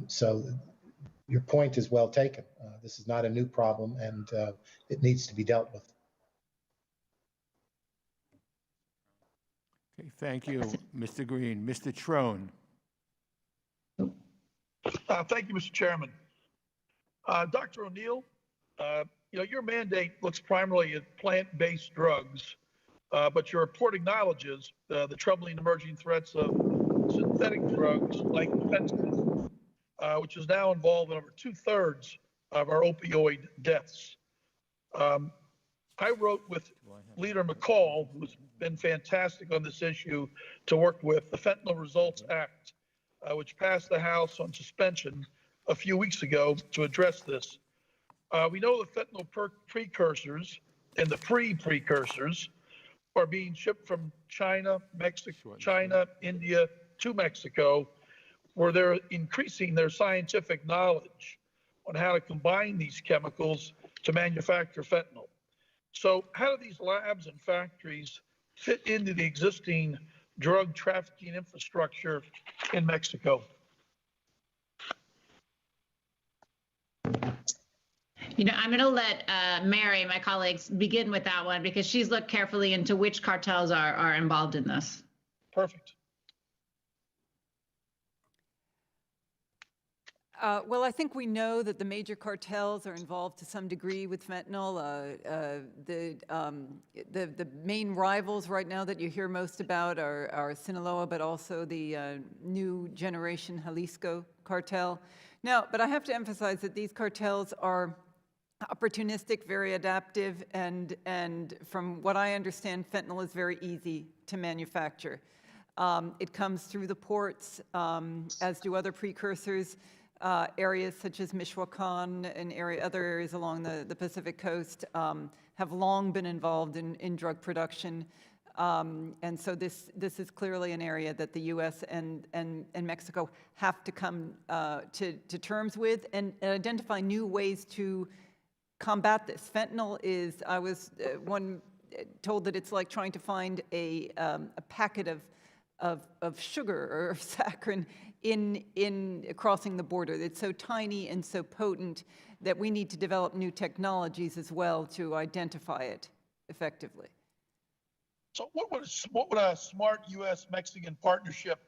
So your point is well taken. This is not a new problem, and it needs to be dealt with. Okay, thank you, Mr. Green. Mr. Trone. Thank you, Mr. Chairman. Dr. O'Neill, your mandate looks primarily at plant-based drugs, but your report acknowledges the troubling emerging threats of synthetic drugs like fentanyl, which is now involved in over 2/3 of our opioid deaths. I wrote with Leader McCall, who's been fantastic on this issue, to work with the Fentanyl Results Act, which passed the House on suspension a few weeks ago to address this. We know the fentanyl precursors and the pre-precursors are being shipped from China, India to Mexico, where they're increasing their scientific knowledge on how to combine these chemicals to manufacture fentanyl. So how do these labs and factories fit into the existing drug trafficking infrastructure in Mexico? You know, I'm going to let Mary, my colleagues, begin with that one because she's looked carefully into which cartels are involved in this. Perfect. Well, I think we know that the major cartels are involved to some degree with fentanyl. The main rivals right now that you hear most about are Sinaloa, but also the new generation Jalisco cartel. Now, but I have to emphasize that these cartels are opportunistic, very adaptive, and from what I understand, fentanyl is very easy to manufacture. It comes through the ports, as do other precursors. Areas such as Michoacan and other areas along the Pacific coast have long been involved in drug production. And so this is clearly an area that the U.S. and Mexico have to come to terms with and identify new ways to combat this. Fentanyl is, I was told that it's like trying to find a packet of sugar or saccharin in crossing the border. It's so tiny and so potent that we need to develop new technologies as well to identify it effectively. So what would a smart U.S.-Mexican partnership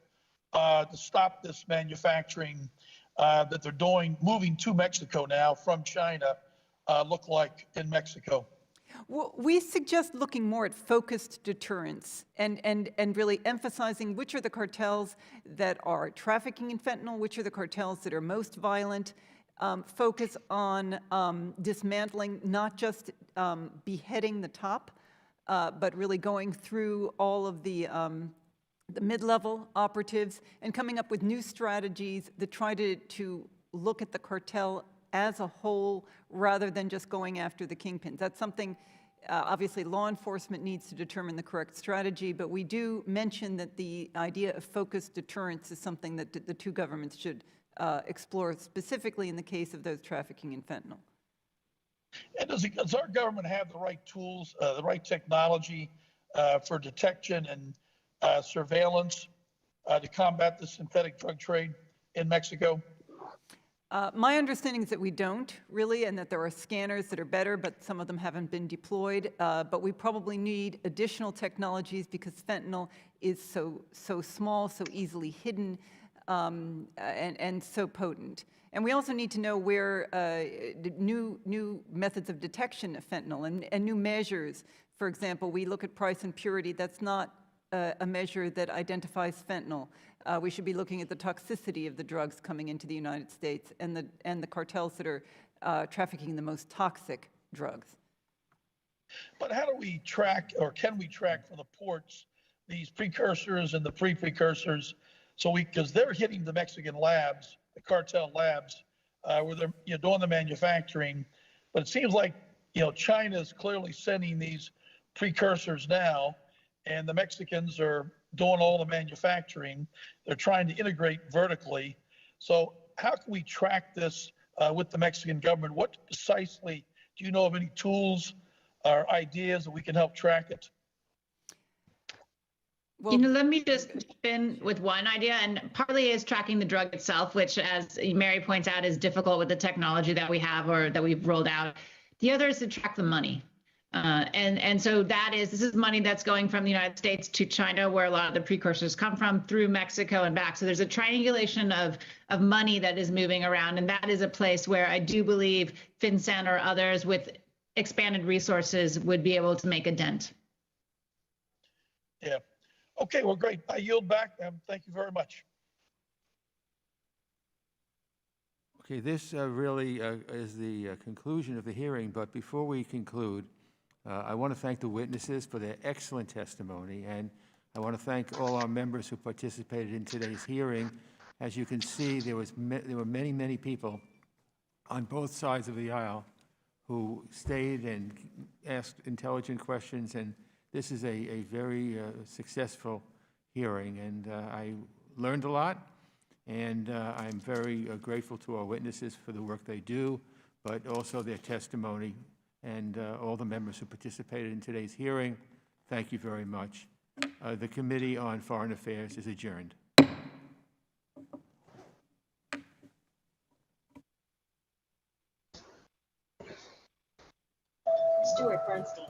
to stop this manufacturing that they're doing, moving to Mexico now from China, look like in Mexico? Well, we suggest looking more at focused deterrence and really emphasizing which are the cartels that are trafficking in fentanyl, which are the cartels that are most violent, focus on dismantling, not just beheading the top, but really going through all of the mid-level operatives and coming up with new strategies that try to look at the cartel as a whole rather than just going after the kingpins. That's something, obviously, law enforcement needs to determine the correct strategy, but we do mention that the idea of focused deterrence is something that the two governments should explore, specifically in the case of those trafficking in fentanyl. And does our government have the right tools, the right technology for detection and surveillance to combat the synthetic drug trade in Mexico? My understanding is that we don't really, and that there are scanners that are better, but some of them haven't been deployed. But we probably need additional technologies because fentanyl is so small, so easily hidden, and so potent. And we also need to know where new methods of detection of fentanyl and new measures. For example, we look at price and purity. That's not a measure that identifies fentanyl. We should be looking at the toxicity of the drugs coming into the United States and the cartels that are trafficking the most toxic drugs. But how do we track, or can we track from the ports, these precursors and the pre-precursors? So because they're hitting the Mexican labs, the cartel labs, where they're doing the manufacturing. But it seems like China is clearly sending these precursors now, and the Mexicans are doing all the manufacturing. They're trying to integrate vertically. So how can we track this with the Mexican government? What precisely, do you know of any tools or ideas that we can help track it? Well, let me just spin with one idea, and partly is tracking the drug itself, which, as Mary points out, is difficult with the technology that we have or that we've rolled out. The other is to track the money. And so this is money that's going from the United States to China, where a lot of the precursors come from, through Mexico and back. So there's a triangulation of money that is moving around. And that is a place where I do believe FinCEN or others with expanded resources would be able to make a dent. Yeah. Okay, well, great. I yield back. Thank you very much. Okay, this really is the conclusion of the hearing. But before we conclude, I want to thank the witnesses for their excellent testimony, and I want to thank all our members who participated in today's hearing. As you can see, there were many, many people on both sides of the aisle who stayed and asked intelligent questions, and this is a very successful hearing, and I learned a lot, and I'm very grateful to our witnesses for the work they do, but also their testimony. And all the members who participated in today's hearing, thank you very much. The Committee on Foreign Affairs is adjourned. Stuart Bernstein.